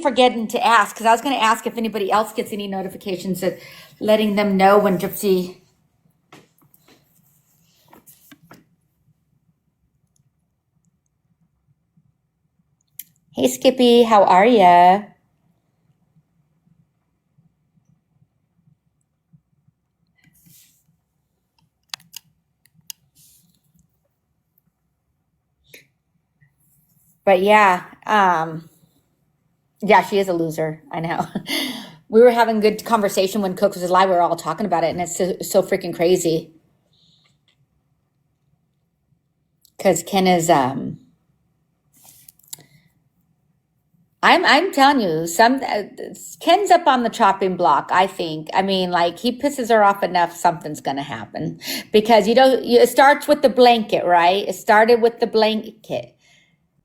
forgetting to ask because I was going to ask if anybody else gets any notifications that letting them know when Gypsy. Hey, Skippy, how are ya? But yeah, she is a loser. I know. We were having good conversation when Cook was live. We were all talking about it, and it's so freaking crazy because Ken is I'm telling you, Ken's up on the chopping block. I think. I mean, like he pisses her off enough, something's gonna happen because it starts with the blanket, right? It started with the blanket,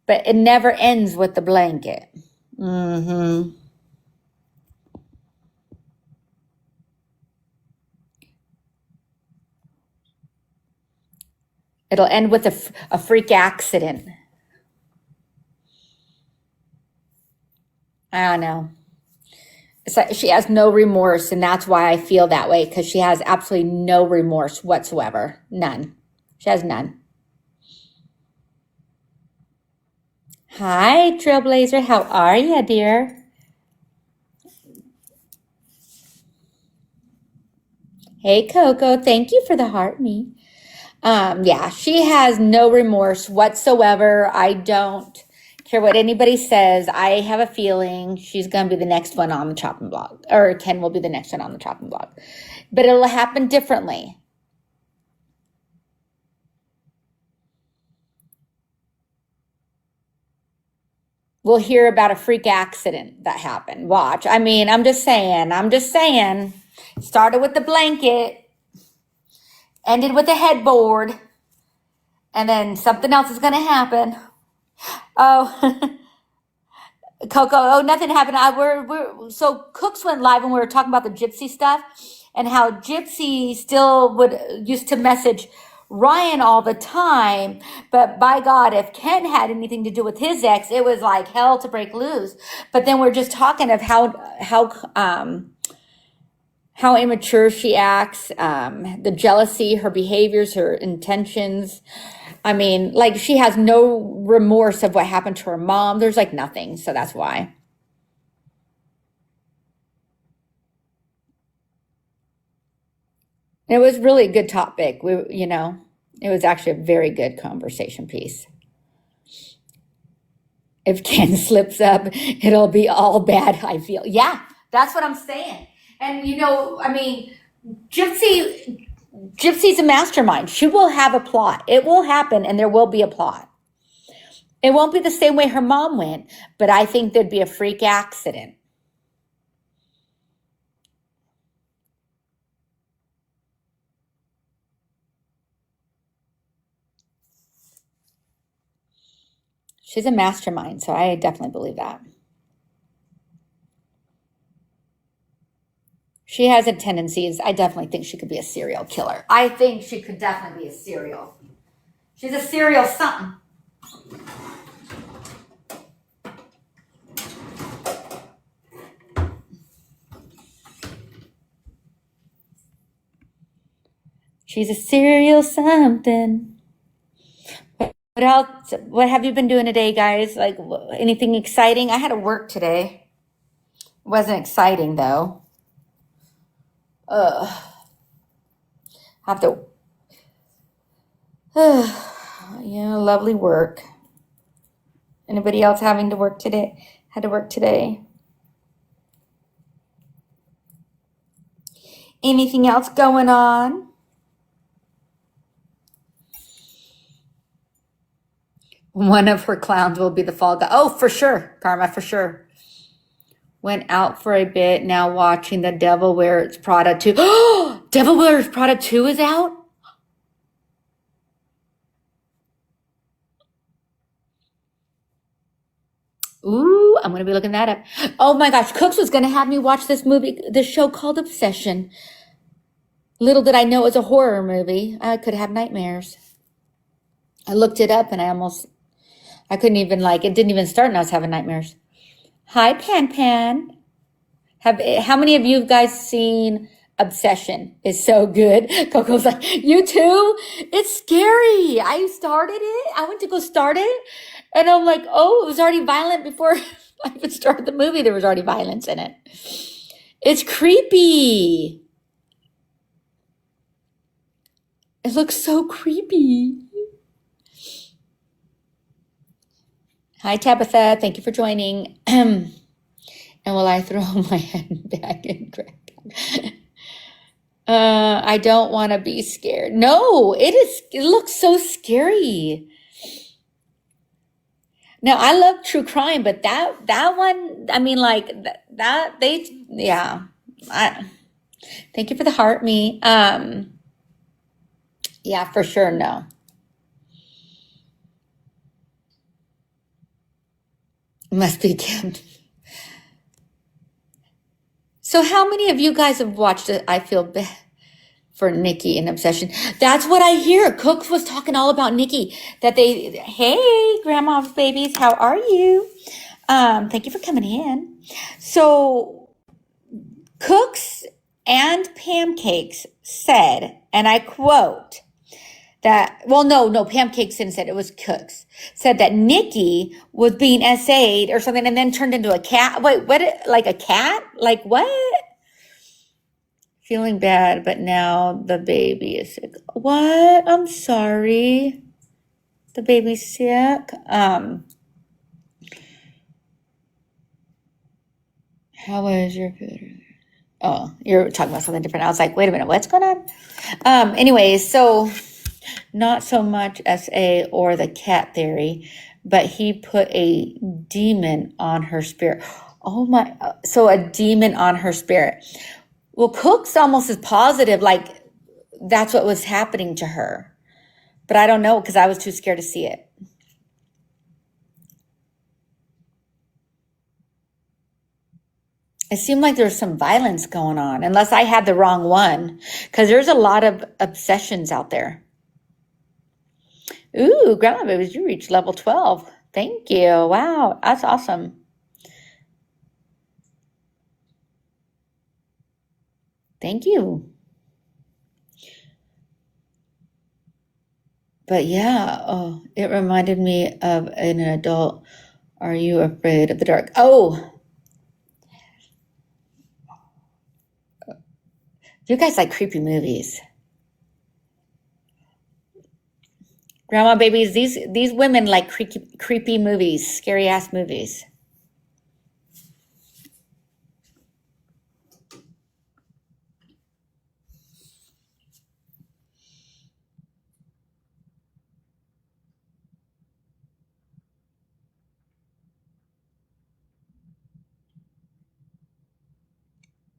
but it never ends with the blanket. Mm-hmm. It'll end with a freak accident. I don't know. It's like she has no remorse, and that's why I feel that way because she has absolutely no remorse whatsoever. None. She has none. Hi, Trailblazer. How are you, dear? Hey, Coco. Thank you for the heart, me. Yeah, she has no remorse whatsoever. I don't care what anybody says. I have a feeling she's going to be the next one on the chopping block, or Ken will be the next one on the chopping block. But it'll happen differently. We'll hear about a freak accident that happened. Watch. I mean, I'm just saying. Started with the blanket, ended with the headboard, and then something else is going to happen. Oh, Coco. Oh, nothing happened. So Cooks went live and we were talking about the Gypsy stuff and how Gypsy still used to message Ryan all the time, but by God, if Ken had anything to do with his ex, it was like hell to break loose. But then we're just talking of how immature she acts, the jealousy, her behaviors, her intentions. I mean, like she has no remorse of what happened to her mom. There's like nothing, so that's why. It was really a good topic. It was actually a very good conversation piece. If Ken slips up, it'll be all bad, I feel. Yeah, that's what I'm saying. And I mean, Gypsy's a mastermind. She will have a plot. It will happen and there will be a plot. It won't be the same way her mom went, but I think there'd be a freak accident. She's a mastermind, so I definitely believe that. She has a tendencies. I definitely think she could be a serial killer. I think she could definitely be a serial. She's a serial something. She's a serial something. What else? What have you been doing today, guys? Like anything exciting? I had to work today. It wasn't exciting though. Have to. Yeah, lovely work. Anybody else having to work today? Had to work today. Anything else going on? One of her clowns will be the fall guy. Oh, for sure, Karma, for sure. Went out for a bit. Now watching The Devil Wears Prada 2. Oh, Devil Wears Prada 2 is out? Ooh, I'm going to be looking that up. Oh my gosh, Cooks was going to have me watch this show called Obsession. Little did I know it was a horror movie. I could have nightmares. I looked it up and I couldn't even it didn't even start and I was having nightmares. Hi, Pan Pan. How many of you guys seen Obsession? It's so good. Coco's like, you too? It's scary. I started it. I went to go start it, and I'm like, oh, it was already violent before I even started the movie. There was already violence in it. It's creepy. It looks so creepy. Hi, Tabitha. Thank you for joining. And will I throw my head back and crack? I don't want to be scared. No, it is. It looks so scary. Now, I love true crime, but that one, I mean, like that they, yeah. I, thank you for the heart, me. Yeah, for sure, no. Must be Kim. So, how many of you guys have watched it? I feel bad for Nikki in Obsession. That's what I hear. Cooks was talking all about Nikki. That they, hey, grandma's babies, how are you? Thank you for coming in. So, Cooks and Pancakes said, and I quote, that, well, no, Pancakes didn't say it, it was Cooks, said that Nikki was being SA'd or something and then turned into a cat. Wait, what? Like a cat? Like what? Feeling bad, but now the baby is sick. What? I'm sorry. The baby's sick. How was your food? Oh, you're talking about something different. I was like, wait a minute, what's going on? Anyways, so not so much SA or the cat theory, but he put a demon on her spirit. Oh my, so a demon on her spirit. Well, Cook's almost as positive, like that's what was happening to her. But I don't know because I was too scared to see it. It seemed like there was some violence going on, unless I had the wrong one, because there's a lot of obsessions out there. Ooh, Grandma Babies, you reached level 12. Thank you. Wow, that's awesome. Thank you. But yeah, oh, it reminded me of an adult. Are you afraid of the dark? Oh, you guys like creepy movies. Grandma Babies, these women like creepy movies, scary ass movies.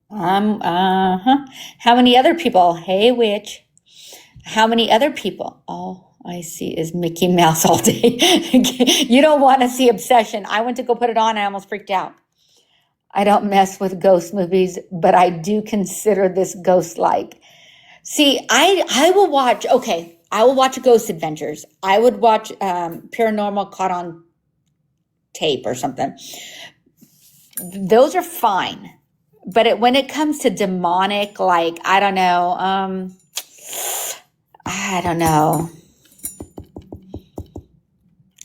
Uh-huh. How many other people? Hey, witch. How many other people? All I see is Mickey Mouse all day. You don't want to see Obsession. I went to go put it on. I almost freaked out. I don't mess with ghost movies, but I do consider this ghost-like. See, I will watch. Okay, I will watch Ghost Adventures. I would watch Paranormal Caught on Tape or something. Those are fine, but when it comes to demonic, like I don't know, I don't know.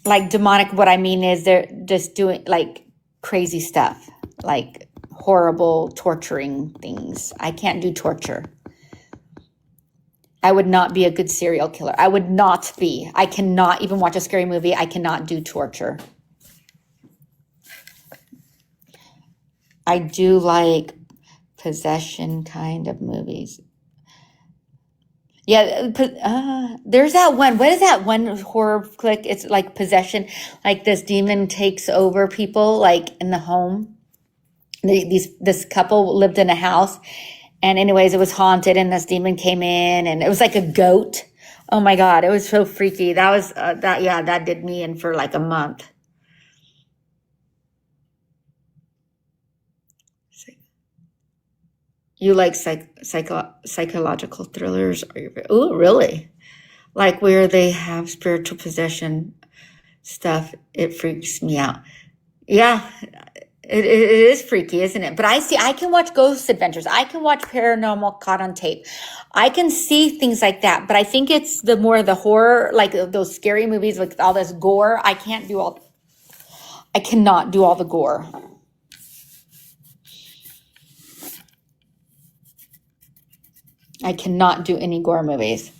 Like demonic, what I mean is they're just doing like crazy stuff, like horrible torturing things. I can't do torture. I would not be a good serial killer. I would not be. I cannot even watch a scary movie. I cannot do torture. I do like possession kind of movies. Yeah, there's that one. What is that one horror flick? It's like possession, like this demon takes over people, like in the home. This couple lived in a house, and anyways, it was haunted, and this demon came in, and it was like a goat. Oh my God, it was so freaky. That was that. Yeah, that did me in for like a month. You like psychological thrillers? Oh, really? Like where they have spiritual possession stuff, it freaks me out. Yeah, it is freaky, isn't it? But I can watch Ghost Adventures. I can watch Paranormal Caught on Tape. I can see things like that. But I think it's the more the horror, like those scary movies with all this gore. I cannot do all the gore. I cannot do any gore movies.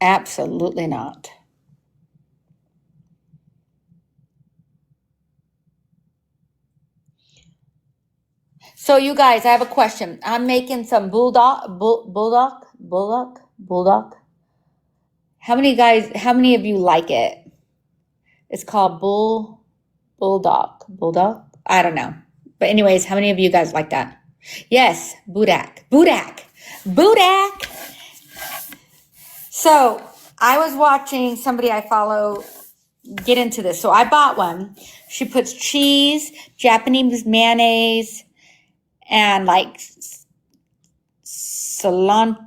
Absolutely not. So you guys, I have a question. I'm making some bulldog. How many of you like it? It's called bulldog. I don't know. But anyways, how many of you guys like that? Yes, Budak. So I was watching somebody I follow get into this. So I bought one. She puts cheese, Japanese mayonnaise, and like cilantro.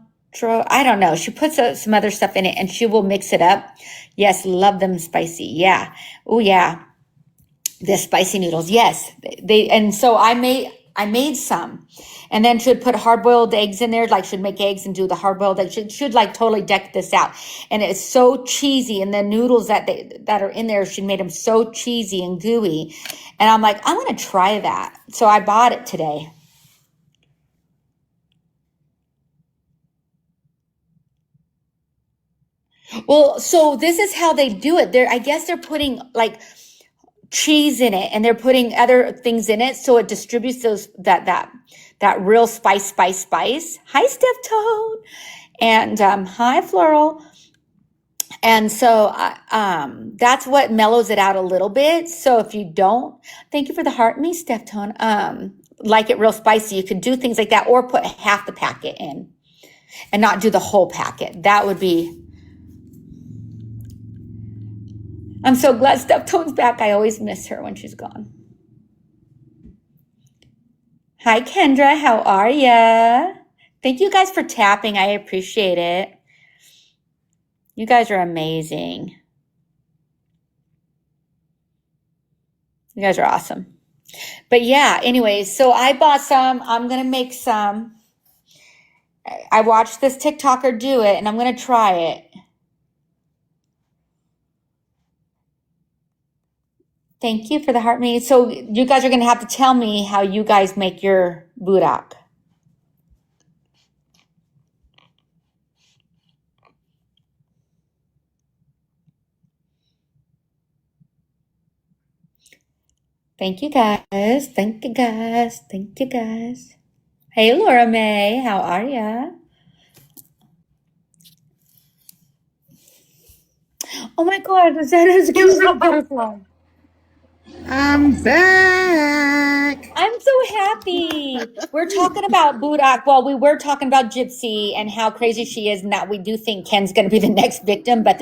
I don't know. She puts some other stuff in it and she will mix it up. Yes, love them spicy. Yeah. Oh yeah. The spicy noodles. Yes. And so I made some. And then should put hard-boiled eggs in there, like should make eggs and do the hard-boiled eggs. Should like totally deck this out. And it's so cheesy. And the noodles that are in there, she made them so cheesy and gooey. And I'm like, I'm going to try that. So I bought it today. Well, so this is how they do it. I guess they're putting like cheese in it and they're putting other things in it so it distributes that real spice. Hi, Steph Tone. And hi, Floral. And so that's what mellows it out a little bit. So if you don't, thank you for the heart, me, Steph Tone. Like it real spicy, you could do things like that or put half the packet in and not do the whole packet. That would be. I'm so glad Steph Tone's back. I always miss her when she's gone. Hi, Kendra. How are ya? Thank you guys for tapping. I appreciate it. You guys are amazing. You guys are awesome. But yeah, anyways, so I bought some. I'm going to make some. I watched this TikToker do it, and I'm going to try it. Thank you for the heart me. So you guys are going to have to tell me how you guys make your budak. Thank you guys. Thank you guys. Thank you guys. Hey, Laura May. How are ya? Oh my God. Is that a beautiful butterfly? I'm back. I'm so happy. We're talking about Budak. Well, we were talking about Gypsy and how crazy she is and that we do think Ken's going to be the next victim, but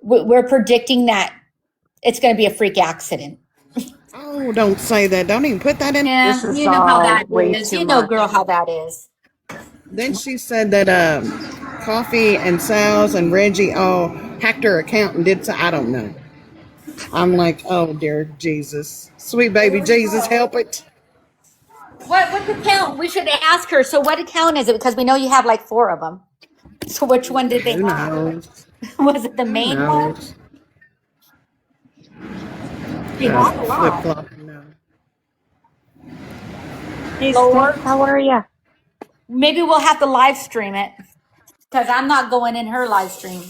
we're predicting that it's going to be a freak accident. Oh, don't say that. Don't even put that in. Yeah, This is you know how all that way is. too You know, much. girl, how that is. Then she said that Coffee and Sal's and Reggie all hacked her account and did so. I don't know. I'm like, oh dear Jesus, sweet baby Jesus, help it. What account? We should ask her. So what account is it? Because we know you have like 4 of them. So which one did they Who have? knows? Was it the Who main one? knows? She had a Flip lot. flopping now. Hey, Lord. Steph, how are you? Maybe we'll have to live stream it because I'm not going in her live stream.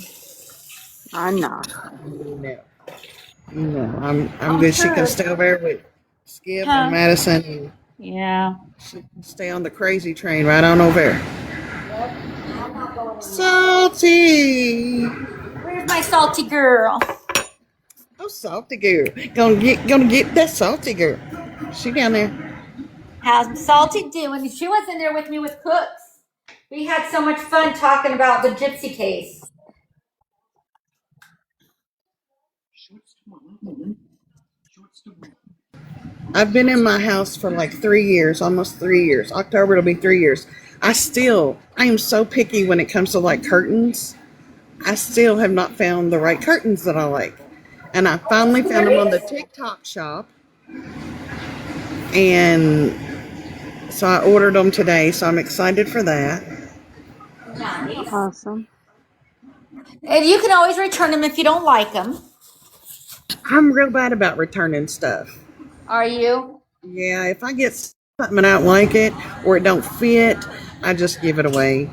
I'm not. No, no, I'm good. She can stay over there with Skip Huh? and Madison, and Yeah. she can stay on the crazy train right on over there. I'm not going in. Salty. Where's my salty girl? Oh, salty girl. Gonna get that salty girl. She down there. How's Salty doing? She was in there with me with Cooks. We had so much fun talking about the Gypsy case. I've been in my house for like 3 years, almost 3 years. October it'll be 3 years. I am so picky when it comes to like curtains. I still have not found the right curtains that I like. And I finally found them on the TikTok shop. And so I ordered them today, so I'm excited for that. Nice. Awesome. And you can always return them if you don't like them. I'm real bad about returning stuff. Are you? Yeah, if I get something and I don't like it or it don't fit, I just give it away.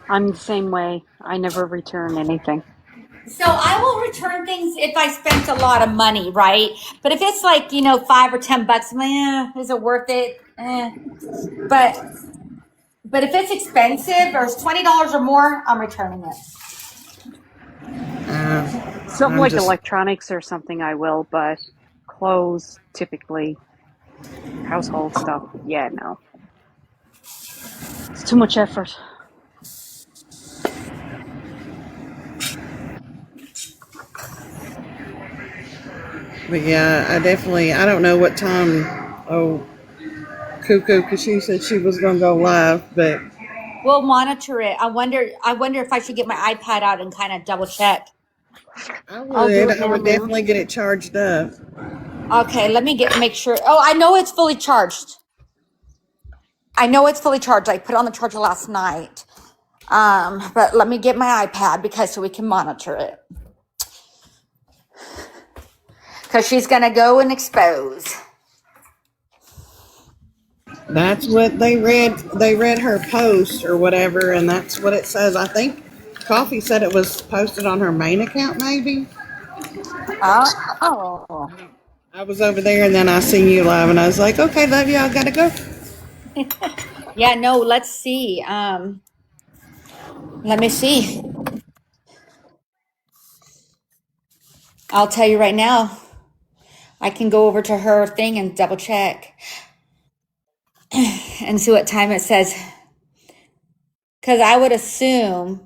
I'm the same way. I never return anything. So I will return things if I spent a lot of money, right? But if it's like, $5 or $10, I'm like, is it worth it? But if it's expensive or it's $20 or more, I'm returning it. Something I'm like just electronics or something I will, but clothes, typically, household stuff, yeah, no. It's too much effort. But yeah, I don't know what time. Oh, Cuckoo, because she said she was going to go live, but We'll monitor it. I wonder if I should get my iPad out and kind of double check. I'll do it I now would too. definitely get it charged up. Okay, let me make sure. Oh, I know it's fully charged. I put it on the charger last night. But let me get my iPad so we can monitor it. Because she's gonna go and expose. That's what they read. They read her post or whatever, and that's what it says. I think Coffee said it was posted on her main account, maybe. Oh. I was over there, and then I seen you live, and I was like, okay, love you. I gotta go. Yeah, no, let's see. Let me see. I'll tell you right now. I can go over to her thing and double check and see what time it says. Because I would assume,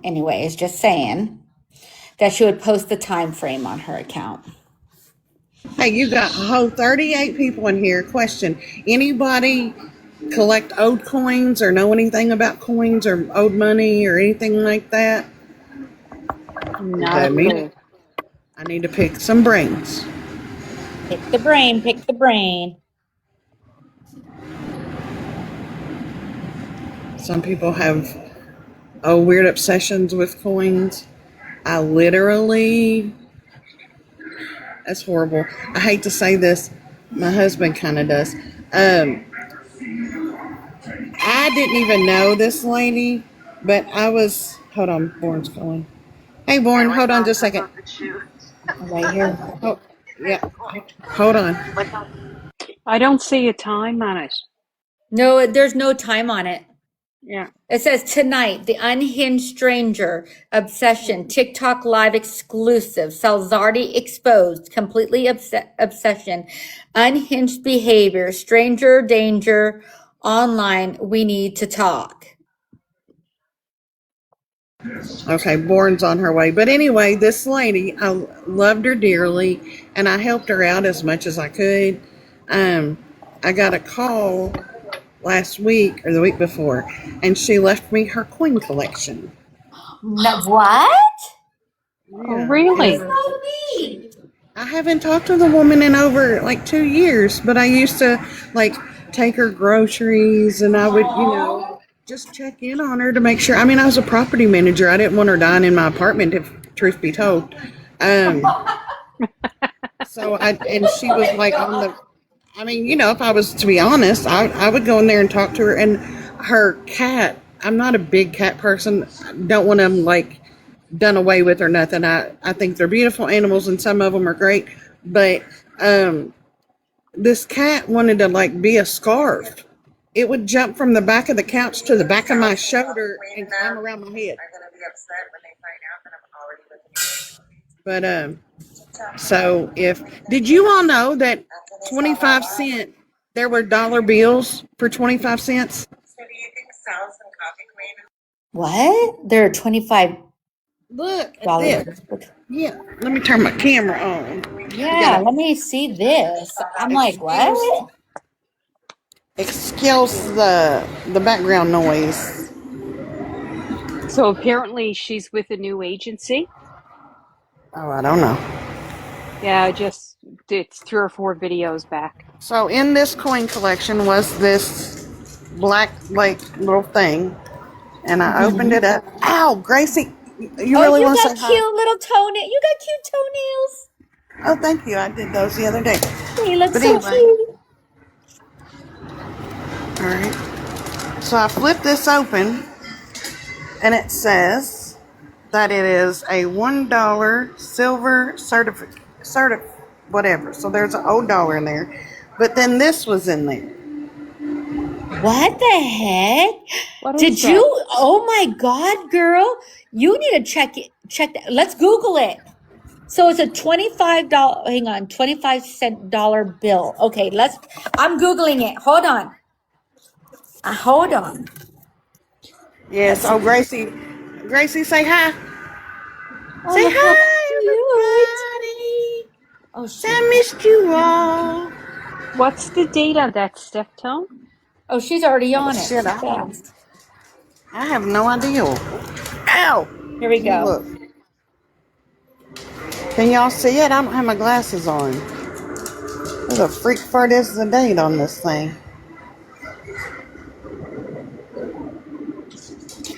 anyways, just saying, that she would post the time frame on her account. Hey, you got a whole 38 people in here. Question: anybody collect owed coins or know anything about coins or owed money or anything like that? Not a clue. I need to pick some brains. Pick the brain. Some people have weird obsessions with coins. I literally, that's horrible. I hate to say this. My husband kind of does. I didn't even know this lady, but hold on, Born's calling. Hey, Born, hold on just a second. Right here. Oh, yeah. Hold on. I don't see a time on it. No, there's no time on it. Yeah. It says tonight, the unhinged stranger obsession TikTok live exclusive. Salzardi exposed completely obsession, unhinged behavior, stranger danger online. We need to talk. Okay, Born's on her way. But anyway, this lady, I loved her dearly, and I helped her out as much as I could. I got a call last week or the week before, and she left me her coin collection. No, what? Oh, really? So neat. I haven't talked to the woman in over like 2 years, but I used to like take her groceries, and I would, just check in on her to make sure. I mean, I was a property manager. I didn't want her dying in my apartment, if truth be told. And she was like if I was to be honest, I would go in there and talk to her. And her cat, I'm not a big cat person. Don't want them like done away with or nothing. I think they're beautiful animals, and some of them are great. But this cat wanted to like be a scarf. It would jump from the back of the couch to the back of my shoulder and climb around my head. But so did you all know that 25 cent, there were dollar bills for 25 cents? What? There are $25. Look at this. Yeah, let me turn my camera on. Yeah, let me see this. I'm like, what? Excuse the background noise. So apparently she's with a new agency. Oh, I don't know. Yeah, it's 3 or 4 videos back. So in this coin collection was this black like little thing, and I opened it up. Ow, Gracie, you Oh, really you want to got say hi? cute little toenail. You got cute toenails. Oh, thank you. I did those the other day. They look But so anyway, cute. all right. So I flipped this open, and it says that it is a $1 silver whatever. So there's an old dollar in there, but then this was in there. What the heck? What is Did that? you? Oh my God, girl! You need to check it. Check that. Let's Google it. So it's a $25. Hang on, 25-cent dollar bill. Okay, let's. I'm Googling it. Hold on. Hold on. Yes. Oh, Gracie, say hi. Oh, Say look how hi, cute. Oh, I missed you all. What's the date on that, Steph Tone? oh, she's already on it. Shit, Fast. I have no idea. Ow! Here we go. Look. Can y'all see it? I don't have my glasses on. There's a freak fart is the date on this thing.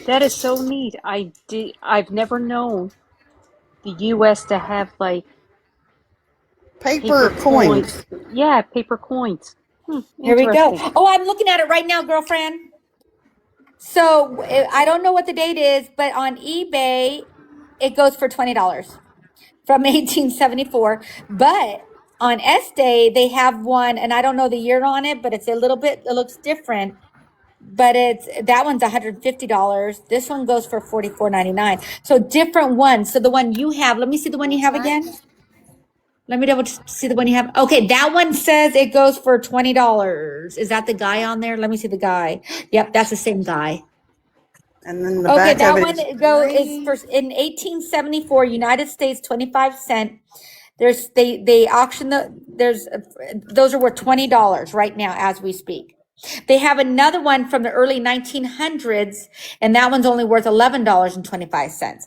That is so neat. I've never known the U.S. to have like Paper coins. Yeah, paper coins. Here we go. Interesting. Oh, I'm looking at it right now, girlfriend. So I don't know what the date is, but on eBay, it goes for $20 from 1874. But on Estee, they have one, and I don't know the year on it, but it's a little bit, it looks different. But that one's $150. This one goes for $44.99. So different ones. So the one you have, let me see the one you have again. Let me double see the one you have. Okay, that one says it goes for $20. Is that the guy on there? Let me see the guy. Yep, that's the same guy. And then the Okay, back that of one it is is for in 1874, United States, 25-cent. They auction those are worth $20 right now as we speak. They have another one from the early 1900s, and that one's only worth $11.25.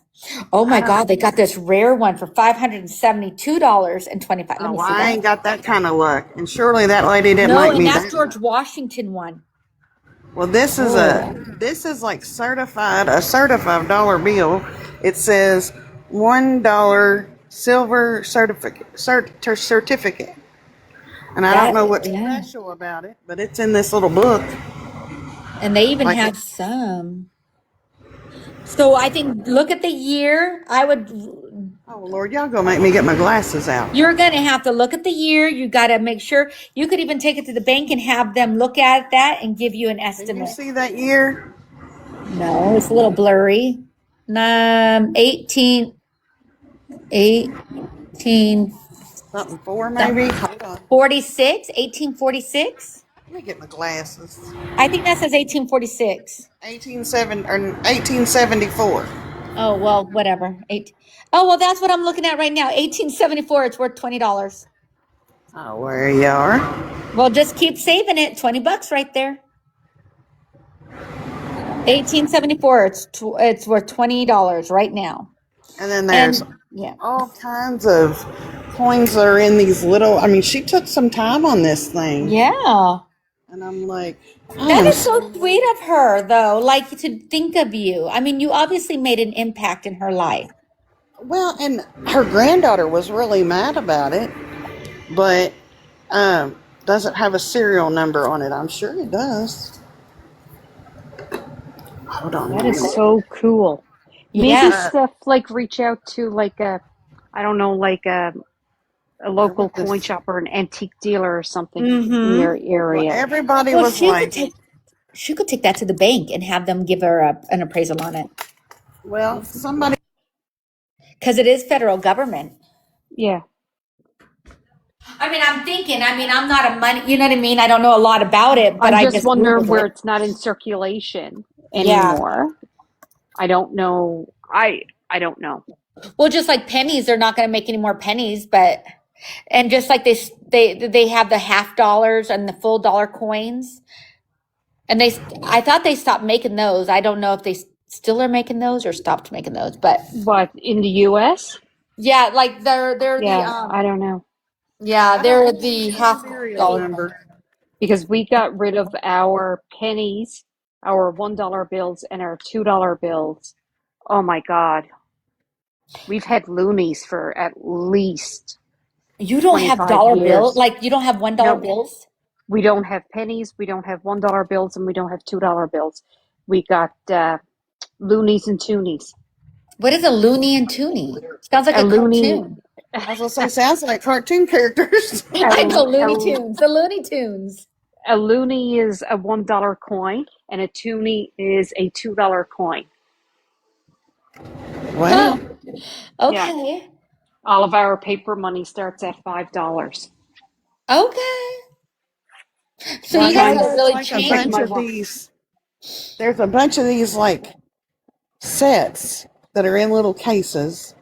Oh my God, they got this rare one for $572.25. Let me see I that. ain't got that kind of luck. And surely that lady didn't No, like and me. that's George Washington one. Well, this is like a certified dollar bill. It says $1 silver certificate. And I don't know what's special about it, but it's in this little book. And they even Like have some. So I think, look at the year. Oh Lord, y'all gonna make me get my glasses out. You're going to have to look at the year. You got to make sure. You could even take it to the bank and have them look at that and give you an Can you estimate. see that year? No, it's a little blurry. 18 Something for maybe? Hold on. 46, 1846. Let me get my glasses. I think that says 1846. 1874. Oh, well, whatever. Oh, well, that's what I'm looking at right now. 1874, it's worth $20. Oh, where you are? Well, just keep saving it. $20 right there. 1874, it's worth $20 right now. And then there's Yeah. all kinds of coins that are in these little. I mean, she took some time on this thing. Yeah. And I'm like, That is so sweet of her, though, like to think of you. I mean, you obviously made an impact in her life. well, and her granddaughter was really mad about it, but doesn't have a serial number on it. I'm sure it does. Hold on. That is so cool. Maybe Yeah. Steph, like, reach out to like a local coin shop or an antique dealer or something in your area. Well, everybody Well, was like, she could take that to the bank and have them give her an appraisal on it. well, somebody. Because it is federal government. Yeah. I mean, I'm not a money, you know what I mean? I don't know a lot about it, but I just wonder Googled where it. it's not in circulation Yeah. anymore. I don't know. I don't know. Well, just like pennies, they're not going to make any more pennies, and just like they have the $50 and the full dollar coins, and I thought they stopped making those. I don't know if they still are making those or stopped making those. But What, in the US? yeah, like they're the Yeah, I don't know. yeah, I they're don't the see a half serial dollar. number. Because we got rid of our pennies, our $1 bills, and our $2 bills. Oh my God. We've had loonies for at least You don't have 25 dollar bill, years. like you don't have $1 No, bills? we don't have pennies, we don't have $1 bills, and we don't have $2 bills. We got loonies and toonies. What is a loony and toonie? Sounds like A a loony, cartoon. I was gonna say, sounds like cartoon characters. I a, go Looney a, Tunes, the Looney Tunes. a loony is a $1 coin, and a toonie is a $2 coin. Huh. Wow. Yeah. Okay. All of our paper money starts at $5. Okay. So Well, I you know guys have Sometimes, there's really like a like changed. bunch my of these. There's a bunch of these like sets that are in little cases,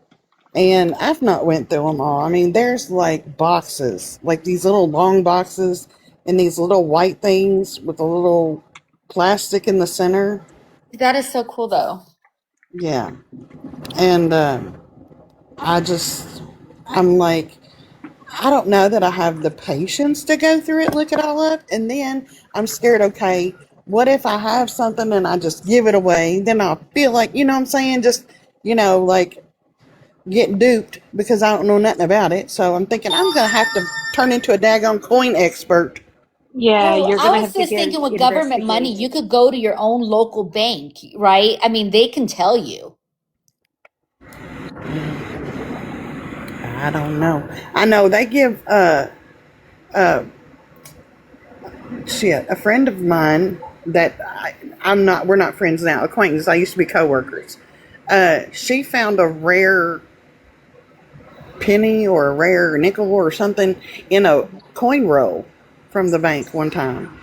and I've not went through them all. I mean, there's like boxes, like these little long boxes, and these little white things with a little plastic in the center. That is so cool, though. Yeah, and I just, I'm like, I don't know that I have the patience to go through it, look it all up, and then I'm scared. Okay, what if I have something and I just give it away? Then I'll feel like, you know what I'm saying, just, like getting duped because I don't know nothing about it. So I'm thinking I'm gonna have to turn into a daggone coin expert. Yeah, Well, you're I gonna was have to just get thinking with government money, investigate. you could go to your own local bank, right? I mean, they can tell you. I don't know. I know they give uh shit, a friend of mine that I'm not, we're not friends now, acquaintances. I used to be coworkers. She found a rare penny or a rare nickel or something in a coin roll from the bank one time.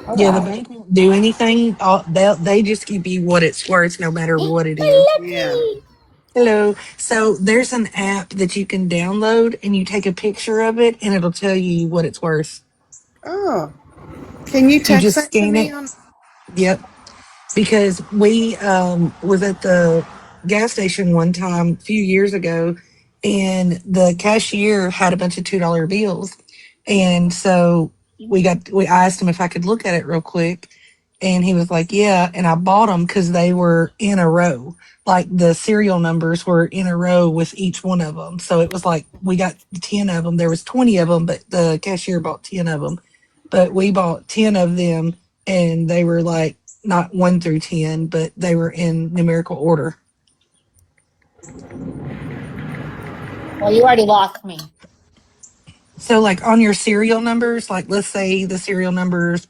Oh, Yeah, the wow. bank won't do anything. They just give you what it's worth, no matter Hey, what it is. Yeah. Penelope. Hello. So there's an app that you can download, and you take a picture of it, and it'll tell you what it's worth. Oh, can you You text just that to scan me it. on? Yep. Because we was at the gas station one time a few years ago, and the cashier had a bunch of $2 bills, and so we asked him if I could look at it real quick, and he was like, yeah, and I bought them because they were in a row, like the serial numbers were in a row with each one of them, so it was like we got 10 of them. There was 20 of them, but the cashier bought 10 of them, but we bought 10 of them, and they were like not 1 through 10, but they were in numerical order. Well, you already lost me. So, like on your serial numbers, like let's say the serial numbers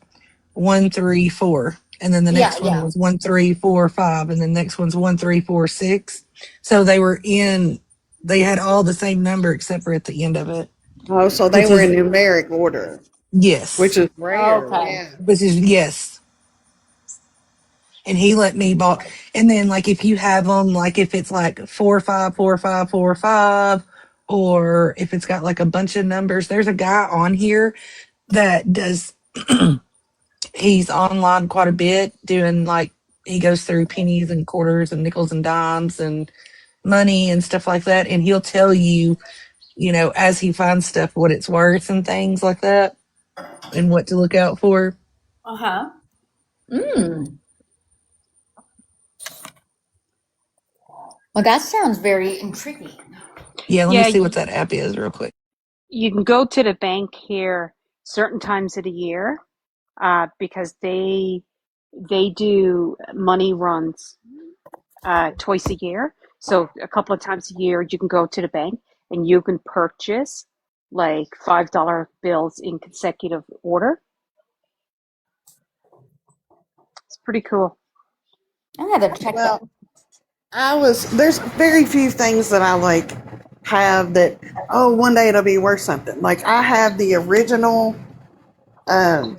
134, and then the Yeah, next one yeah. was 1345, and the next one's 1346. So they had all the same number except for at the end of it, Oh, so they which were in is numeric order, which yes, is rare. Okay. Yeah. which is yes. And he let me bought, and then like if you have them, like if it's like 454545, or if it's got like a bunch of numbers, there's a guy on here that does, he's online quite a bit doing like, he goes through pennies and quarters and nickels and dimes and money and stuff like that, and he'll tell you, as he finds stuff, what it's worth and things like that, and what to look out for. Uh-huh. Mm. Well, that sounds very intriguing. Yeah, let me Yeah, see what that app is real quick. you can go to the bank here certain times of the year because they do money runs twice a year. So a couple of times a year, you can go to the bank and you can purchase like $5 bills in consecutive order. It's pretty cool. I'm gonna check that. Well, there's very few things that I like have that, oh, one day it'll be worth something. Like I have the original um,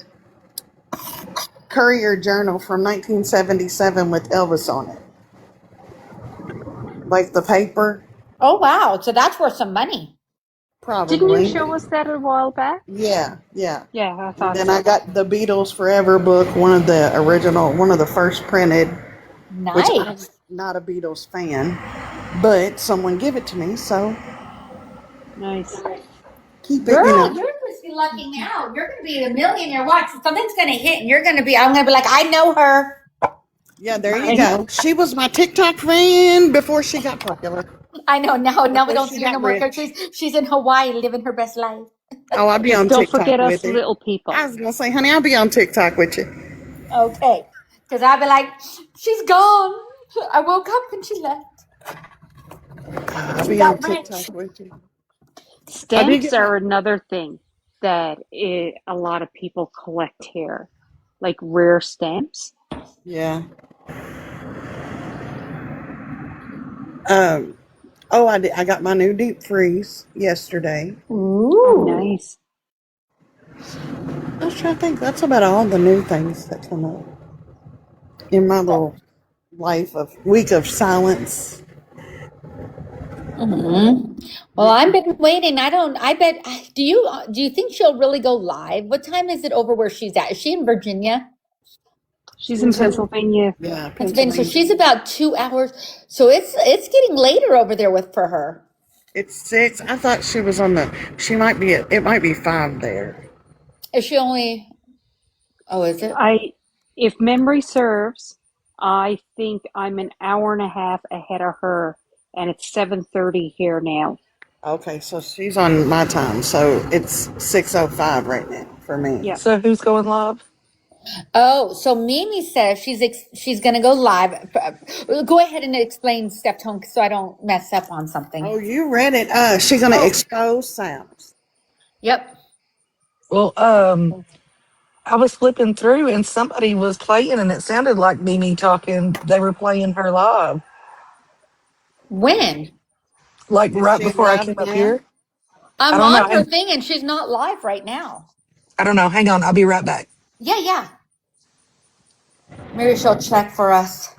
Courier Journal from 1977 with Elvis on it, like the paper, Oh, wow. So that's worth some money. Didn't you probably. show us that a while back? Yeah, yeah. Yeah, I And thought then I so. got the Beatles Forever book, one of the first printed. which I'm Nice. not a Beatles fan, but someone give it to me, so Nice. keep it, Girl, you're just be lucky now. You're gonna be a millionaire. Watch, something's gonna hit, and I'm gonna be like, I know her. Yeah, there you go. She was my TikTok friend before she got popular. I know now. Now we Before don't she see her no got more. 'Cause rich. she's in Hawaii living her best life. Oh, I'll be Just on don't TikTok forget us with her. little people. I was gonna say, honey, I'll be on TikTok with you. Okay, because I'll be like, she's gone. I woke up and she left. I'll She be on got rich. TikTok with you. I did Stamps get my are another thing that a lot of people collect here, like rare stamps. yeah. Um. Oh, I did. I got my new deep freeze yesterday. Oh, Ooh. nice. I was trying to think. That's about all the new things that come up in my little life of week of silence. Hmm. Well, I've been waiting. I bet. Do you think she'll really go live? What time is it over where she's at? Is she in Virginia? She's in She's in, Pennsylvania. yeah, Pennsylvania. So Pennsylvania. she's about 2 hours. So it's getting later over there for her. It's 6. I thought she was on the. She might be. It might be 5 there. Is she only? Oh, is it? If memory serves, I think I'm an hour and a half ahead of her, and it's 7:30 here now. Okay, so she's on my time, so it's 6:05 right now for me. Yeah. So who's going live? Oh, so Mimi says she's gonna go live. Go ahead and explain, Steph Tone, so I don't mess up on something. Oh, you read it. She's gonna expose sounds. Yep. Well, I was flipping through and somebody was playing and it sounded like Mimi talking. They were playing her live, When? like Is right she before I live came up now? here. I I'm don't know. on her thing and she's not live right now. I don't know. Hang on. I'll be right back. Yeah, yeah. Maybe she'll check for us.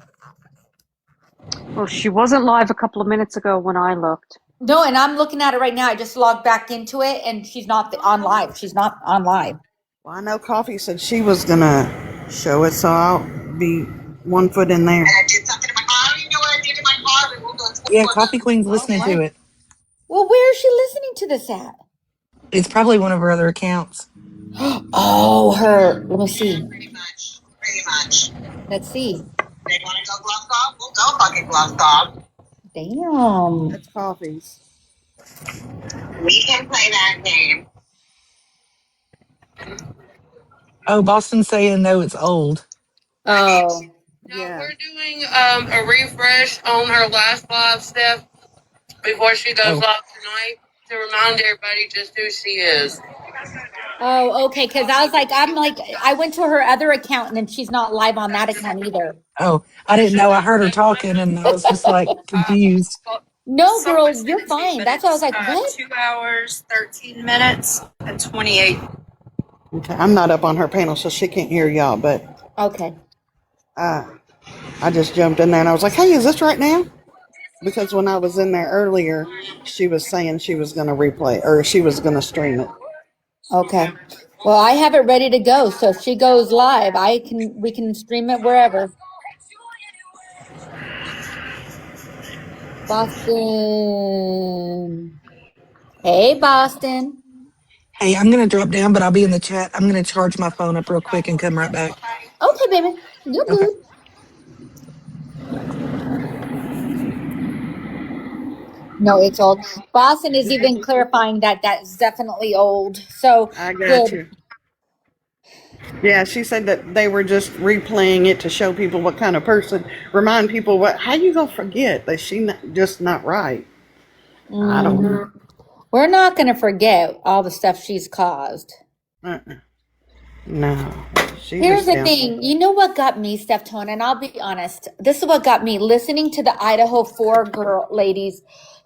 Well, she wasn't live a couple of minutes ago when I looked. No, and I'm looking at it right now. I just logged back into it and she's not on live. She's not on live. Well, I know Coffee said she was gonna show it, so I'll be one foot in there. And I did something in my car. You know what I did in my car? We moved on to the Yeah, floor. Coffee Queen's listening to it. Well, where is she listening to this at? It's probably one of her other accounts. Oh, her. Let me see. Pretty much. Pretty much. Let's see. They want to go glove dog? We'll go fucking glove dog. Damn. That's Coffee's. We can play that game. Oh, Boston's saying no, it's old. Oh. No, Yeah. we're doing a refresh on her last live step before she goes live tonight to remind everybody just who she is. Oh, okay. Because I went to her other account and then she's not live on that account either. Oh, I didn't know. I heard her talking and I was just like confused. No, So girl, much you're energy, fine. but That's why I was it's, like, what? 2 hours, 13 minutes, and 28. Okay, I'm not up on her panel, so she can't hear y'all. But Okay. I just jumped in there and I was like, "Hey, is this right now?" Because when I was in there earlier, she was saying she was gonna replay or she was gonna stream it. Okay. Well, I have it ready to go. So if she goes live, we can stream it wherever. Boston. Hey, Boston. Hey, I'm going to drop down, but I'll be in the chat. I'm going to charge my phone up real quick and come right back. Okay, baby. You're Okay. good. No, it's old. Boston is even clarifying that that's definitely old. So I got good. you. Yeah, she said that they were just replaying it to show people what kind of person, remind people what. How you gonna forget that just not right? I don't know. We're not going to forget all the stuff she's caused. No, she Here's was the down. thing. You know what got me, Steph Tone, and I'll be honest. This is what got me listening to the Idaho 4 girl ladies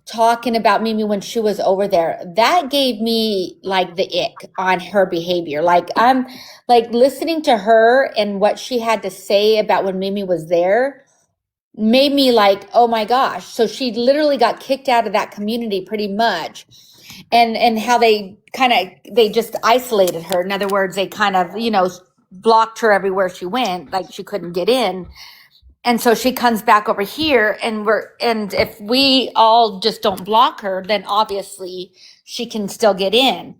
talking about Mimi when she was over there. That gave me like the ick on her behavior. Like I'm like listening to her and what she had to say about when Mimi was there made me like, oh my gosh. So she literally got kicked out of that community pretty much. And how they just isolated her. In other words, they kind of, blocked her everywhere she went, like she couldn't get in. And so she comes back over here, and if we all just don't block her, then obviously she can still get in.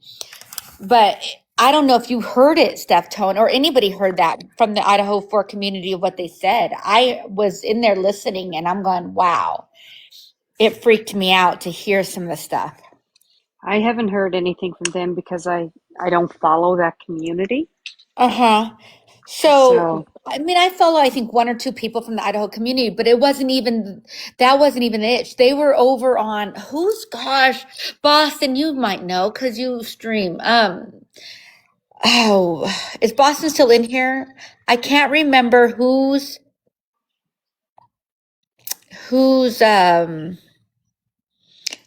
But I don't know if you heard it, Steph Tone, or anybody heard that from the Idaho 4 community of what they said. I was in there listening, and I'm going, wow. It freaked me out to hear some of the stuff. I haven't heard anything from them because I don't follow that community. So, So I mean, I follow, I think, 1 or 2 people from the Idaho community, but that wasn't even it. They were over on Boston, you might know because you stream. Is Boston still in here? I can't remember whose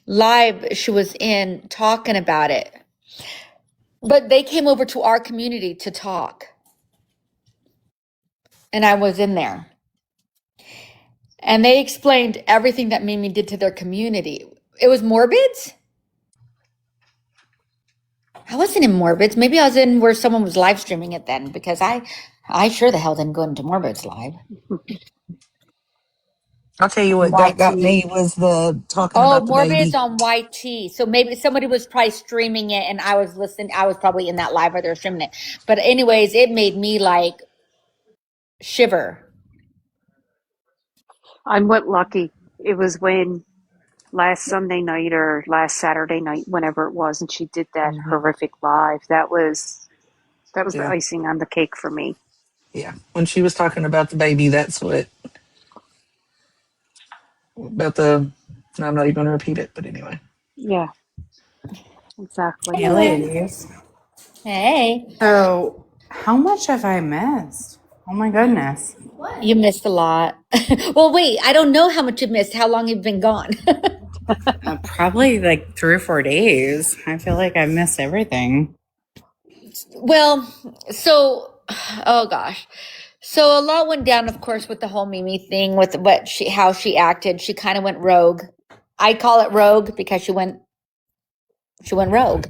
live she was in talking about it. But they came over to our community to talk. And I was in there. And they explained everything that Mimi did to their community. It was Morbids? I wasn't in Morbids. Maybe I was in where someone was live streaming it then, because I sure the hell didn't go into Morbids live. I'll tell you what that got me was the talking about the baby. Morbids on YT. So maybe somebody was probably streaming it and I was listening. I was probably in that live where they were streaming it. But anyways, it made me like shiver. I'm lucky. It was when last Sunday night or last Saturday night, whenever it was, and she did that horrific live. That was the icing on the cake for me. Yeah, when she was talking about the baby, that's what about the. I'm not even going to repeat it, but anyway. Yeah, exactly. Hey, ladies. Hey. So, how much have I missed? Oh my goodness. You missed a lot. Well, wait, I don't know how much you missed. How long you've been gone? Probably like 3 or 4 days. I feel like I've missed everything. Well, so, oh gosh. So a lot went down, of course, with the whole Mimi thing, with how she acted. She kind of went rogue. I call it rogue because she went rogue.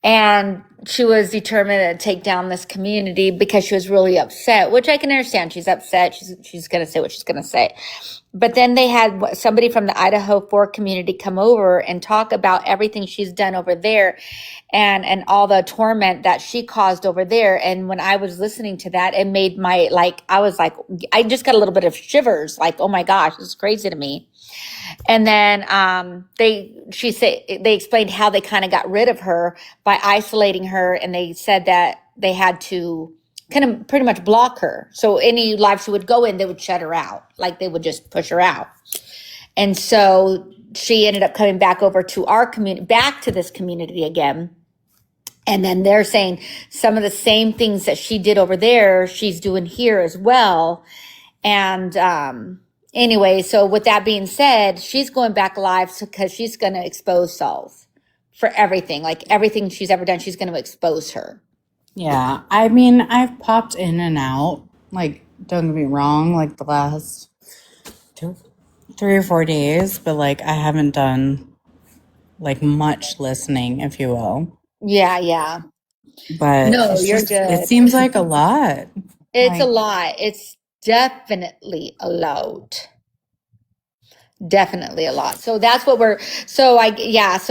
And she was determined to take down this community because she was really upset, which I can understand. She's upset. She's going to say what she's going to say. But then they had somebody from the Idaho 4 community come over and talk about everything she's done over there and all the torment that she caused over there. And when I was listening to that, it made I just got a little bit of shivers, like, oh my gosh, this is crazy to me. And then they explained how they kind of got rid of her by isolating her, and they said that they had to kind of pretty much block her. So any live she would go in, they would shut her out, like they would just push her out. And so she ended up coming back over to our community, back to this community again. And then they're saying some of the same things that she did over there, she's doing here as well. And anyway, so with that being said, she's going back live because she's going to expose Solve for everything. Like everything she's ever done, she's going to expose her. Yeah. I mean, I've popped in and out. Like, don't get me wrong, like the last 3 or 4 days, but like I haven't done like much listening, if you will. Yeah. But no, you're good. It seems like a lot. It's a lot. It's definitely a lot. Definitely a lot. So that's what so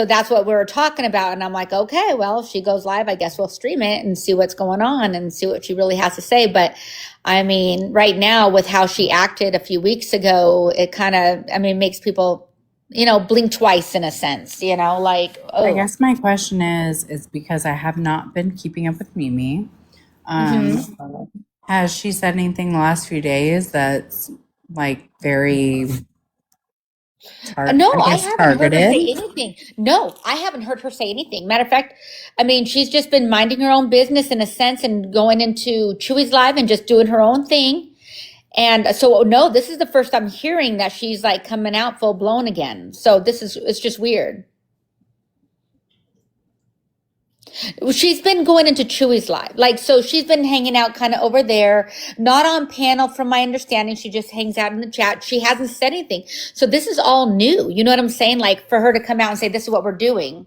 that's what we're talking about. And I'm like, okay, well, if she goes live, I guess we'll stream it and see what's going on and see what she really has to say. But I mean, right now with how she acted a few weeks ago, it kind of, makes people, blink twice in a sense, like, oh. I guess my question is because I have not been keeping up with Mimi. Has she said anything the last few days that's like very No, I haven't heard her say anything. No, I haven't heard her say anything. Matter of fact, she's just been minding her own business in a sense and going into Chewy's live and just doing her own thing. And so, no, this is the first I'm hearing that she's like coming out full blown again. So it's just weird. She's been going into Chewy's live. Like, so she's been hanging out kind of over there, not on panel from my understanding. She just hangs out in the chat. She hasn't said anything. So this is all new. You know what I'm saying? Like for her to come out and say, this is what we're doing.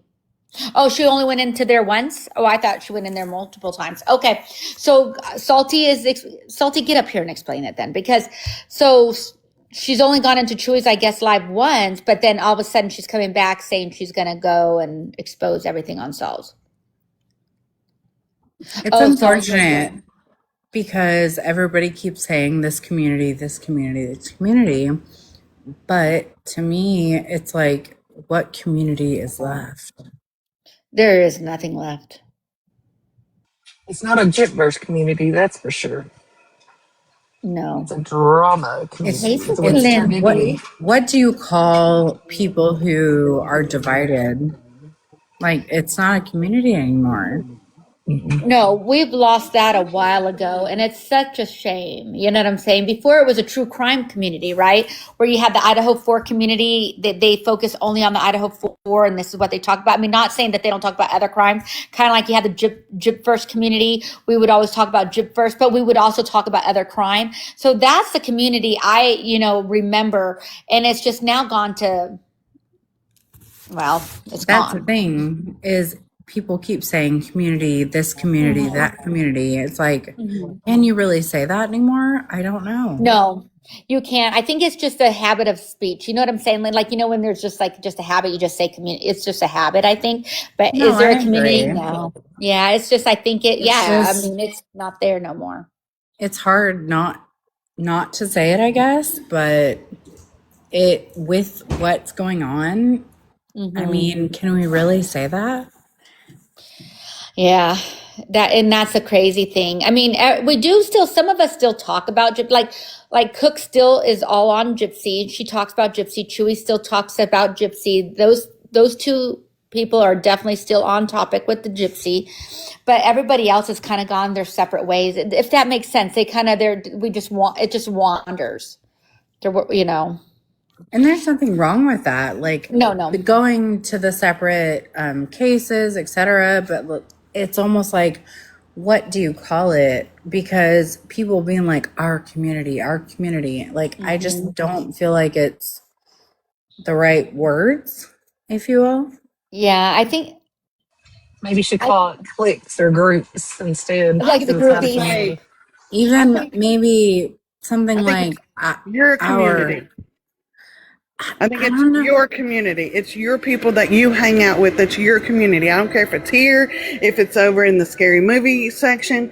Oh, she only went into there once? Oh, I thought she went in there multiple times. Okay. So Salty, get up here and explain it then. Because she's only gone into Chewy's, I guess, live once, but then all of a sudden she's coming back saying she's going to go and expose everything on Saul's. It's Oh, Saul's unfortunate because everybody keeps saying this community, this community, this community. But to me, it's like, what community is left? There is nothing left. It's not a Gypverse community, that's for sure. No. It's a drama community. It's It's what it's turned What, into. what do you call people who are divided? Like, it's not a community anymore. No, we've lost that a while ago, and it's such a shame. You know what I'm saying? Before it was a true crime community, right? Where you had the Idaho 4 community, that they focus only on the Idaho 4, and this is what they talk about. I mean, not saying that they don't talk about other crimes. Kind of like you had the Gyp First community. We would always talk about Gyp First, but we would also talk about other crime. So that's the community I, remember, and it's just now gone to, well, it's That's the gone. thing is people keep saying community, this community, that community. It's like, can you really say that anymore? I don't know. No, you can't. I think it's just a habit of speech. You know what I'm saying? Like, when there's just a habit, you just say community. It's just a habit, I think. But No, is there I a community? agree. No. Yeah, it's just, I think it, It's yeah, just- I mean, it's not there no more. It's hard not to say it, I guess, but it with what's going on, I mean, can we really say that? Yeah, that's the crazy thing. I mean, we do still, some of us still talk about like Cook still is all on Gypsy. She talks about Gypsy. Chewy still talks about Gypsy. Those two people are definitely still on topic with the Gypsy, but everybody else has kind of gone their separate ways. If that makes sense, it just wanders. And there's nothing wrong with that. Like, No. going to the separate cases, etc. But look, it's almost like, what do you call it? Because people being like, our community, like, I just don't feel like it's the right words, if you will. Yeah, I think Maybe you should call it cliques or groups instead. Like the since it's not a groupies. community. Even maybe something I like think Your community. I think I it's don't know. your community. It's your people that you hang out with. That's your community. I don't care if it's here, if it's over in the scary movie section.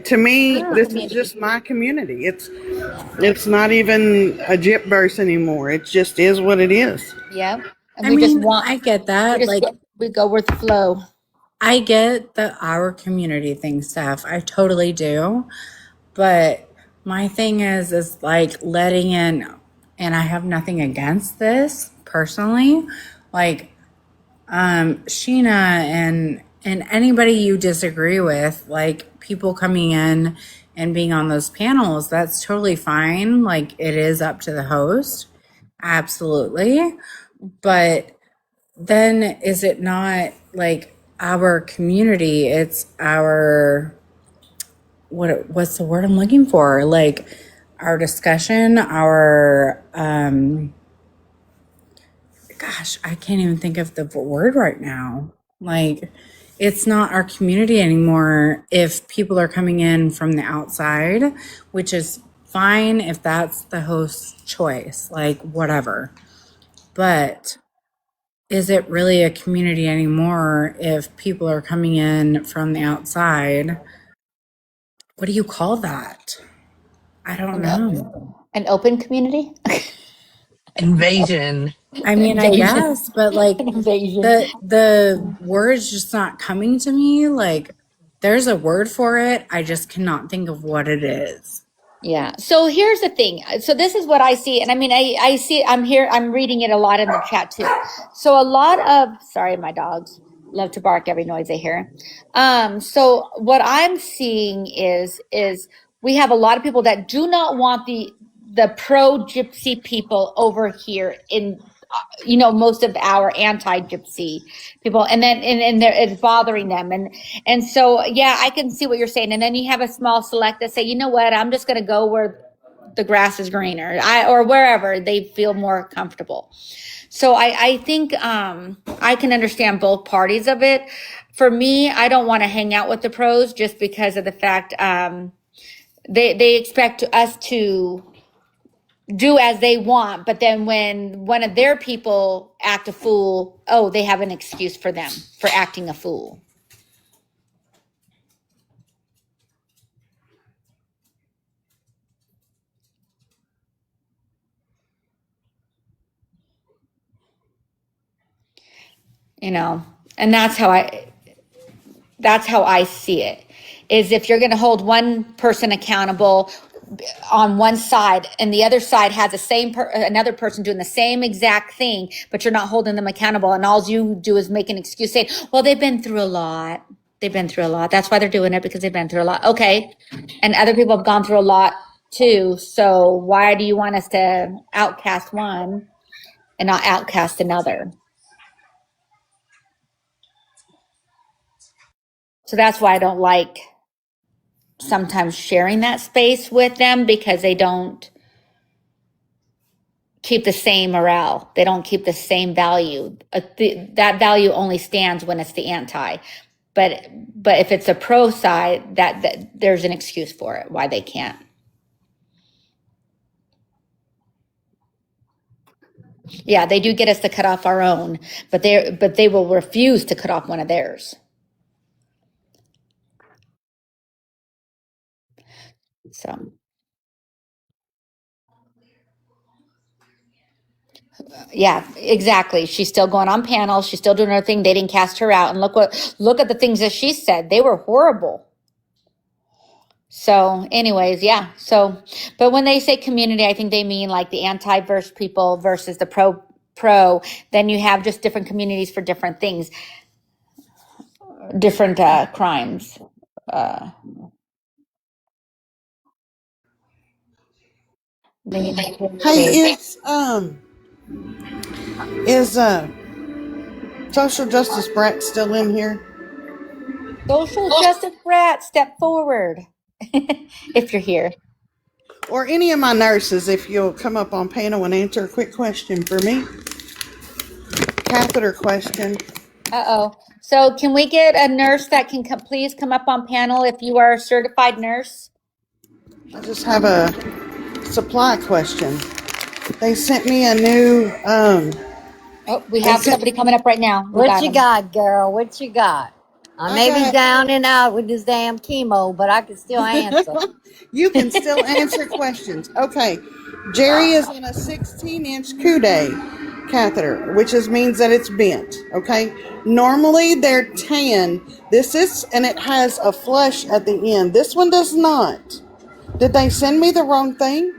To me, this is just my community. It's not even a Gypverse anymore. It just is what it is. yeah. And I mean, I get that. Like, we go with the flow. I get the our community thing stuff. I totally do. But my thing is like letting in, and I have nothing against this personally. Like, Sheena and anybody you disagree with, like people coming in and being on those panels, that's totally fine. Like, it is up to the host. Absolutely. But then is it not like our community? It's our, what's the word I'm looking for? Like, our discussion, our gosh, I can't even think of the word right now. Like, it's not our community anymore if people are coming in from the outside, which is fine if that's the host's choice, like whatever. But is it really a community anymore if people are coming in from the outside? What do you call that? I don't know. An open community? Invasion. I mean, I Invasion. guess, but like Invasion. the word's just not coming to me. Like, there's a word for it. I just cannot think of what it is. Yeah. So here's the thing. So this is what I see. And I mean, I see, I'm reading it a lot in the chat too. So a lot of, sorry, my dogs love to bark every noise they hear. So what I'm seeing is we have a lot of people that do not want the pro Gypsy people over here in, most of our anti-Gypsy people, and then it's bothering them, and so yeah, I can see what you're saying. And then you have a small select that say, you know what, I'm just going to go where the grass is greener, or wherever they feel more comfortable. So I think I can understand both parties of it. For me, I don't want to hang out with the pros just because of the fact they expect us to do as they want, but then when one of their people act a fool, oh, they have an excuse for them for acting a fool. You know, and that's how I see it, is if you're going to hold one person accountable on one side and the other side has the same another person doing the same exact thing, but you're not holding them accountable, and all you do is make an excuse saying, well, they've been through a lot. That's why they're doing it, because they've been through a lot. Okay. And other people have gone through a lot too. So why do you want us to outcast one and not outcast another? So that's why I don't like sometimes sharing that space with them, because they don't keep the same morale. They don't keep the same value. That value only stands when it's the anti. But if it's a pro side, that there's an excuse for it, why they can't. Yeah, they do get us to cut off our own, but they will refuse to cut off one of theirs. So yeah, exactly. She's still going on panels. She's still doing her thing. They didn't cast her out. And look at the things that she said. They were horrible. So anyways, yeah. So, but when they say community, I think they mean like the anti-verse people versus the pro. Then you have just different communities for different things, different crimes. Hey, is social justice Brat still in here? Social justice Brat, step forward if you're here. Or any of my nurses, if you'll come up on panel and answer a quick question for me. Catheter question. Uh-oh. So can we get a nurse that can please come up on panel if you are a certified nurse? I just have a supply question. They sent me a new Oh, we have somebody coming up right now. What you got, girl? What you got? I may be down and out with this damn chemo, but I can still answer. You can still answer questions. Okay. Jerry is in a 16-inch Coude catheter, which means that it's bent. Okay. Normally they're tan. This is, and it has a flush at the end. This one does not. Did they send me the wrong thing?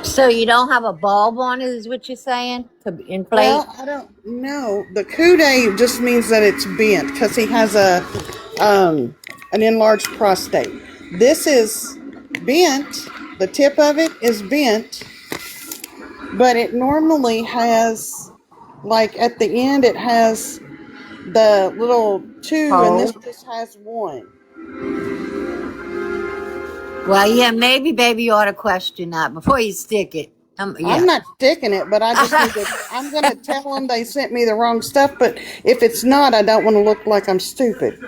So you don't have a bulb on it, is what you're saying? To inflate? Well, I don't know. The Coude just means that it's bent because he has an enlarged prostate. This is bent. The tip of it is bent, but it normally has, like at the end, it has the little two, and this just has one. Well, yeah, maybe, baby, you ought to question that before you stick it. Yeah. I'm not sticking it, but I just need to, I'm going to tell them they sent me the wrong stuff, but if it's not, I don't want to look like I'm stupid.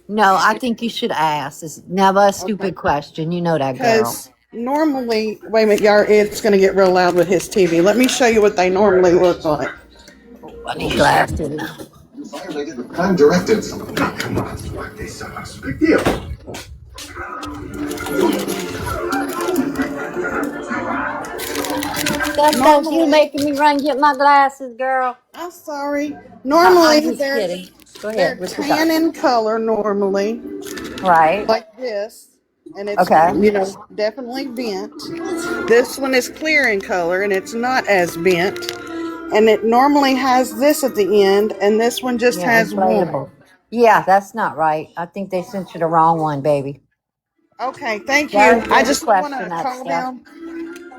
No, I think you should ask. It's never a stupid question. You know that, girl. Because normally, wait a minute, y'all, it's going to get real loud with his TV. Let me show you what they normally look like. I need glasses. You violated the prime directives. Come on, they saw us. Big deal. That's you making me run get my glasses, girl. I'm sorry. Normally, I'm just kidding. Go ahead. they're tan in color normally. Right. Like this. And it's, okay. Definitely bent. This one is clear in color, and it's not as bent. And it normally has this at the end, and this one just has one. Yeah, that's not right. I think they sent you the wrong one, baby. Okay, thank you. I just want to call them.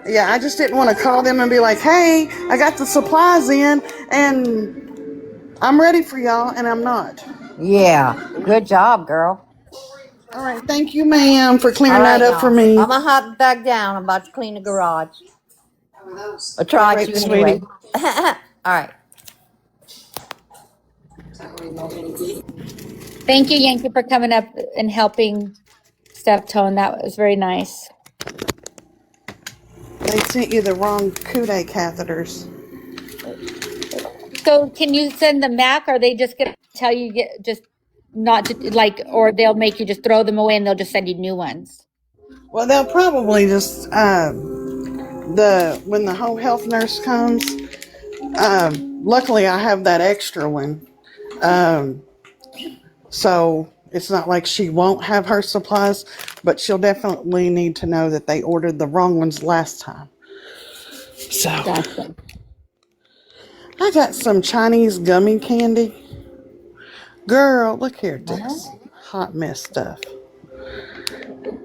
Yeah, I just didn't want to call them and be like, hey, I got the supplies in, and I'm ready for y'all, and I'm not. Yeah, good job, girl. All right. Thank you, ma'am, for All clearing that right, up for y'all. me. I'm gonna hop back down. I'm about to clean the garage. I'll All try right, to anyway. sweetie. All right. Thank you, Yankee, for coming up and helping Steph Tone. That was very nice. They sent you the wrong Couday catheters. So can you send them back? Or are they just gonna tell you just not to like, or they'll make you just throw them away and they'll just send you new ones? Well, they'll probably just when the home health nurse comes. Luckily, I have that extra one, so it's not like she won't have her supplies, but she'll definitely need to know that they ordered the wrong ones last time. So Gotcha. I got some Chinese gummy candy. Girl, look here at this hot mess stuff.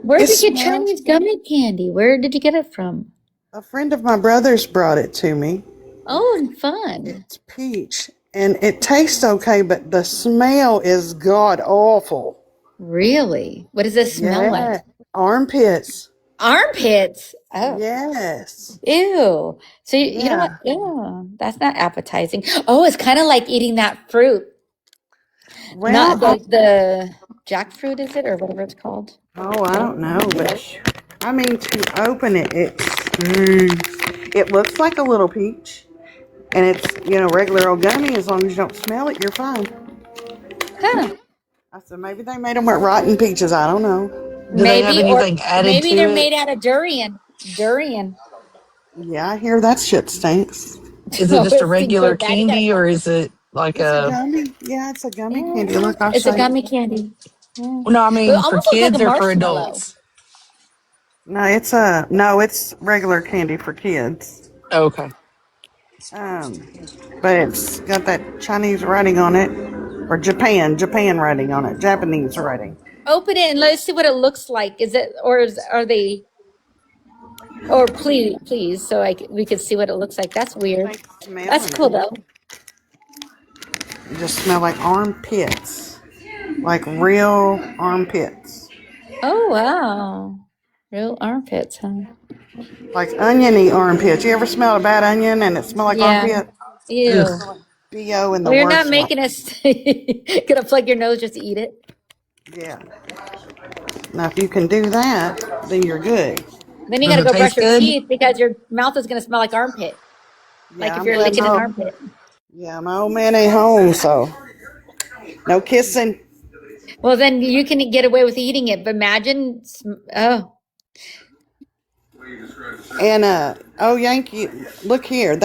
Where It did you get smells. Chinese gummy candy? Where did you get it from? A friend of my brother's brought it to me. Oh, fun. It's peach, and it tastes okay, but the smell is god awful. Really? What does this smell like? Yeah, armpits. Armpits. Oh, Yes. ew. So you know what? Yeah. Ew, that's not appetizing. Oh, it's kind of like eating that fruit. Well, Not the jackfruit, is it, or whatever it's called? I don't know, but I mean to open it, it looks like a little peach, and it's regular old gummy. As long as you don't smell it, you're fine. Huh. I said maybe they made them with rotten peaches. I don't know. Do they have Maybe, or anything added to maybe they're it? made out of durian. Durian. Yeah, I hear that shit stinks. Is it Oh, just a it stinks so regular bad. You gotta candy, or is it like It's a a? gummy. Yeah, it's a gummy Yeah, candy. Look, I'll it's show a you. gummy candy. Yeah. No, I It mean for almost looks like a kids or for marshmallow. adults. No, it's regular candy for kids. Okay. But it's got that Chinese writing on it, or Japan writing on it, Japanese writing. Open it and let's see what it looks like. Is it, or are they, or please, so we could see what it looks like. That's weird. That's Smelling cool it. though. It just smell like armpits, like real armpits, Oh, wow. Real armpits, huh? like oniony armpits. You ever smell a bad onion and it smell like Yeah. armpit? Ew. Ugh. BO in the Well, you're not worst way. making us gonna plug your nose just to eat it. Yeah. Now, if you can do that, then you're good. Then you Does gotta it go brush taste your good? teeth because your mouth is gonna smell like armpit. Yeah, Like if I'm you're glad licking an armpit. my old man ain't home, so no kissing. Well, then you can get away with eating it. But imagine, oh, And Yankee, look here.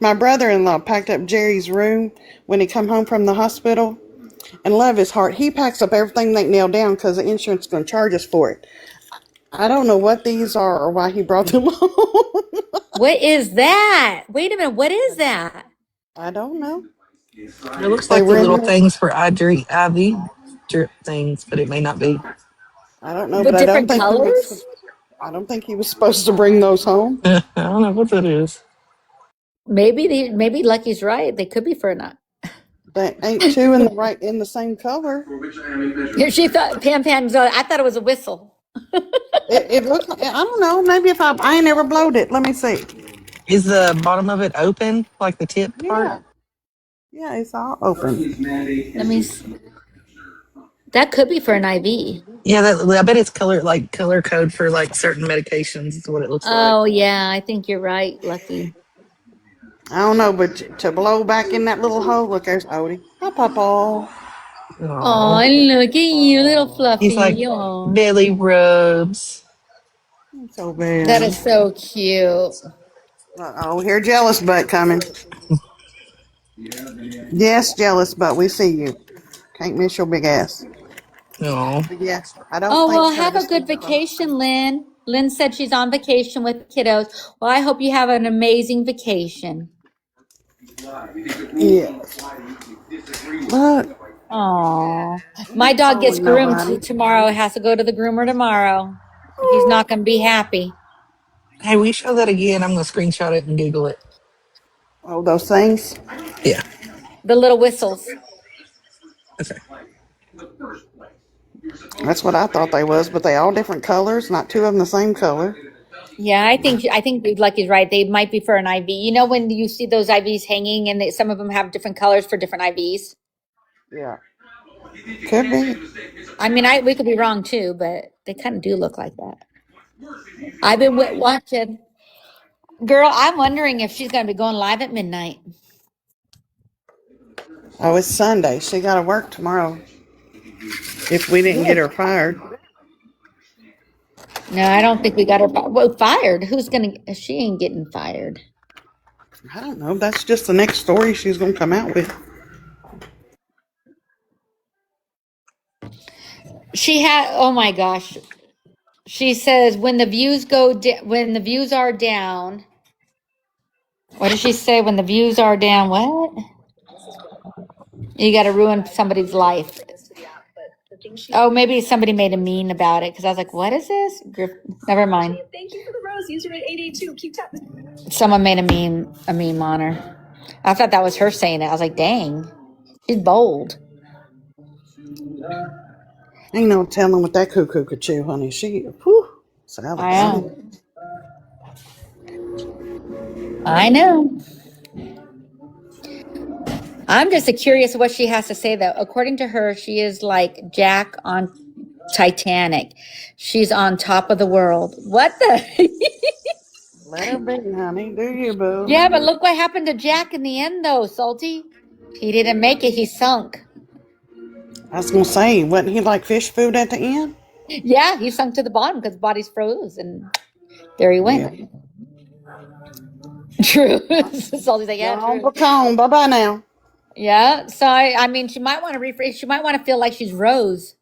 My brother-in-law packed up Jerry's room when he come home from the hospital, and love his heart, he packs up everything they nailed down because the insurance is going to charge us for it. I don't know what these are or why he brought them home. what is that? Wait a minute, what is that? I don't know. It looks They like the were in little there. things for IV drip things, but it may not be. I don't know, With but different colors? I don't think he was supposed to bring those home. I don't know what that is. Maybe Lucky's right. They could be for a nut. They ain't two in the same color. She thought Pam's. I thought it was a whistle. It looked like, I don't know. Maybe if I ain't never blowed it. Let me see. Is the bottom of it open, like the tip part? Yeah. Yeah, it's all open. Let me. That could be for an IV. Yeah, I bet it's color code for like certain medications. Is what it looks like. Oh yeah, I think you're right, Lucky. I don't know, but to blow back in that little hole, look, there's Odie. Hi, Papa. Oh, look at you, little fluffy. He's like Aw. belly rubs. So bad. That is so cute. Oh, here, jealous butt coming. Yes, jealous butt. We see you. Can't miss your big ass. No. But yeah, I don't Oh, think well, have a Travis good can come. vacation, Lynn. Lynn said she's on vacation with kiddos. Well, I hope you have an amazing vacation. Yeah. Look. Oh, my dog gets groomed tomorrow. Has to go to the groomer tomorrow. He's not going to be happy. Hey, will you show that again? I'm going to screenshot it and Google it. Oh, those things? Yeah. The little whistles. Okay. That's what I thought they was, but they all different colors, not two of them the same color. Yeah, I think Lucky's right. They might be for an IV. You know when you see those IVs hanging and some of them have different colors for different IVs. Yeah. Could be. I mean, we could be wrong too, but they kind of do look like that. I've been watching. Girl, I'm wondering if she's going to be going live at midnight. Oh, it's Sunday. She got to work tomorrow. If we didn't get her fired. No, I don't think we got her fired. Who's going to? She ain't getting fired. I don't know. That's just the next story she's going to come out with. She had. Oh my gosh. She says when the views when the views are down. What does she say? When the views are down, what? You got to ruin somebody's life. Oh, maybe somebody made a meme about it because I was like, "What is this?" Never mind. Thank you for the rose. User 882. Keep tapping. Someone made a meme on her. I thought that was her saying it. I was like, "Dang, she's bold." Ain't no telling what that cuckoo could chew, honey. She, whew, salad. I know. I'm just curious what she has to say, though. According to her, she is like Jack on Titanic. She's on top of the world. What the? Let her be, honey. Do you, boo? Yeah, but look what happened to Jack in the end, though, Salty. He didn't make it. He sunk. I was going to say, wasn't he like fish food at the end? Yeah, he sunk to the bottom because his body's froze, and there he went. Yeah. True. Salty's like, yeah, true. Bye-bye now. Yeah, so I mean, she might want to rephrase. She might want to feel like she's Rose.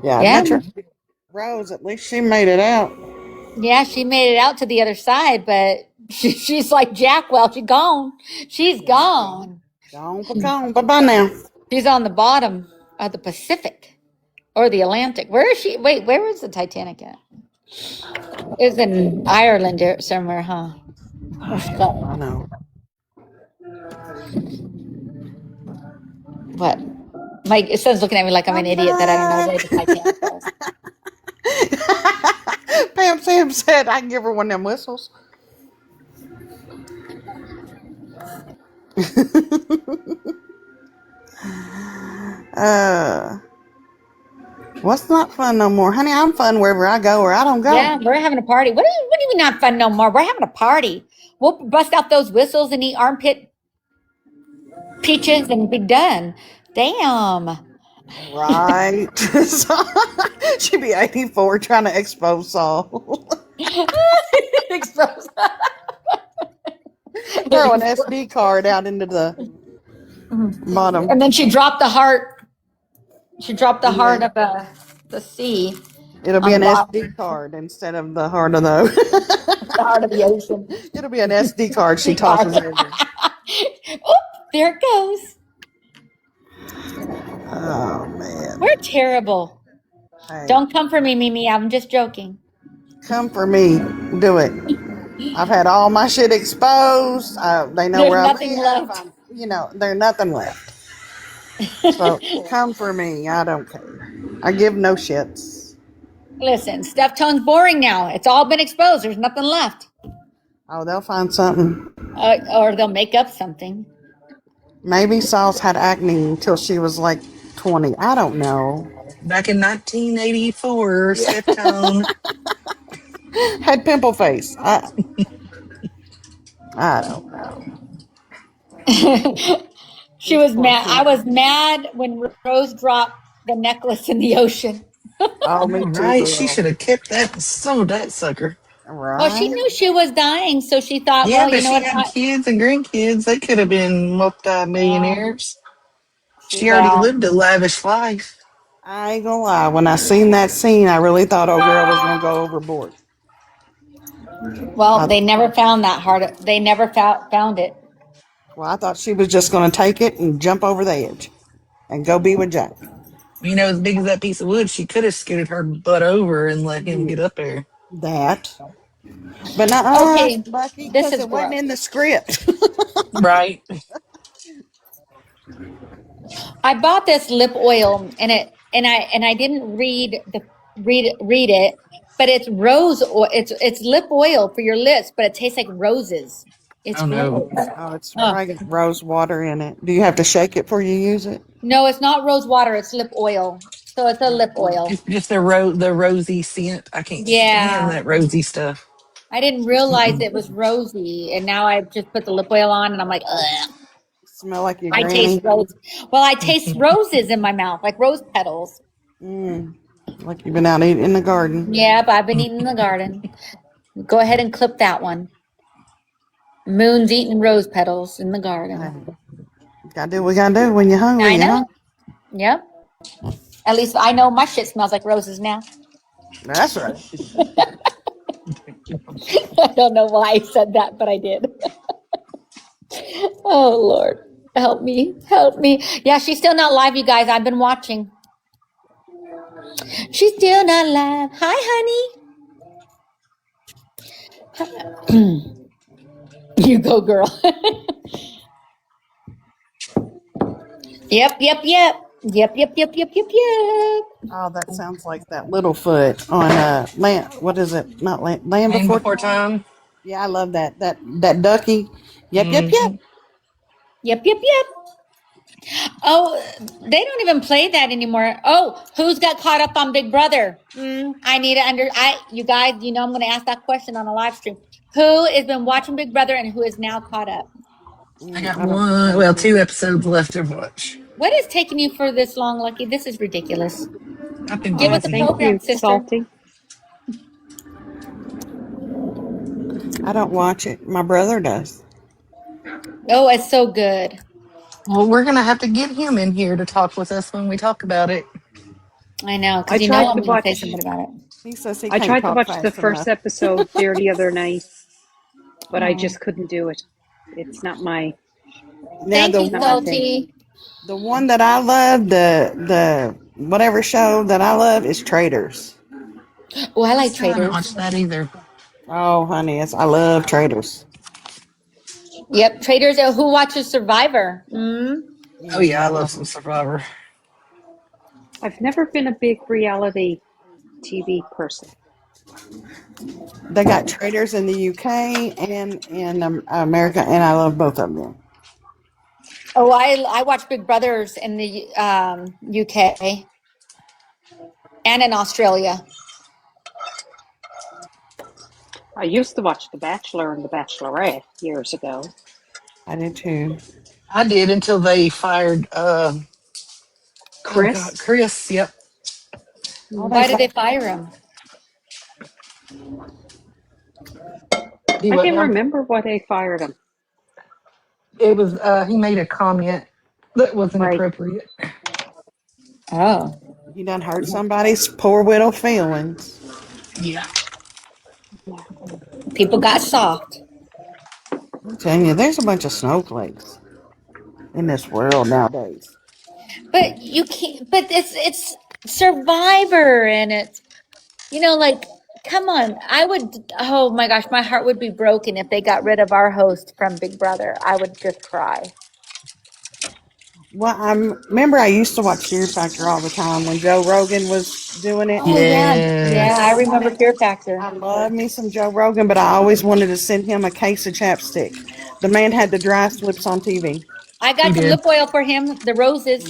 Yeah. Rose, at least she made it out. Yeah, she made it out to the other side, but she's like Jackwell. She's gone. She's gone. Gone. Bye-bye now. She's on the bottom of the Pacific or the Atlantic. Where is she? Wait, where was the Titanic at? It was in Ireland somewhere, huh? I know. What? Mike, it says looking at me like I'm an idiot that I don't know where the Titanic was. Pam Sam said I can give her one of them whistles. What's not fun no more? Honey, I'm fun wherever I go or I don't go. Yeah, we're having a party. What do you mean not fun no more? We're having a party. We'll bust out those whistles and eat armpit peaches and be done. Damn. Right. She'd be 84 trying to expose Saul. Expose. Throw an SD card out into the bottom. And then she dropped the heart. She dropped the heart of the sea. It'll be an SD card instead of the heart of the heart of the ocean. It'll be an SD card she tosses over. Oh, there it goes. Oh, man. We're terrible. Hey. Don't come for me, Mimi. I'm just joking. Come for me. Do it. I've had all my shit exposed. They know where I live. There's nothing left. So come for me. I don't care. I give no shits. Listen, Steph Tone's boring now. It's all been exposed. There's nothing left. Oh, they'll find something. Or they'll make up something. Maybe Saul's had acne until she was like 20. I don't know. Back in 1984, Steph Tone had pimple face. I don't know. She was mad. I was mad when Rose dropped the necklace in the ocean. Oh, me too. Right, she should have kept that. Sold that sucker. Right. Well, she knew she was dying, so she thought, yeah, well, but you know she had kids and grandkids. They could have been multi-millionaires. She already lived a lavish life. I ain't gonna lie. When I seen that scene, I really thought old girl was gonna go overboard. Well, they never found that hard. They never found it. Well, I thought she was just gonna take it and jump over the edge and go be with Jack. As big as that piece of wood, she could have scooted her butt over and let him get up there. That. But not Bucky, because it wasn't in the script. Right. I bought this lip oil and I didn't read it, but it's rose oil. It's lip oil for your lips, but it tastes like roses. It's Oh no. gross. Oh, it's Oh. probably got rose water in it. Do you have to shake it before you use it? No, it's not rose water, it's lip oil. So it's a lip oil. It's just the rosy scent. I can't stand Yeah. that rosy stuff. I didn't realize it was rosy, and now I just put the lip oil on and I'm like, ugh. Smell like your I taste granny. rose. Well, I taste roses in my mouth, like rose petals. Like you've been out eating in the garden. Yep, I've been eating in the garden. Go ahead and clip that one. Moon's eating rose petals in the garden. Gotta do what we gotta do when you're hungry. I know. Yep. At least I know my shit smells like roses now. That's right. I don't know why I said that, but I did. Oh, Lord. Help me. Help me. Yeah, she's still not live, you guys. I've been watching. She's still not live. Hi, honey. You go, girl. Yep. Oh, that sounds like that Littlefoot on Land. What is it? Not Land. Land Land Before Before Time. Yeah, I love that. That ducky. Yep. Yep. Oh, they don't even play that anymore. Oh, who's got caught up on Big Brother? I need to you guys, I'm going to ask that question on a live stream. Who has been watching Big Brother and who is now caught up? I got 2 episodes left to watch. What is taking you for this long, Lucky? This is ridiculous. I've been Get with the Thank program, you, sister. Salty. I don't watch it. My brother does. Oh, it's so good. Well, we're gonna have to get him in here to talk with us when we talk about it. I know, I because tried I'm to going to say watch. something about it. He says he I can't tried to talk watch the fast first enough. episode there the other night, but I Oh. just couldn't do it. It's not my. Now Thank you, Salty. the one that I love, the whatever show that I love is Traders. Oh, I like I haven't Traders. watched that either. Oh, honey, I love Traders. Yep, Traders. Who watches Survivor? Oh yeah, I love some Survivor. I've never been a big reality TV person. They got Traders in the UK and in America, and I love both of them. Oh, I watch Big Brothers in the UK and in Australia. I used to watch The Bachelor and The Bachelorette years ago. I did too. I did until they fired Chris? Chris. Yep. Why did they fire him? I can't remember why they fired him. It was he made a comment that wasn't Right. appropriate. Oh. You done hurt somebody's poor widow feelings. Yeah. People got soft. I'm telling you, there's a bunch of snowflakes in this world nowadays. But you can't. But it's Survivor, and it's like, come on. I would. Oh my gosh, my heart would be broken if they got rid of our host from Big Brother. I would just cry. Well, remember I used to watch Fear Factor all the time when Joe Rogan was doing it. Oh yeah, I remember Fear Factor. I love me some Joe Rogan, but I always wanted to send him a case of chapstick. The man had the driest lips on TV. I got some lip oil for him. The roses.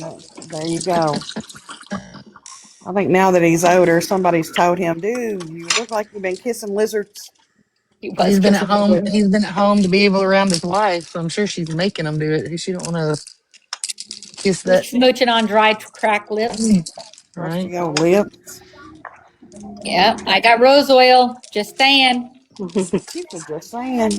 There you go. I think now that he's older, somebody's told him, dude, you look like you've been kissing lizards. He's been at home. He's been at home to be able around his wife. So I'm sure she's making him do it. She don't want to kiss that. Smooching on dry cracked lips. Right. Your lips. Yeah, I got rose oil. Just saying. Just saying.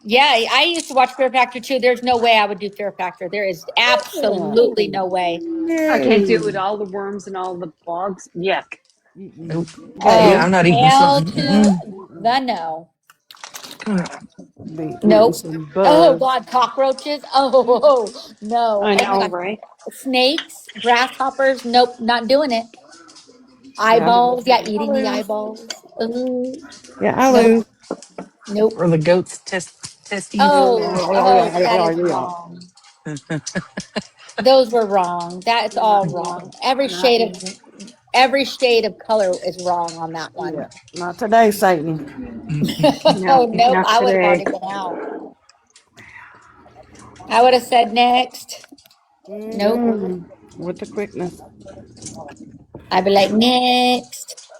Yeah, I used to watch Fear Factor too. There's no way I would do Fear Factor. There is absolutely no way. I can't do it. All the worms and all the bugs. Yuck. Nope. Yeah, I'm not eating hell something. to the no. Nope. Oh God, cockroaches. Oh no. I know, Oh, my God. right? Snakes, grasshoppers. Nope, not doing it. Eyeballs. Yeah, eating the eyeballs. Ooh. Yeah, I lose. Nope. Or the goat's testes. Oh, that is wrong. Those were wrong. That's all wrong. Every shade of color is wrong on that Yeah. one. Not today, Satan. No, Oh nope, not I would have today. already been out. I would have said next. Nope. With the quickness. I'd be like, next.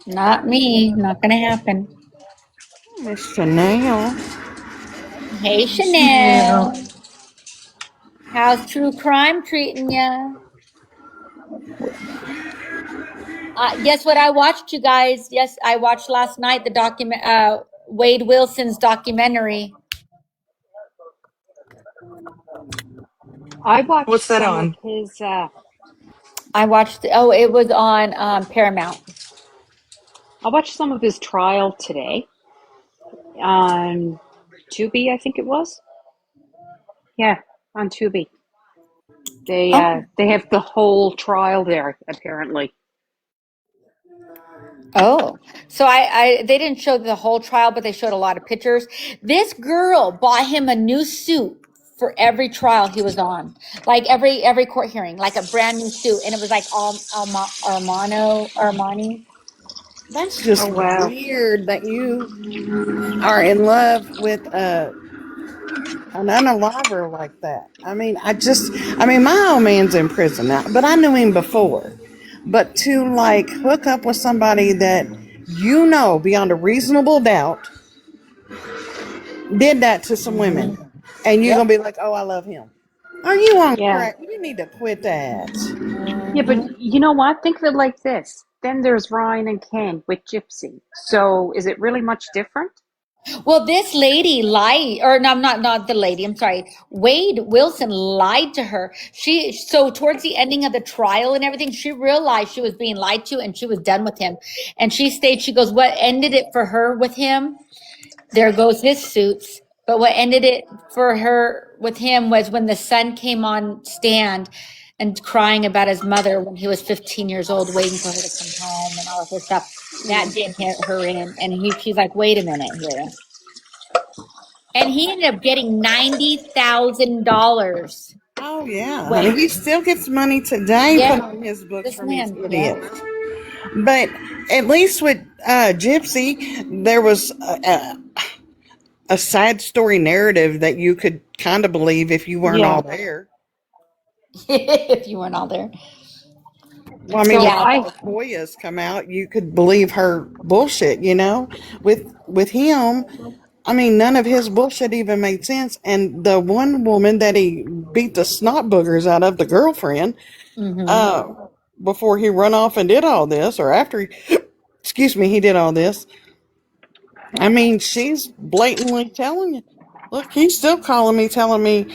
Not me. Not gonna happen. Miss Chanel. Hey Yeah. Chanel. How's true crime treating ya? Guess what I watched, you guys? Yes, I watched last night the document Wade Wilson's documentary. I watched What's that some of on? his. I watched it was on Paramount. I watched some of his trial today on Tubi, I think it was. Yeah, on Tubi. They have the whole trial there apparently. Oh, so I they didn't show the whole trial, but they showed a lot of pictures. This girl bought him a new suit for every trial he was on, like every court hearing, like a brand new suit, and it was like Armani. That's Oh just wow. weird that you are in love with an unaliver like that. I mean, my old man's in prison now, but I knew him before. But to like hook up with somebody that you know beyond a reasonable doubt did that to some women, and you're gonna Yep. be like, "Oh, I love him." Are you on Yeah. crack? You need to quit that. Yeah, but Hmm. you know what? Think of it like this. Then there's Ryan and Ken with Gypsy. So is it really much different? Well, this lady lied, or no, not the lady. I'm sorry. Wade Wilson lied to her. So towards the ending of the trial and everything, she realized she was being lied to, and she was done with him. And she stayed. She goes, "What ended it for her with him? There goes his suits." But what ended it for her with him was when the son came on stand and crying about his mother when he was 15 years old, waiting for her to come home and all of this stuff. That did hit her in, and she's like, "Wait a minute here." And he ended up getting $90,000. Oh yeah, honey. When He still gets money today put yeah, on his books this from these man, yeah. idiots. But at least with Gypsy, there was a side story narrative that you could kind of believe if you weren't Yeah. all there. If you weren't all there, Well, I mean, So when yeah. I Hoya's come out, you could believe her bullshit. You know, with him, I mean, none of his bullshit even made sense. And the one woman that he beat the snot boogers out of, the girlfriend, Mm-hmm. uh, before he run off and did all this, or after he, excuse me, he did all this. I mean, she's blatantly telling you, look, he's still calling me, telling me,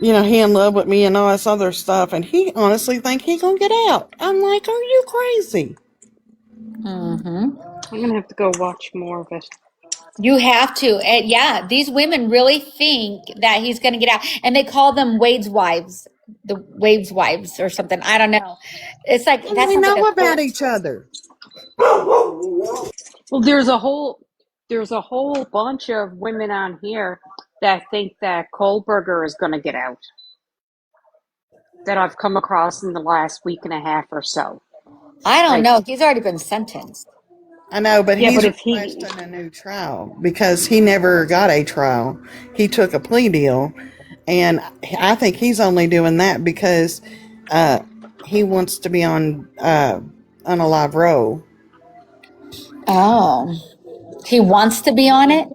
you know, he in love with me and all this other stuff, and he honestly think he gonna get out. I'm like, are you crazy? Mm-hmm. I'm gonna have to go watch more of it. You have to. And yeah, these women really think that he's going to get out. And they call them the Wade's wives or something. I don't know. It's like, And that they sounds like a know about cult. each other, Well, there's a whole bunch of women on here that think that Kohlberger is gonna get out. That I've come across in the last week and a half or so. I don't Like, know. He's already been sentenced. I know, but yeah, but he's if he requesting a new trial because he never got a trial. He took a plea deal, and I think he's only doing that because uh, he wants to be on a live row. Oh, he wants to be on it?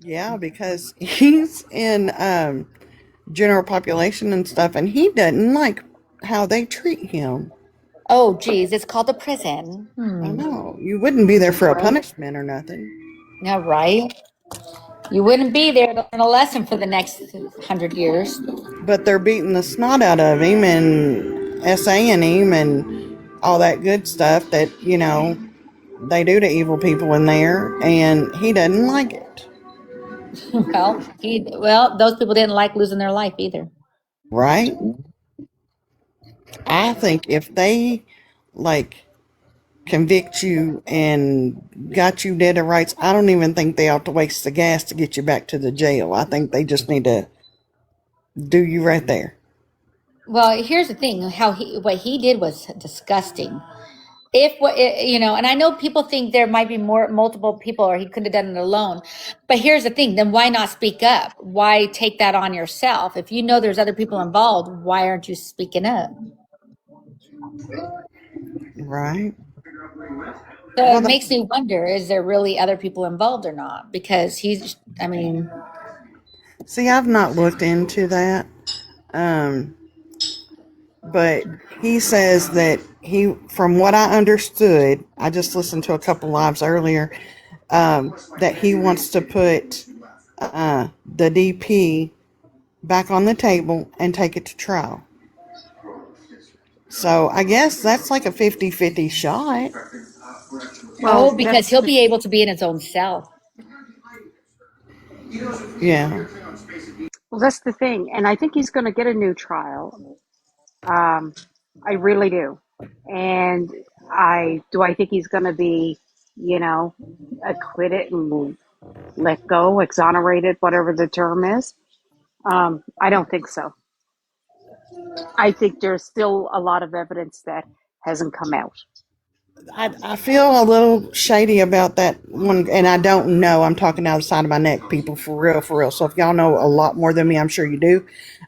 Yeah, because he's in general population and stuff, and he doesn't like how they treat him. Oh, geez. It's called a prison. I Hmm. know you wouldn't be there for a punishment or nothing, Yeah, right? You wouldn't be there to learn a lesson for the next 100 years. but they're beating the snot out of him and saying him and all that good stuff that they do to evil people in there, and he doesn't like it. Well, those people didn't like losing their life either. Right? I think if they like convict you and got you dead to rights, I don't even think they ought to waste the gas to get you back to the jail. I think they just need to Do you right there? Well, here's the thing: what he did was disgusting. If what you know, and I know people think there might be multiple people, or he could have done it alone. But here's the thing: then why not speak up? Why take that on yourself? If you know there's other people involved, why aren't you speaking up? Right. So Well, it makes me wonder: is there really other people involved or not? Because I mean, see, I've not looked into that. Um, but he says that from what I understood, I just listened to a couple lives earlier, that he wants to put the DP back on the table and take it to trial. So I guess that's like a 50-50 shot. well, because he'll be able to be in his own cell. Yeah. Well, that's the thing, and I think he's going to get a new trial. I really do, and I think he's going to be, acquitted and let go, exonerated, whatever the term is. I don't think so. I think there's still a lot of evidence that hasn't come out. I feel a little shady about that one, and I don't know. I'm talking out of the side of my neck, people, for real, for real. So if y'all know a lot more than me, I'm sure you do,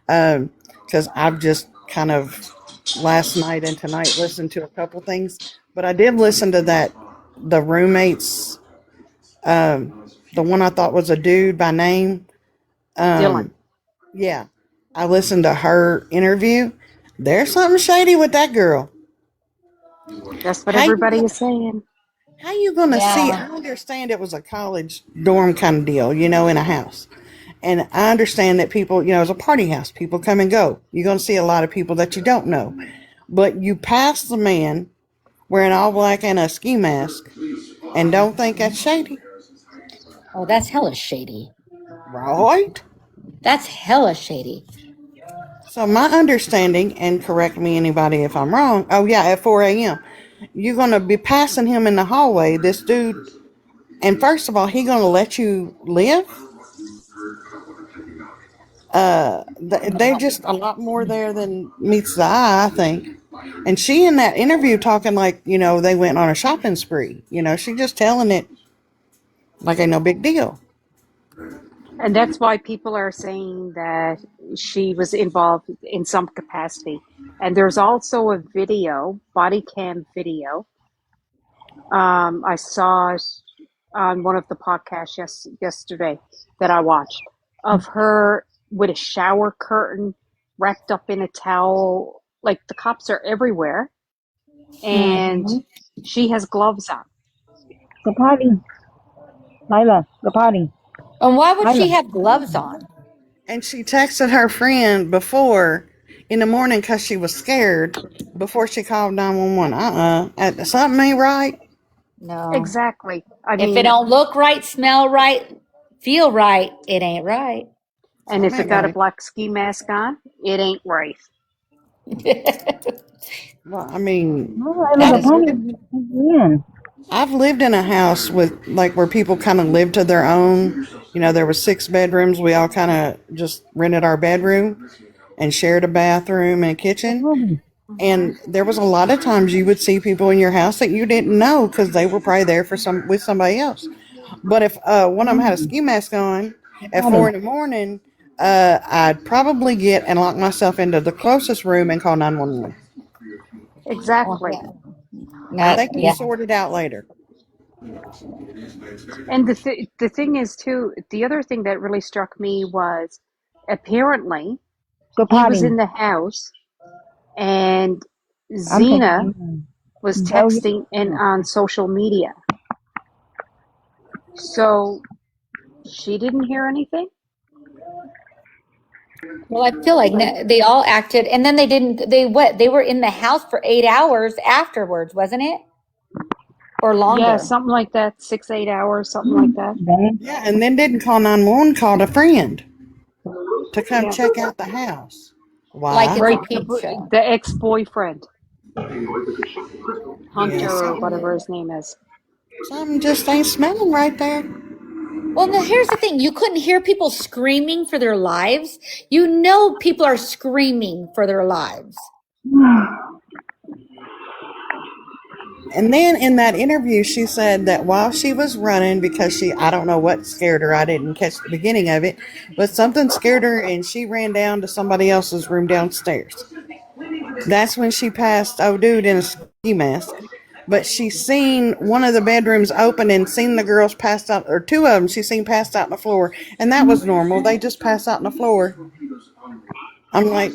because I've just kind of last night and tonight listened to a couple things. But I did listen to the roommates, the one I thought was a dude by name. Dylan. Yeah, I listened to her interview. There's something shady with that girl. That's what everybody is saying. How you gonna see? I understand it was a college dorm kind of deal, in a house. And I understand that people, it's a party house. People come and go. You're gonna see a lot of people that you don't know. But you pass the man wearing all black and a ski mask and don't think that's shady. Oh, that's hella shady. Right? That's hella shady. So my understanding, and correct me anybody if I'm wrong, at 4 a.m., you're going to be passing him in the hallway, this dude, and first of all, he going to let you live? They're just a lot more there than meets the eye, I think. And she in that interview talking like, they went on a shopping spree. She just telling it like ain't no big deal. And that's why people are saying that she was involved in some capacity. And there's also a video, body cam video. I saw it on one of the podcasts yesterday that I watched of her with a shower curtain wrapped up in a towel. Like the cops are everywhere. And she has gloves on. The party. Lila, the party. And why would she have gloves on? And she texted her friend before in the morning because she was scared before she called 911. Something ain't right. No. Exactly. If it don't look right, smell right, feel right, it ain't right. And if it got a black ski mask on, it ain't right. Well, I mean, Yeah. I've lived in a house with where people kind of lived to their own. There was 6 bedrooms. We all kind of just rented our bedroom and shared a bathroom and a kitchen. And there was a lot of times you would see people in your house that you didn't know because they were probably there with somebody else. But if one of them had a ski mask on at 4 in the morning, I'd probably get and lock myself into the closest room and call 911. Exactly. They can sort it out later. And the thing is too, the other thing that really struck me was apparently he was in the house and Zena was texting and on social media. So she didn't hear anything? Well, I feel like they all acted, and then they were in the house for 8 hours afterwards, wasn't it? Or longer. Yeah, something like that, 6-8 hours, something like that. Yeah, and then didn't call 911, called a friend to come check out the house. Why? Like the ex-boyfriend. Hunter or whatever his name is. Something just ain't smelling right there. Well, now here's the thing. You couldn't hear people screaming for their lives. You know people are screaming for their lives. And then in that interview, she said that while she was running, because I don't know what scared her, I didn't catch the beginning of it, but something scared her and she ran down to somebody else's room downstairs. That's when she passed old dude in a ski mask. But she seen one of the bedrooms open and seen the girls passed out, or two of them she seen passed out on the floor. And that was normal. They just pass out on the floor. I'm like,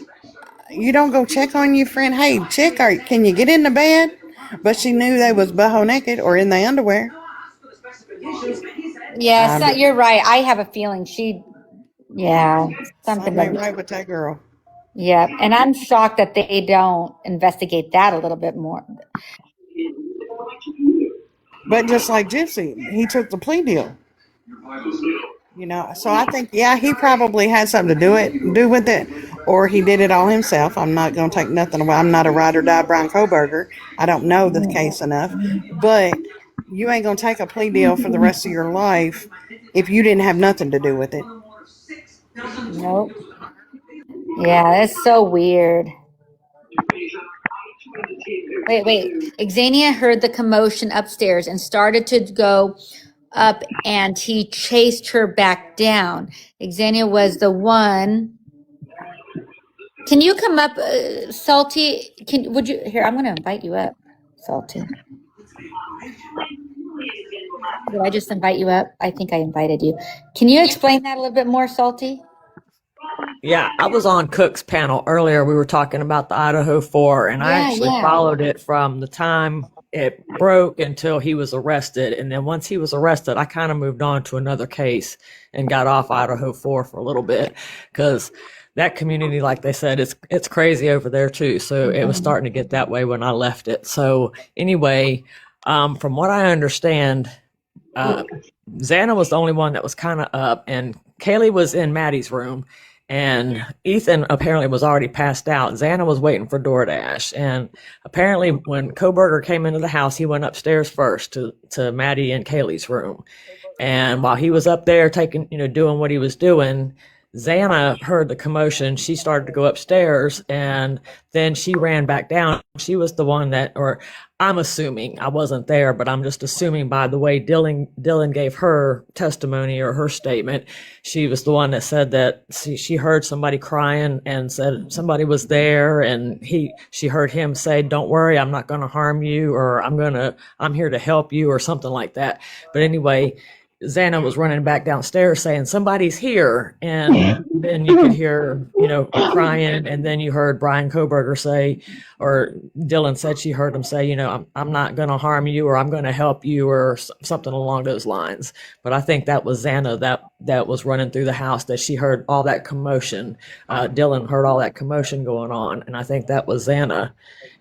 you don't go check on your friend. Hey, chick, can you get in the bed? But she knew they was butthole naked or in the underwear. Yes, you're right. I have a feeling Something ain't right with that girl. Yeah, and I'm shocked that they don't investigate that a little bit more. But just like Gypsy, he took the plea deal. You know, so I think, he probably had something to do with it, or he did it all himself. I'm not going to take nothing away. I'm not a ride or die Brian Kohberger. I don't know the case enough, but you ain't going to take a plea deal for the rest of your life if you didn't have nothing to do with it. Nope. Yeah, that's so weird. Wait. Xenia heard the commotion upstairs and started to go up, and he chased her back down. Xenia was the one. Can you come up, Salty? Would you? Here, I'm going to invite you up, Salty. Did I just invite you up? I think I invited you. Can you explain that a little bit more, Salty? Yeah, I was on Cook's panel earlier. We were talking about the Idaho 4, and I actually followed it from the time it broke until he was arrested. And then once he was arrested, I kind of moved on to another case and got off Idaho 4 for a little bit, because that community, like they said, it's crazy over there too. So it was starting to get that way when I left it. So anyway, from what I understand, Xana was the only one that was kind of up, and Kaylee was in Maddie's room. And Ethan apparently was already passed out. Xana was waiting for DoorDash. And apparently when Kohberger came into the house, he went upstairs first to Maddie and Kaylee's room. And while he was up there doing what he was doing, Xana heard the commotion. She started to go upstairs, and then she ran back down. She was the one that, or I'm assuming, I wasn't there, but I'm just assuming by the way Dylan gave her testimony or her statement, she was the one that said that she heard somebody crying and said somebody was there, and she heard him say, "Don't worry, I'm not going to harm you," or I'm here to help you," or something like that. But anyway, Xana was running back downstairs saying, "Somebody's here." And then you could hear, crying. And then you heard Brian Kohberger say, or Dylan said she heard him say, I'm not going to harm you, or I'm going to help you, or something along those lines. But I think that was Xana that was running through the house, that she heard all that commotion. Dylan heard all that commotion going on. And I think that was Xana.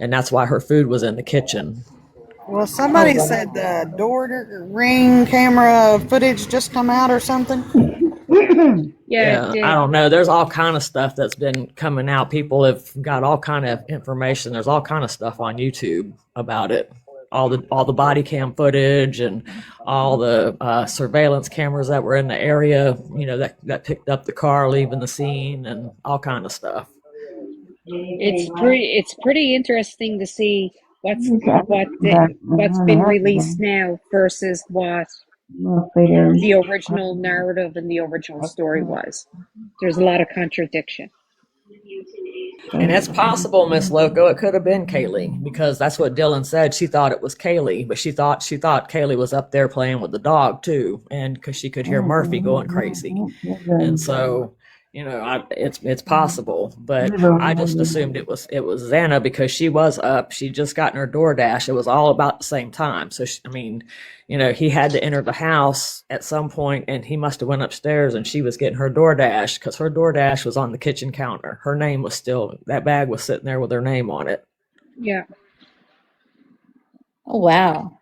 And that's why her food was in the kitchen. Well, somebody said the door ring camera footage just come out or something. Yeah, I don't know. There's all kind of stuff that's been coming out. People have got all kind of information. There's all kind of stuff on YouTube about it. All the body cam footage and all the surveillance cameras that were in the area. That picked up the car leaving the scene and all kind of stuff. It's pretty interesting to see what's been released now versus what the original narrative and the original story was. There's a lot of contradiction. And it's possible, Miss Loco, it could have been Kaylee, because that's what Dylan said. She thought it was Kaylee, but she thought Kaylee was up there playing with the dog too, and because she could hear Murphy going crazy, and so. It's possible, but I just assumed it was Xana because she was up. She just gotten her DoorDash. It was all about the same time. So he had to enter the house at some point, and he must have went upstairs, and she was getting her DoorDash because her DoorDash was on the kitchen counter. Her name was that bag was sitting there with her name on it. Yeah. Oh wow.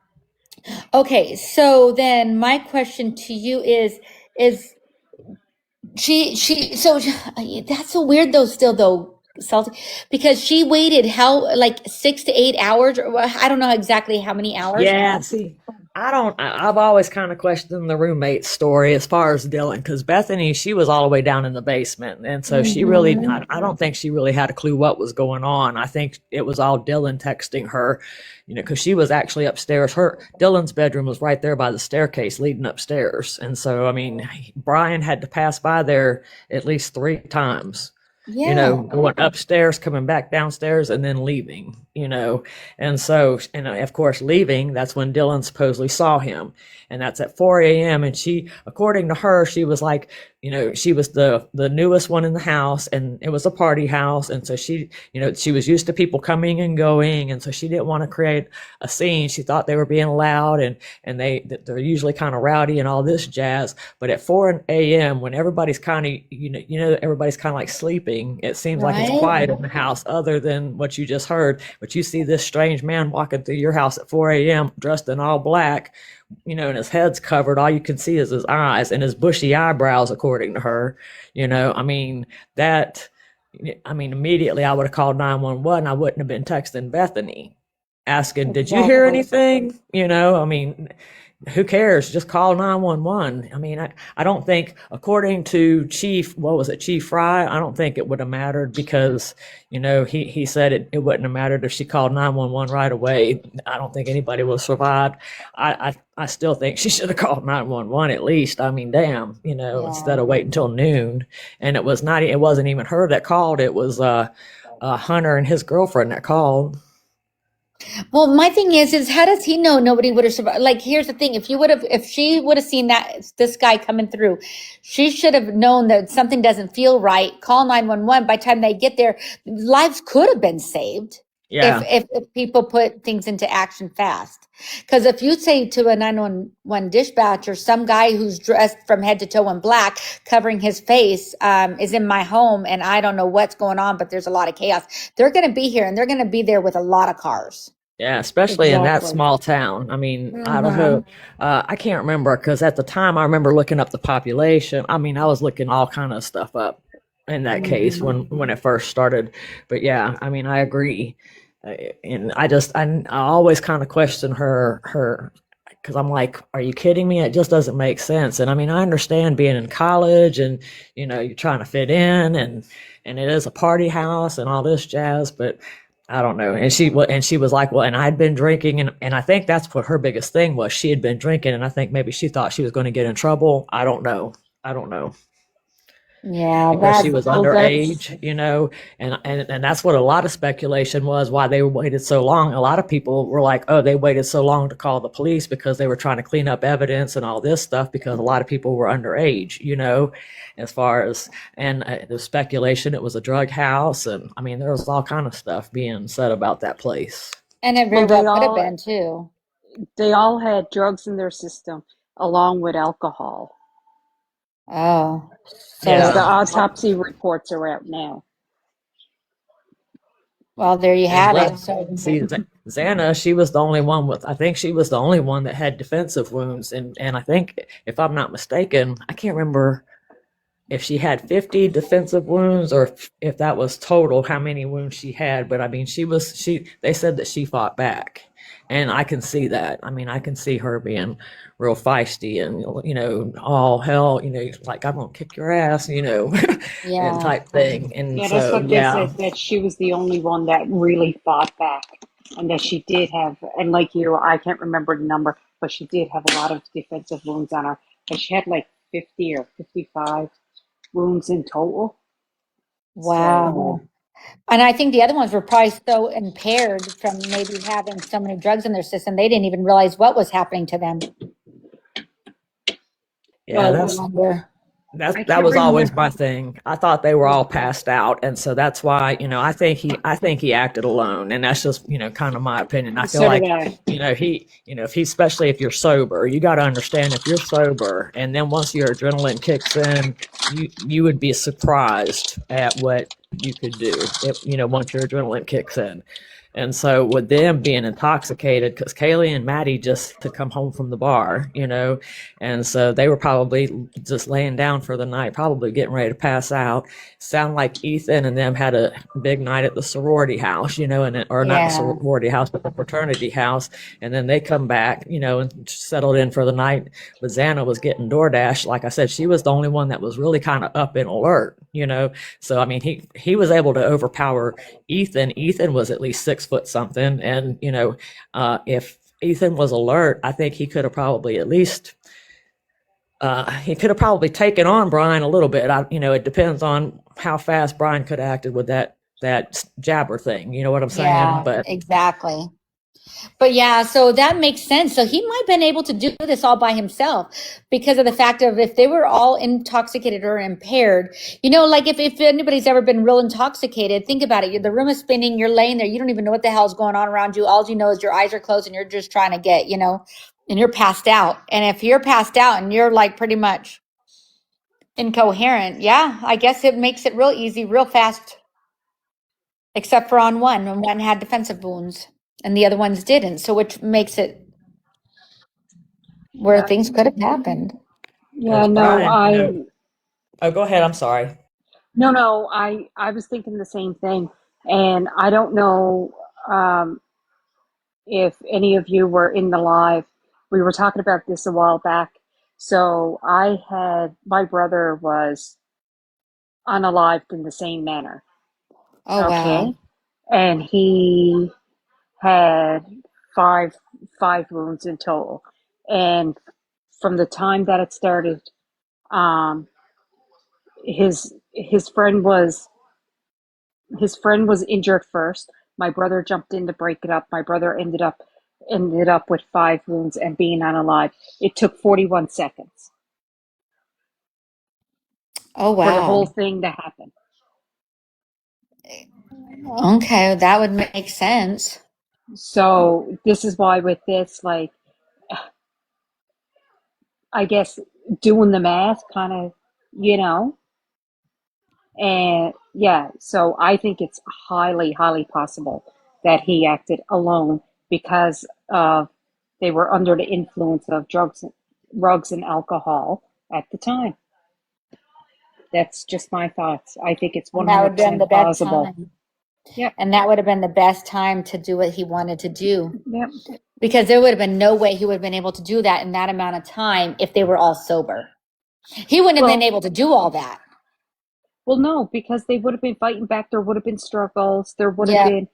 Okay, so then my question to you is. So that's so weird though, still though, Salty, because she waited 6 to 8 hours, or I don't know exactly how many hours. Yeah, see, I've always kind of questioned the roommate story as far as Dylan, because Bethany, she was all the way down in the basement. And so she really, I don't think she really had a clue what was going on. I think it was all Dylan texting her, because she was actually upstairs. Dylan's bedroom was right there by the staircase leading upstairs. And so, I mean, Brian had to pass by there at least 3 times. Going upstairs, coming back downstairs, and then leaving, And so, and of course, leaving, that's when Dylan supposedly saw him. And that's at 4 a.m. And she, according to her, she was like, she was the newest one in the house, and it was a party house. And so she, she was used to people coming and going. And so she didn't want to create a scene. She thought they were being loud and they're usually kind of rowdy and all this jazz. But at 4 a.m., when everybody's kind of, everybody's kind of like sleeping, it seems like it's quiet in the house other than what you just heard. But you see this strange man walking through your house at 4 a.m. dressed in all black, and his head's covered. All you can see is his eyes and his bushy eyebrows, according to her. Immediately I would have called 911. I wouldn't have been texting Bethany asking, did you hear anything? Who cares? Just call 911. I don't think, according to Chief Fry, I don't think it would have mattered because, he said it wouldn't have mattered if she called 911 right away. I don't think anybody would have survived. I still think she should have called 911 at least. Damn, instead of waiting until noon. And it wasn't even her that called. It was Hunter and his girlfriend that called. Well, my thing is how does he know nobody would have survived? Like, here's the thing: if she would have seen this guy coming through, she should have known that something doesn't feel right. Call 911. By the time they get there, lives could have been saved. Yeah. If people put things into action fast. Because if you say to a 911 dispatcher, some guy who's dressed from head to toe in black, covering his face, is in my home and I don't know what's going on, but there's a lot of chaos. They're going to be here and they're going to be there with a lot of cars. Yeah, especially in that small town. I don't know. I can't remember because at the time I remember looking up the population. I was looking all kind of stuff up in that case when it first started. But yeah, I agree. And I always kind of question her because I'm like, are you kidding me? It just doesn't make sense. And I understand being in college and, you're trying to fit in and it is a party house and all this jazz, but I don't know. And she was like, well, and I'd been drinking and I think that's what her biggest thing was. She had been drinking and I think maybe she thought she was going to get in trouble. I don't know. Yeah, because she was underage, and that's what a lot of speculation was, why they waited so long. A lot of people were like, oh, they waited so long to call the police because they were trying to clean up evidence and all this stuff because a lot of people were underage, as far as, and the speculation, it was a drug house. And there was all kind of stuff being said about that place. And it very well could have been too. They all had drugs in their system along with alcohol. Oh. So the autopsy reports are out now. Well, there you have it. So, see, Xana, she was the only one she was the only one that had defensive wounds. And I think, if I'm not mistaken, I can't remember if she had 50 defensive wounds or if that was total, how many wounds she had. But they said that she fought back. And I can see that. I can see her being real feisty and, all hell, like, I'm going to kick your ass, and type thing. And yeah, so, that's what they said, that she was the only one that really fought back and that she did have, and like you, I can't remember the number, but she did have a lot of defensive wounds on her. And she had like 50 or 55 wounds in total. Wow. And I think the other ones were probably so impaired from maybe having so many drugs in their system, they didn't even realize what was happening to them. Yeah, that was always my thing. I thought they were all passed out, and so that's why I think he acted alone, and that's just kind of my opinion. I feel especially if you're sober, you got to understand if you're sober, and then once your adrenaline kicks in, you would be surprised at what you could do if once your adrenaline kicks in. And so with them being intoxicated, because Kaylee and Maddie just to come home from the bar, and so they were probably just laying down for the night, probably getting ready to pass out. Sound like Ethan and them had a big night at the sorority house, or not the Yeah. sorority house, but the fraternity house. And then they come back, and settled in for the night. But Xana was getting DoorDash. Like I said, she was the only one that was really kind of up and alert, So I mean, he was able to overpower Ethan. Ethan was at least 6 foot something, and if Ethan was alert, I think he could have probably at least taken on Brian a little bit. It depends on how fast Brian could have acted with that jabber thing. You know what I'm saying? Yeah, But exactly. But yeah, so that makes sense. So he might have been able to do this all by himself because of the fact of if they were all intoxicated or impaired, like if anybody's ever been real intoxicated, think about it. The room is spinning, you're laying there, you don't even know what the hell's going on around you. All you know is your eyes are closed and you're just trying to get, and you're passed out. And if you're passed out and you're like pretty much incoherent, yeah, I guess it makes it real easy, real fast, except for on one, when one had defensive wounds and the other ones didn't. So which makes it where Yeah. things could have happened. Yeah, because no, Brian, oh, go ahead. I'm sorry. no, I was thinking the same thing, and I don't know if any of you were in the live. We were talking about this a while back. So my brother was unalived in the same manner. Oh, wow. Okay, and he had five wounds in total, and from the time that it started, um, his friend was injured first. My brother jumped in to break it up. My brother ended up with 5 wounds and being unalive. It took 41 seconds Oh, for the whole wow. thing to happen. Okay, that would make sense. So this is why with this, like, I guess doing the math kind of, and yeah, so I think it's highly, highly possible that he acted alone because they were under the influence of drugs and alcohol at the time. That's just my thoughts. I think it's And that would have been the 100% best plausible. time. Yep. And that would have been the best time to do what he wanted to do. Yep. Because there would have been no way he would have been able to do that in that amount of time if they were all sober. He wouldn't have been able to do all that. Well, no, because they would have been fighting back. There would have been struggles. There would have Yeah. been.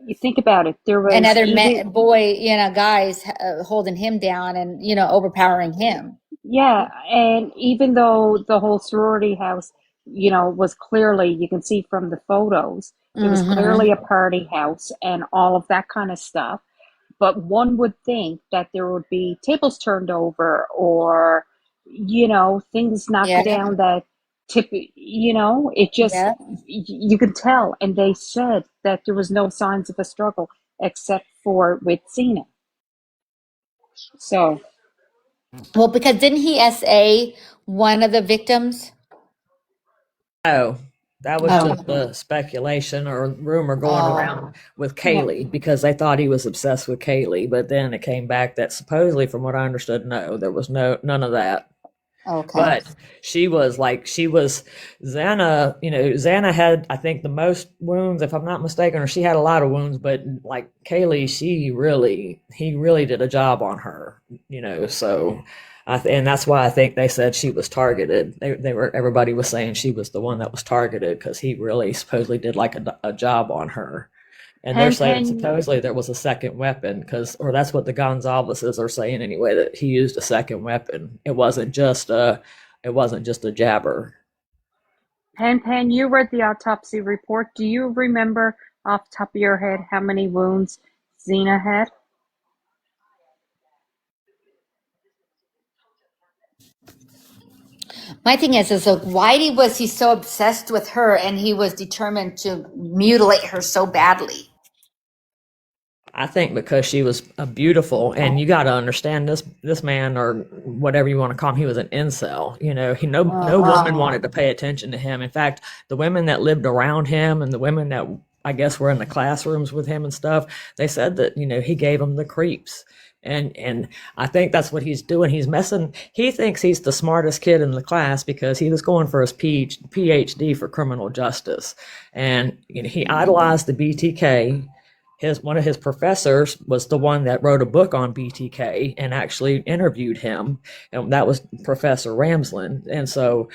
You think about it. There was And other even, guys holding him down and, overpowering him. yeah, and even though the whole sorority house, was clearly, you can see from the photos, it was clearly a party house and all of that kind of stuff. But one would think that there would be tables turned over or, things knocked Yeah. down that tip, it just, Yeah. you could tell. And they said that there was no signs of a struggle except for with Xena. So, Well, because didn't he SA one of the victims? No, that was Oh. just the speculation or rumor going Oh. around with Kaylee because they thought he was obsessed with Kaylee, but then it came back that supposedly, from what I understood, no, there was none of that. Okay. But Xana, Xana had, I think, the most wounds, if I'm not mistaken, or she had a lot of wounds, but like Kaylee, he really did a job on her, so. And that's why I think they said she was targeted. Everybody was saying she was the one that was targeted because he really supposedly did like a job on her. And they're saying supposedly there was a second weapon or that's what the Gonzaleses are saying anyway, that he used a second weapon. It wasn't just a jabber. Pan, you read the autopsy report. Do you remember off the top of your head how many wounds Xena had? My thing is like, why was he so obsessed with her and he was determined to mutilate her so badly? I think because she was beautiful, and you got to understand this man, or whatever you want to call him, he was an incel. No woman wanted to pay attention to him. In fact, the women that lived around him and the women that I guess were in the classrooms with him and stuff, they said that, he gave them the creeps. And I think that's what he's doing. He's messing. He thinks he's the smartest kid in the class because he was going for his PhD for criminal justice, and he idolized the BTK. One of his professors was the one that wrote a book on BTK and actually interviewed him, and that was Professor Ramsland. And so,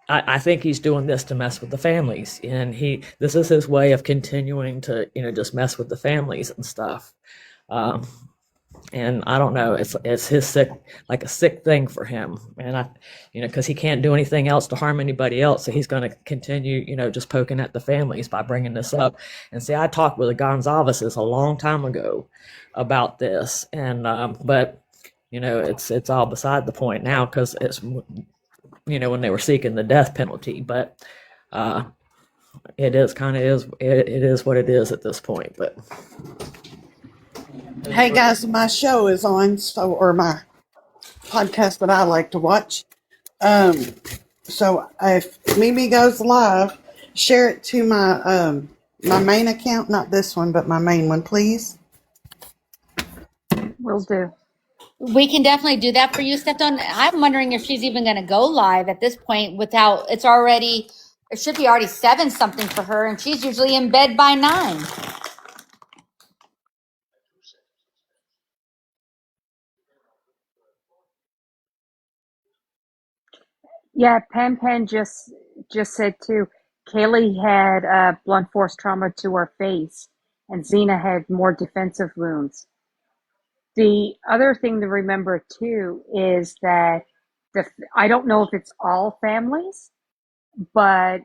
I think he's doing this to mess with the families, and this is his way of continuing to, just mess with the families and stuff. And I don't know, it's his a sick thing for him. And because he can't do anything else to harm anybody else. So he's going to continue, just poking at the families by bringing this up. And see, I talked with the Gonzaleses a long time ago about this. And, but, it's all beside the point now because it's, when they were seeking the death penalty, but, it is what it is at this point, but. Hey guys, my show is on, or my podcast that I like to watch. So if Mimi goes live, share it to my my main account, not this one, but my main one, please. Will do. We can definitely do that for you, Stefan. I'm wondering if she's even going to go live at this point without, it should be already 7 something for her, and she's usually in bed by 9. Yeah, Pan just said too. Kaylee had blunt force trauma to her face, and Xena had more defensive wounds. The other thing to remember too is that I don't know if it's all families, but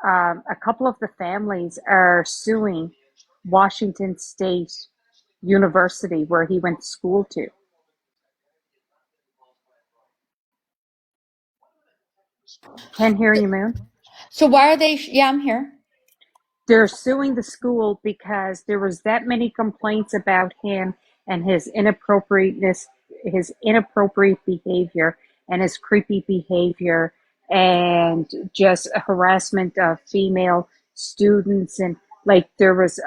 a couple of the families are suing Washington State University, where he went to school to. Can't hear you, Moon. So why are they? Yeah, I'm here. They're suing the school because there was that many complaints about him and his inappropriate behavior and his creepy behavior and just harassment of female students, and there was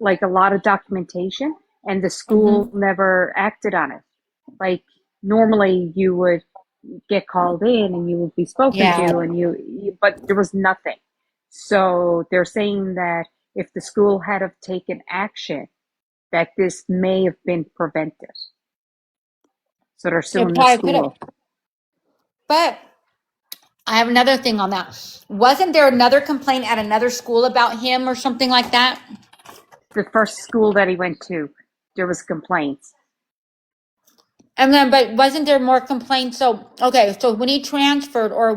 a lot of documentation, and the school never acted on it. Normally you would get called in and you would be spoken to, and but there was nothing. So they're saying that if the school had have taken action, that this may have been prevented. So they're suing the school. But I have another thing on that. Wasn't there another complaint at another school about him or something like that? The first school that he went to, there was complaints. And then, but wasn't there more complaints? So when he transferred or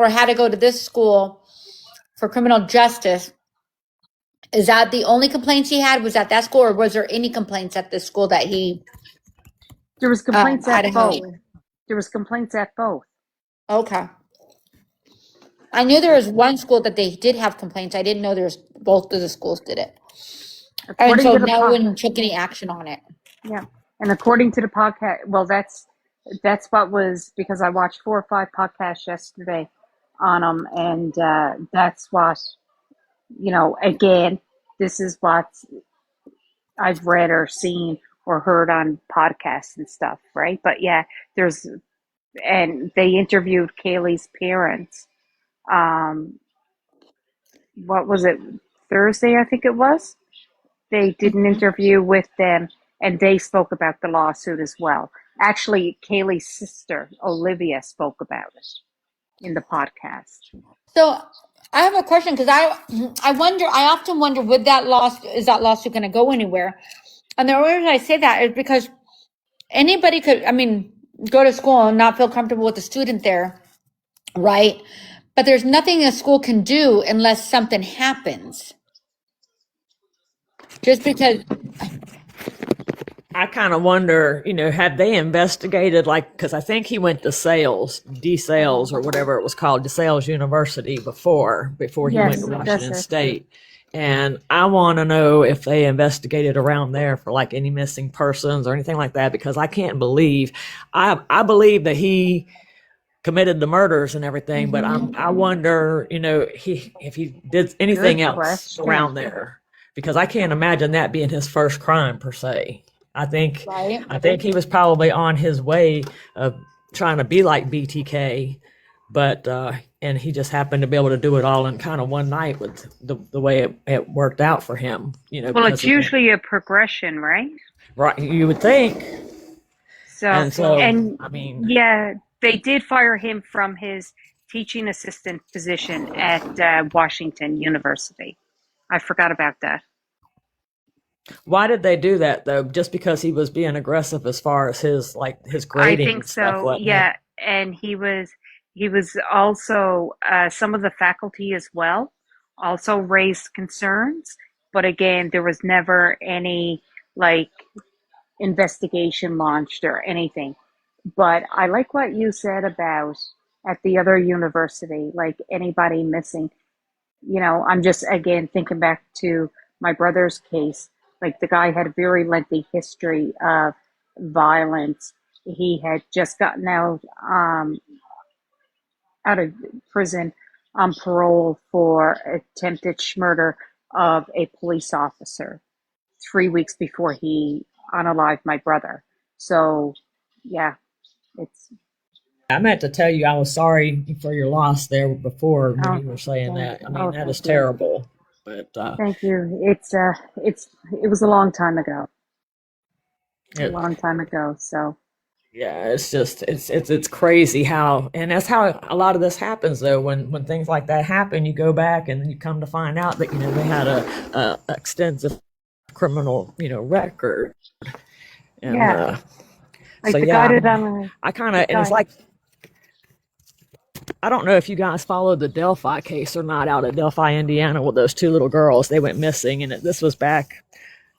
had to go to this school for criminal justice, is that the only complaints he had? Was at that school, or was there any complaints at this school that he? There was complaints at both. There was complaints at both. Okay. I knew there was one school that they did have complaints. I didn't know there's both of the schools did it. And so no one took any action on it. Yeah. And according to the podcast, well, that's what was, because I watched 4 or 5 podcasts yesterday on them, and that's what, again, this is what I've read or seen or heard on podcasts and stuff, right? But yeah, and they interviewed Kaylee's parents. What was it? Thursday, I think it was. They did an interview with them, and they spoke about the lawsuit as well. Actually, Kaylee's sister, Olivia, spoke about it in the podcast. So I have a question, because I often wonder, is that lawsuit going to go anywhere? And the reason I say that is because anybody could, go to school and not feel comfortable with the student there, right? But there's nothing a school can do unless something happens. Just because. I kind of wonder, have they investigated, because I think he went to DeSales or whatever it was called, DeSales University before he went to Washington State. And I want to know if they investigated around there for any missing persons or anything like that, because I can't believe, I believe that he committed the murders and everything, but I wonder, if he did anything Good else question. around there, because I can't imagine that being his first crime per se. I think he was probably on his way of trying to be like BTK, but and he just happened to be able to do it all in kind of one night with the way it worked out for him. Well, because it's usually a progression, right? right, you would think. So, And I mean, yeah, they did fire him from his teaching assistant position at Washington University. I forgot about that. why did they do that though? Just because he was being aggressive as far as his I grading think and stuff, so. wasn't it? Yeah, and he was also some of the faculty as well also raised concerns, but again, there was never any like investigation launched or anything. But I like what you said about at the other university, like anybody missing. I'm just again thinking back to my brother's case. Like the guy had a very lengthy history of violence. He had just gotten out of prison on parole for attempted murder of a police officer 3 weeks before he unalived my brother. So, yeah, it's. I meant to tell you I was sorry for your loss there before when Oh, you were saying that. I mean, that thank is you. terrible. But Thank you. It was a long time ago. A long time ago. So. yeah, it's just it's crazy how, and that's how a lot of this happens though. When things like that happen, you go back and you come to find out that they had a extensive criminal record. And, Yeah. Like so the yeah, guy that I kind of, and it's like, I don't know if you guys followed the Delphi case or not out at Delphi, Indiana, with those two little girls. They went missing, and this was back,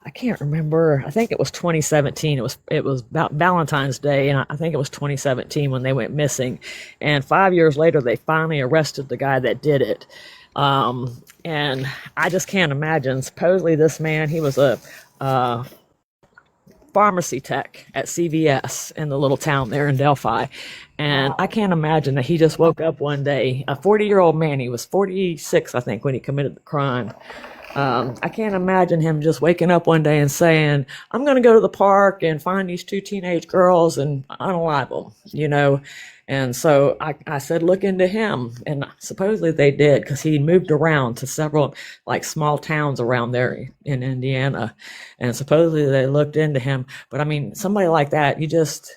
I can't remember. I think it was 2017. It was about Valentine's Day, and I think it was 2017 when they went missing. And 5 years later, they finally arrested the guy that did it. And I just can't imagine. Supposedly, this man, he was a pharmacy tech at CVS in the little town there in Delphi. And I can't imagine that he just woke up one day, a 40-year-old man, he was 46, I think, when he committed the crime. I can't imagine him just waking up one day and saying, I'm going to go to the park and find these two teenage girls and unalive them, And so I said, look into him. And supposedly they did, because he moved around to several small towns around there in Indiana. And supposedly they looked into him. But I mean, somebody like that, you just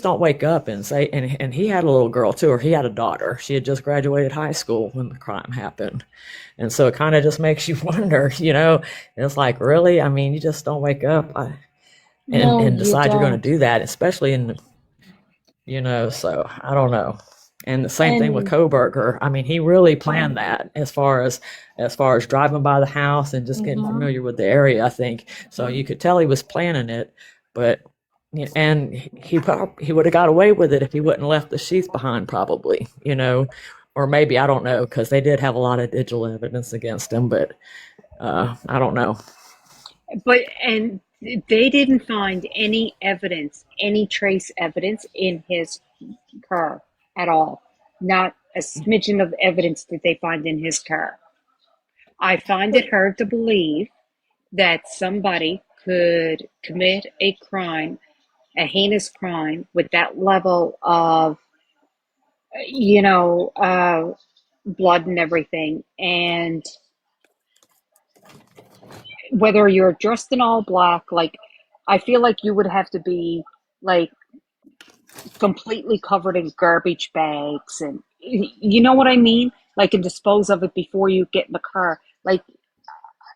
don't wake up and say, and he had a little girl too, or he had a daughter. She had just graduated high school when the crime happened. And so it kind of just makes you wonder, it's like, really? I mean, you just don't wake up and decide you're going to do that, especially in so I don't know. And the same thing with Koberger. I mean, he really planned that as far as driving by the house and just getting familiar with the area, I think. So you could tell he was planning it, but and he would have got away with it if he wouldn't left the sheath behind, probably, or maybe, I don't know, because they did have a lot of digital evidence against him, but I don't know. And they didn't find any evidence, any trace evidence in his car at all. Not a smidgen of evidence did they find in his car. I find it hard to believe that somebody could commit a crime, a heinous crime, with that level of, blood and everything. And whether you're dressed in all black, I feel like you would have to be completely covered in garbage bags, and you know what I mean? And dispose of it before you get in the car.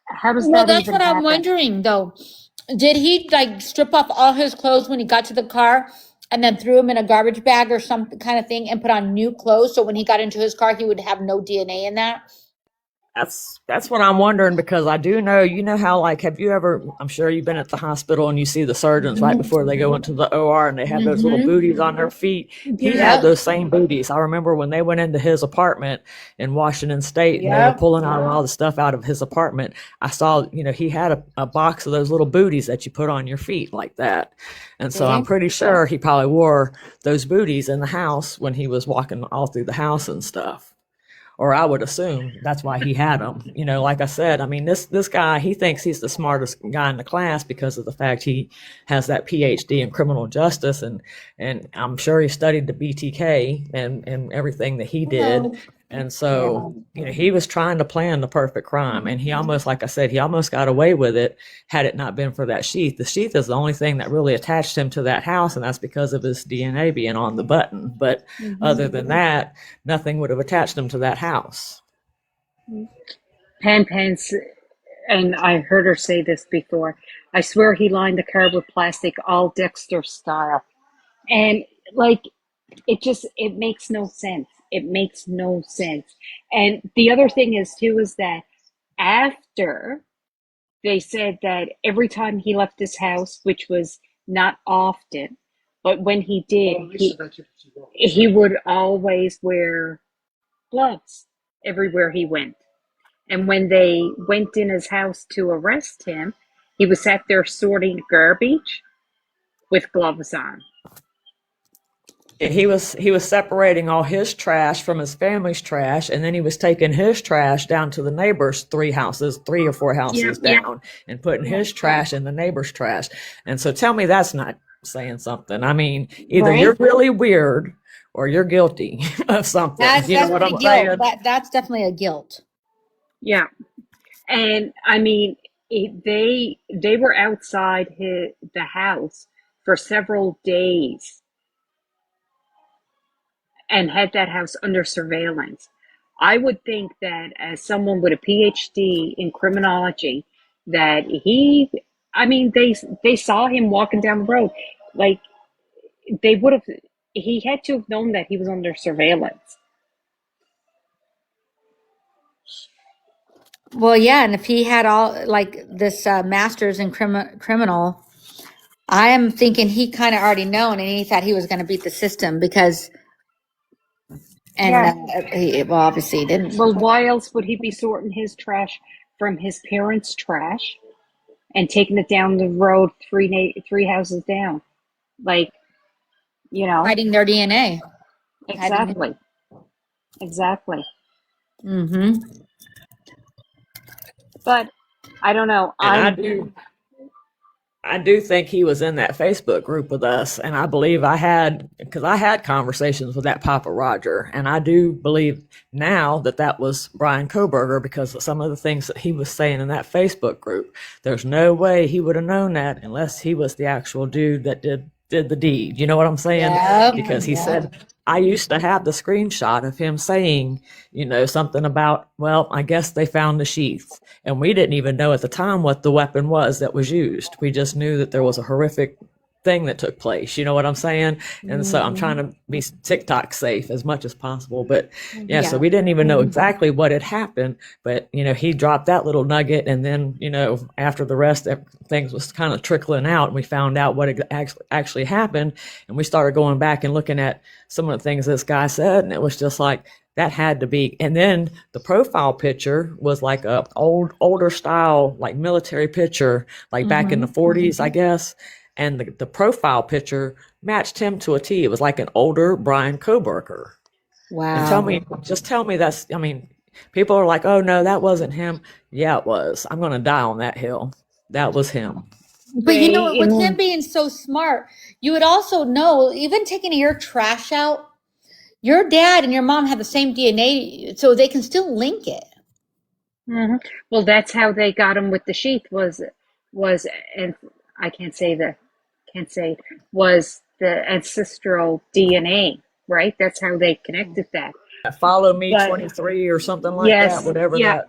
How does that that's even what happen? I'm wondering though. Did he strip off all his clothes when he got to the car and then threw them in a garbage bag or some kind of thing and put on new clothes, so when he got into his car he would have no DNA in that? That's what I'm wondering, because I do know, you know how, like, have you ever, I'm sure you've been at the hospital and you see the surgeons right before they go into the OR and they have those little booties on their feet. He had Yep. those same booties. I remember when they went into his apartment in Washington State and they were pulling out all the stuff out of his apartment. I saw, he had a box of those little booties that you put on your feet like that. And so I'm pretty sure he probably wore those booties in the house when he was walking all through the house and stuff. Or I would assume that's why he had them. Like I said, I mean, this guy, he thinks he's the smartest guy in the class because of the fact he has that PhD in criminal justice, and I'm sure he studied the BTK and everything that he did. And so, he was trying to plan the perfect crime, and he almost, like I said, he almost got away with it had it not been for that sheath. The sheath is the only thing that really attached him to that house, and that's because of his DNA being on the button. But other than that, nothing would have attached him to that house. Pan Pants, and I heard her say this before, I swear he lined the car with plastic, all Dexter style. And, like, it makes no sense. It makes no sense. And the other thing is, too, is that after they said that every time he left his house, which was not often, but when he did, he would always wear gloves everywhere he went. And when they went in his house to arrest him, he was sat there sorting garbage with gloves on. He was separating all his trash from his family's trash, and then he was taking his trash down to the neighbors' 3 or 4 houses down, and putting his trash in the neighbor's trash. And so tell me that's not saying something. I mean, either you're really weird or you're guilty of something. You know what I'm saying? That's definitely a guilt. Yeah. And I mean, they were outside the house for several days and had that house under surveillance. I would think that as someone with a PhD in criminology, that they saw him walking down the road. Like, he had to have known that he was under surveillance. Well, yeah, and if he had all like this master's in criminal, I am thinking he kind of already known, and he thought he was going to beat the system because, well, obviously he didn't. Well, why else would he be sorting his trash from his parents' trash and taking it down the road 3 houses down? Like, hiding their DNA. Exactly. Exactly. Mm-hmm. But I don't know. I do think he was in that Facebook group with us, and I believe I had conversations with that Papa Roger, and I do believe now that was Bryan Kohberger because of some of the things that he was saying in that Facebook group. There's no way he would have known that unless he was the actual dude that did the deed. You know what I'm saying? Yep. Because he said, I used to have the screenshot of him saying, something about, well, I guess they found the sheath. And we didn't even know at the time what the weapon was that was used. We just knew that there was a horrific thing that took place. You know what I'm saying? And so I'm trying to be TikTok safe as much as possible. But so we didn't even know exactly what had happened. But, he dropped that little nugget. And then, after the rest, things was kind of trickling out. And we found out what actually happened. And we started going back and looking at some of the things this guy said. And it was just like, that had to be. And then the profile picture was like a older style, like military picture, like back in the 40s, I guess. And the profile picture matched him to a T. It was like an older Bryan Kohberger. Wow. And tell me that's, I mean, people are like, oh no, that wasn't him. Yeah, it was. I'm going to die on that hill. That was him. But with him being so smart, you would also know, even taking your trash out, your dad and your mom have the same DNA, so they can still link it. Mm-hmm. Well, that's how they got him with the sheath was, and I can't say was the ancestral DNA, right? That's how they connected that. Follow Me 23 or something like that, whatever that.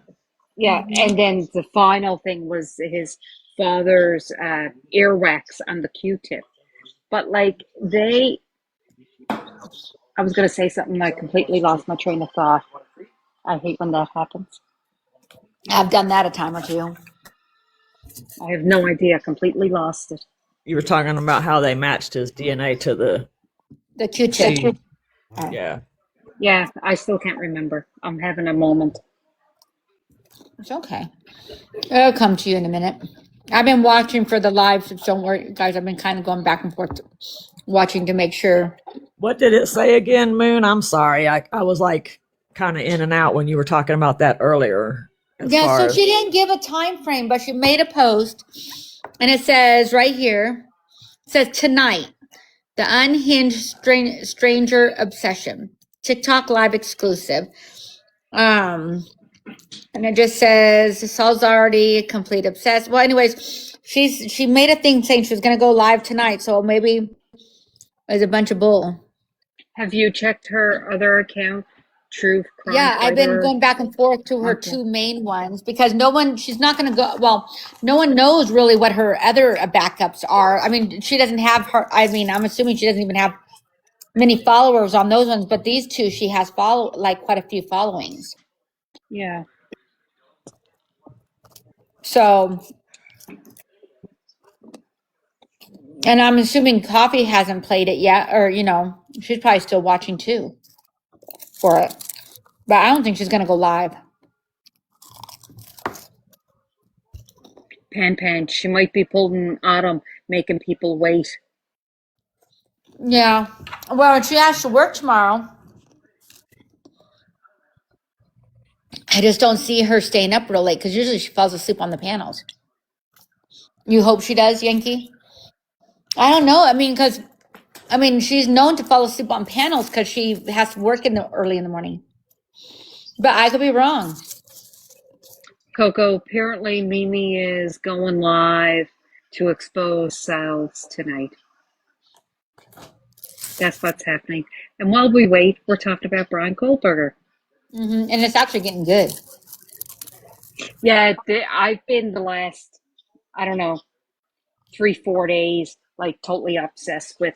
Yeah, and then the final thing was his father's earwax on the Q-tip. But like I was going to say something, I completely lost my train of thought. I hate when that happens. I've done that a time or two. I have no idea. Completely lost it. You were talking about how they matched his DNA to the Q-tip. seed. Yeah. Yeah, I still can't remember. I'm having a moment. It's okay. It'll come to you in a minute. I've been watching for the live, so don't worry, guys. I've been kind of going back and forth watching to make sure. What did it say again, Moon? I'm sorry. I was like kind of in and out when you were talking about that earlier. Yeah, so she didn't give a time frame, but she made a post, and it says right here, it says tonight, the Unhinged Stranger Obsession, TikTok live exclusive. And it just says Saul's already complete obsessed. Well, anyways, she made a thing saying she was gonna go live tonight, so maybe there's a bunch of bull. Have you checked her other account? Truth Crime Yeah, I've been Fighter? going back and forth to her two main ones because she's not going to go. Well, no one knows really what her other backups are. I mean, she doesn't have I'm assuming she doesn't even have many followers on those ones, but these two, she has quite a few followings. Yeah. So, and I'm assuming Coffee hasn't played it yet, or, she's probably still watching too for it. But I don't think she's going to go live. Pan, she might be pulling Autumn, making people wait. Yeah. Well, she has to work tomorrow. I just don't see her staying up real late because usually she falls asleep on the panels. You hope she does, Yankee? I don't know. She's known to fall asleep on panels because she has to work early in the morning. But I could be wrong. Coco, apparently Mimi is going live to expose Sal's tonight. That's what's happening. And while we wait, we're talking about Brian Goldberger. Mm-hmm. And it's actually getting good. Yeah, I've been the last, 3-4 days, totally obsessed with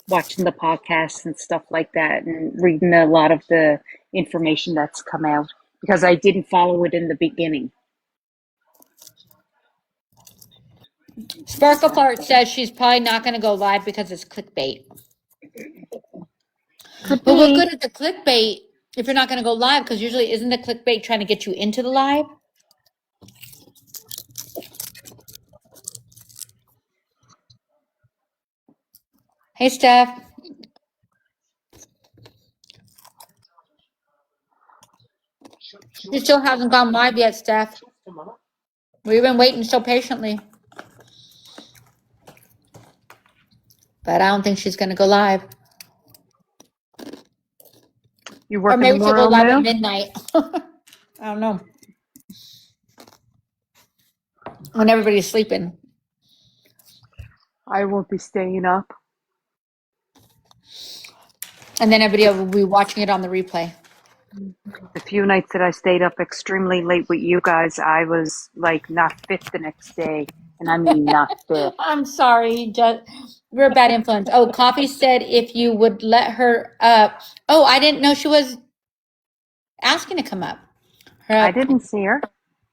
watching the podcasts and stuff like that and reading a lot of the information that's come out because I didn't follow it in the beginning. Sparkle Fart says she's probably not going to go live because it's clickbait. But we're good at the clickbait if you're not going to go live because usually isn't the clickbait trying to get you into the live? Hey, Steph. She still hasn't gone live yet, Steph. We've been waiting so patiently. But I don't think she's going to go live. You working or maybe she'll go tomorrow, live Mel? at midnight. I don't know. When everybody's sleeping. I won't be staying up. And then everybody will be watching it on the replay. The few nights that I stayed up extremely late with you guys, I was not fit the next day. And I mean not fit. I'm sorry. We're a bad influence. Oh, Coffee said if you would let her up. Oh, I didn't know she was asking to come up. I didn't see her.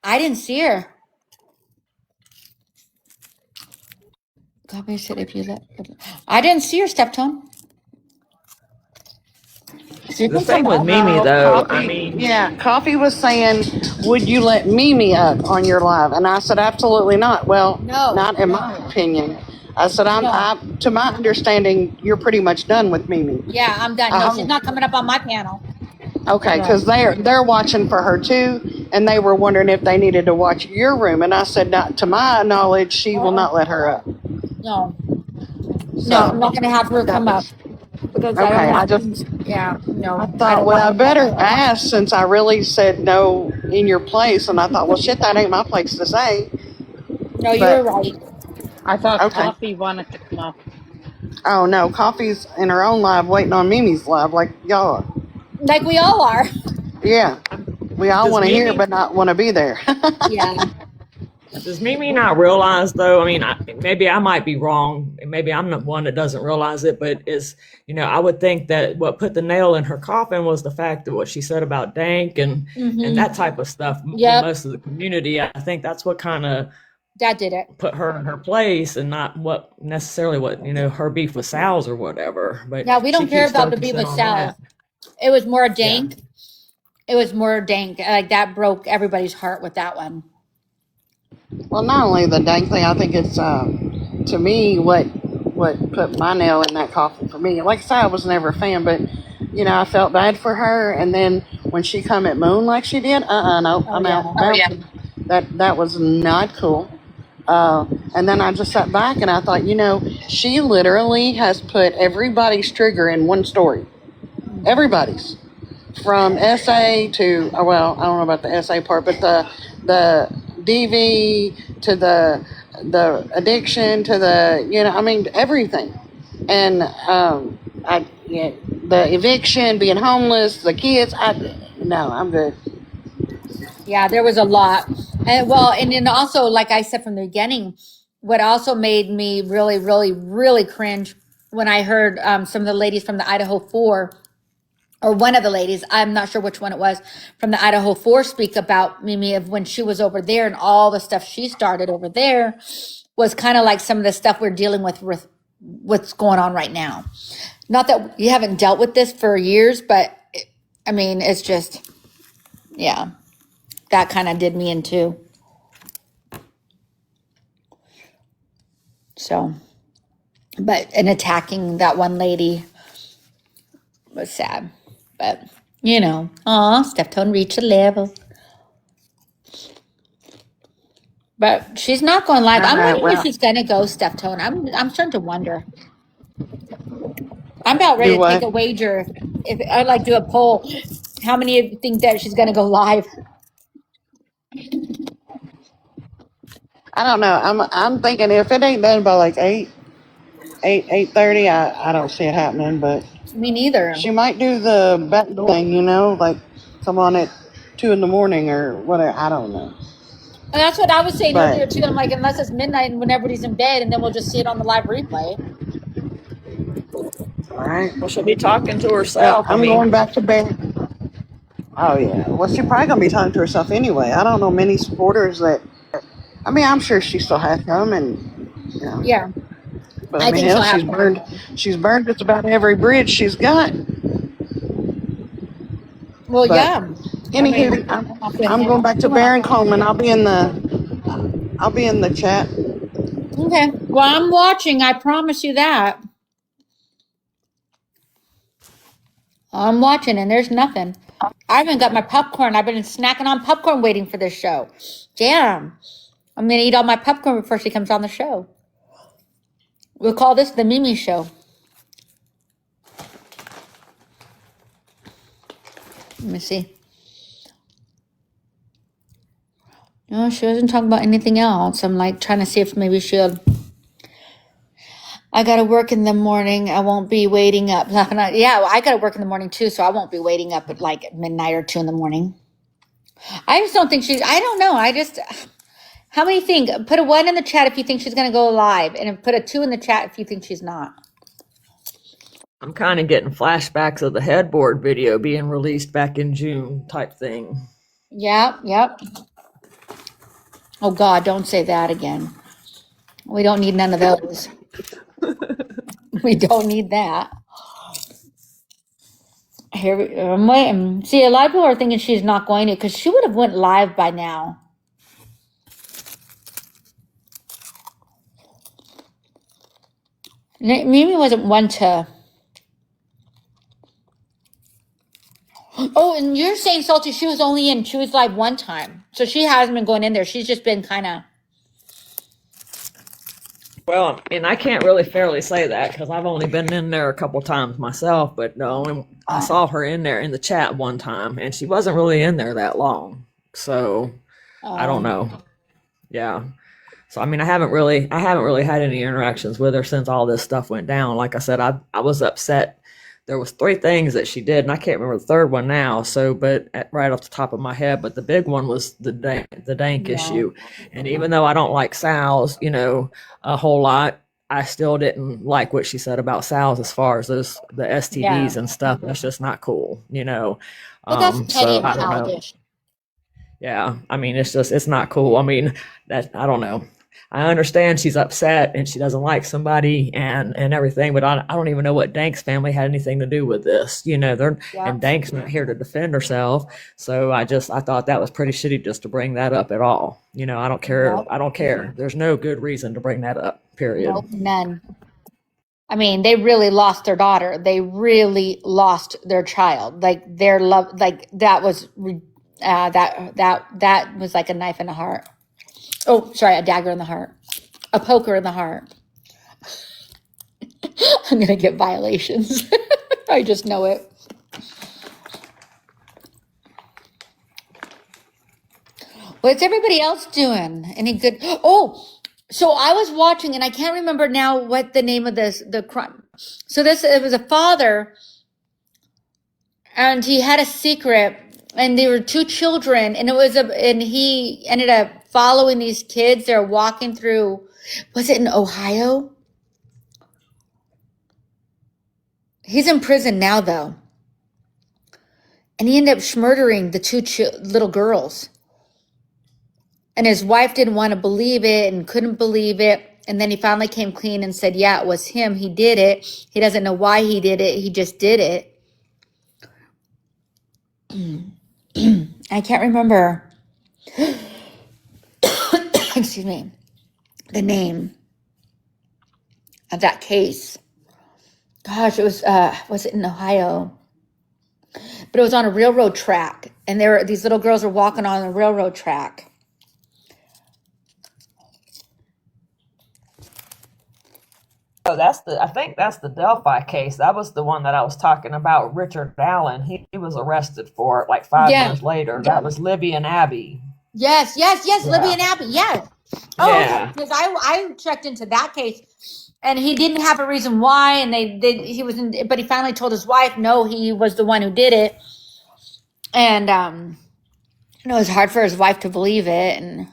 I didn't see her. Coffee said if you let her. I didn't see her, Steptone. The thing with Mimi, though, Coffee was saying, would you let Mimi up on your live? And I said, absolutely not. Well, not in my opinion. I said, to my understanding, you're pretty much done with Mimi. Yeah, I'm done. No, she's not coming up on my panel. Okay, because they're watching for her too, and they were wondering if they needed to watch your room. And I said, not to my knowledge, she will not let her up. No. No, I'm not going to have her come up. Because I thought, well, I better ask since I really said no in your place, and I thought, well, shit, that ain't my place to say. No, you're right. I thought Coffee wanted to come up. Oh no, Coffee's in her own live, waiting on Mimi's live, like y'all are. Like we all are. Yeah, we all want to hear, but not want to be there. Yeah. Does Mimi not realize, though? I mean, maybe I might be wrong. maybe I'm the one that doesn't realize it, but I would think that what put the nail in her coffin was the fact that what she said about Dank and that type of stuff. Yep. Most of the community, I think that's what kind of That did it. put her in her place, and not what necessarily what her beef with Sal's or whatever. But Yeah, we don't she care keeps about the beef focusing with on Sal. that. It was more Dank. It was more Dank. Like that broke everybody's heart with that one. Well, not only the Dank thing, I think it's to me what put my nail in that coffin for me. Like I said, I was never a fan, but I felt bad for her. And then when she come at Moon like she did, no, I'm out. Oh, yeah. That was not cool. And then I just sat back and I thought, she literally has put everybody's trigger in one story. Everybody's. From SA to, well, I don't know about the SA part, but the DV to the addiction to the, everything. And the eviction, being homeless, the kids, no, I'm good. Yeah, there was a lot. And then also, like I said from the beginning, what also made me really, really, really cringe when I heard some of the ladies from the Idaho 4, or one of the ladies, I'm not sure which one it was, from the Idaho 4 speak about Mimi of when she was over there, and all the stuff she started over there was kind of like some of the stuff we're dealing with what's going on right now. Not that you haven't dealt with this for years, but it's just, yeah, that kind of did me in too. So, and attacking that one lady was sad. But, Steph Tone reached a level. But she's not going live. I'm wondering if she's going to go, Steph Tone. I'm starting to wonder. I'm about ready to take a wager. If I'd like do a poll, how many of you think that she's going to go live? I don't know. I'm thinking if it ain't done by like 8:30, I don't see it happening. But me neither. She might do the back door thing, like come on at 2 a.m. or whatever. I don't know. And that's what I was saying earlier too. I'm like, unless it's midnight and when everybody's in bed, and then we'll just see it on the live replay. All right. Well, she'll be talking to herself. I'm going back to bed. Oh yeah. Well, she's probably gonna be talking to herself anyway. I don't know many supporters that. I'm sure she still has some, and Yeah. But hell, she's burned just about every bridge she's got. Well, but yeah. Anywho, I'm going back to Baron Coleman. I'll be in the chat. Okay. Well, I'm watching. I promise you that. I'm watching, and there's nothing. I haven't got my popcorn. I've been snacking on popcorn waiting for this show. Damn. I'm going to eat all my popcorn before she comes on the show. We'll call this the Mimi Show. Let me see. No, she wasn't talking about anything else. I'm like trying to see if maybe she'll. I got to work in the morning. I won't be waiting up. Yeah, I got to work in the morning too, so I won't be waiting up at like midnight or 2 in the morning. I just don't think I don't know. How many think? Put a 1 in the chat if you think she's going to go live, and put a 2 in the chat if you think she's not. I'm kind of getting flashbacks of the headboard video being released back in June type thing. Yep. Oh God, don't say that again. We don't need none of those. We don't need that. Here, I'm waiting. See, a lot of people are thinking she's not going to, because she would have went live by now. Mimi wasn't one to. Oh, and you're saying, Salty, she was live one time. So she hasn't been going in there. She's just been kind of. Well, and I can't really fairly say that because I've only been in there a couple times myself, but I saw her in there in the chat one time, and she wasn't really in there that long. So I don't know. Yeah. So I haven't really had any interactions with her since all this stuff went down. Like I said, I was upset. There was 3 things that she did, and I can't remember the third one now. So, but right off the top of my head, but the big one was the dank issue. And even though I don't like Sal's, a whole lot, I still didn't like what she said about Sal's as far as the Yeah. STDs and stuff. That's just not cool, you know. But that's petty So and I don't know. childish. Yeah, I mean, it's not cool. I mean, that I don't know. I understand she's upset and she doesn't like somebody and everything, but I don't even know what Dank's family had anything to do with this. You know, Yeah. and Dank's not here to defend herself. So I thought that was pretty shitty just to bring that up at all. You know, I don't care. Nope. I don't care. There's no good reason to bring that up, period. Nope, none. I mean, they really lost their daughter. They really lost their child. Like their love, like that was that was like a knife in the heart. Oh, sorry, a dagger in the heart, a poker in the heart. I'm gonna get violations. I just know it. What's everybody else doing? Any good? Oh, so I was watching, and I can't remember now what the name of the crime. So it was a father, and he had a secret, and there were two children, and and he ended up following these kids. They're walking through. Was it in Ohio? He's in prison now, though, and he ended up murdering the two little girls. And his wife didn't want to believe it and couldn't believe it. And then he finally came clean and said, yeah, it was him. He did it. He doesn't know why he did it. He just did it. I can't remember. Excuse me. The name of that case. Gosh, it was it in Ohio? But it was on a railroad track. And these little girls were walking on the railroad track. Oh, I think that's the Delphi case. That was the one that I was talking about. Richard Allen. He was arrested for it like 5 years later. That was Libby and Abby. Yes, Libby and Abby, yes. Oh, Yeah. because I checked into that case, and he didn't have a reason why, and but he finally told his wife, no, he was the one who did it, and it was hard for his wife to believe it, and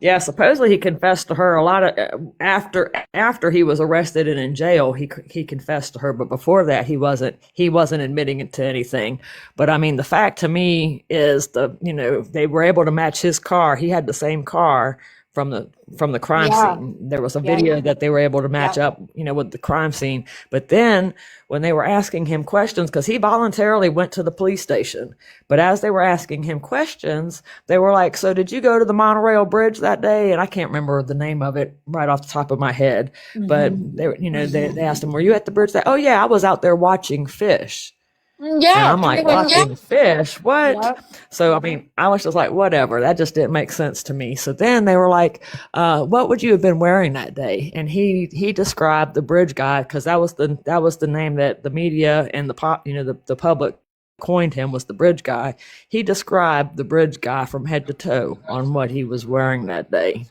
Yeah, supposedly he confessed to her a lot of after he was arrested and in jail. He confessed to her, but before that he wasn't admitting it to anything. But I mean, the fact to me is they were able to match his car. He had the same car from the crime scene. There was a video that they were able to match up, with the crime scene. But then when they were asking him questions, because he voluntarily went to the police station, but as they were asking him questions, they were like, so did you go to the monorail bridge that day? And I can't remember the name of it right off the top of my head, but they asked him, were you at the bridge? Oh yeah, I was out there watching fish. Yeah. And I'm like, watching fish? What? Yeah. So, I mean, I was just like, whatever. That just didn't make sense to me. So then they were like, what would you have been wearing that day? And he described the bridge guy, because that was the name that the media and the public coined him, was the bridge guy. He described the bridge guy from head to toe on what he was wearing that day.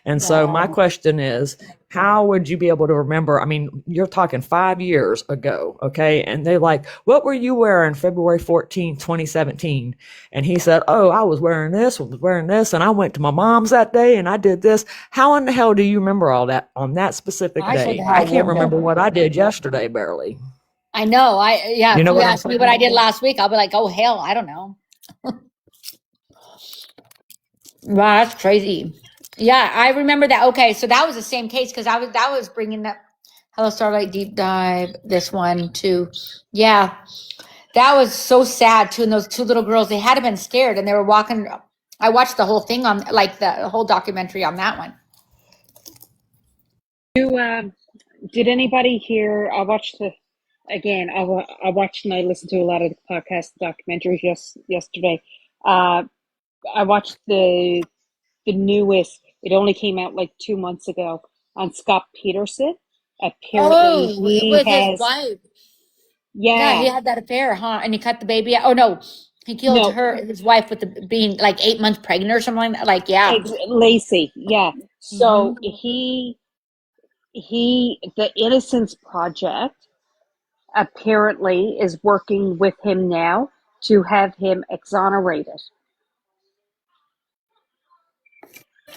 And so my question is, how would you be able to remember? I mean, you're talking 5 years ago, okay? And they're like, what were you wearing February 14th, 2017? And he said, oh, I was wearing this, and I went to my mom's that day, and I did this. How in the hell do you remember all that on that specific day? I can't remember what I did yesterday, barely. I know. You know if you what ask me what I did last week, I'll be like, oh, hell, I don't know. Wow, that's crazy. Yeah, I remember that. Okay, so that was the same case, because that was bringing up Hello Starlight Deep Dive, this one too. Yeah, that was so sad too. And those two little girls, they had to been scared, and they were walking. I watched the whole thing on, like, the whole documentary on that one. Did anybody hear? I watched I watched and I listened to a lot of the podcast documentaries yesterday. I watched the newest. It only came out like 2 months ago, on Scott Peterson. Apparently, it was his wife. Yeah, he had that affair, huh? And he cut the baby out. Oh no, he killed his wife with being like 8 months pregnant or something like that. Like, yeah, Lacey. Yeah. So the Innocence Project apparently is working with him now to have him exonerated.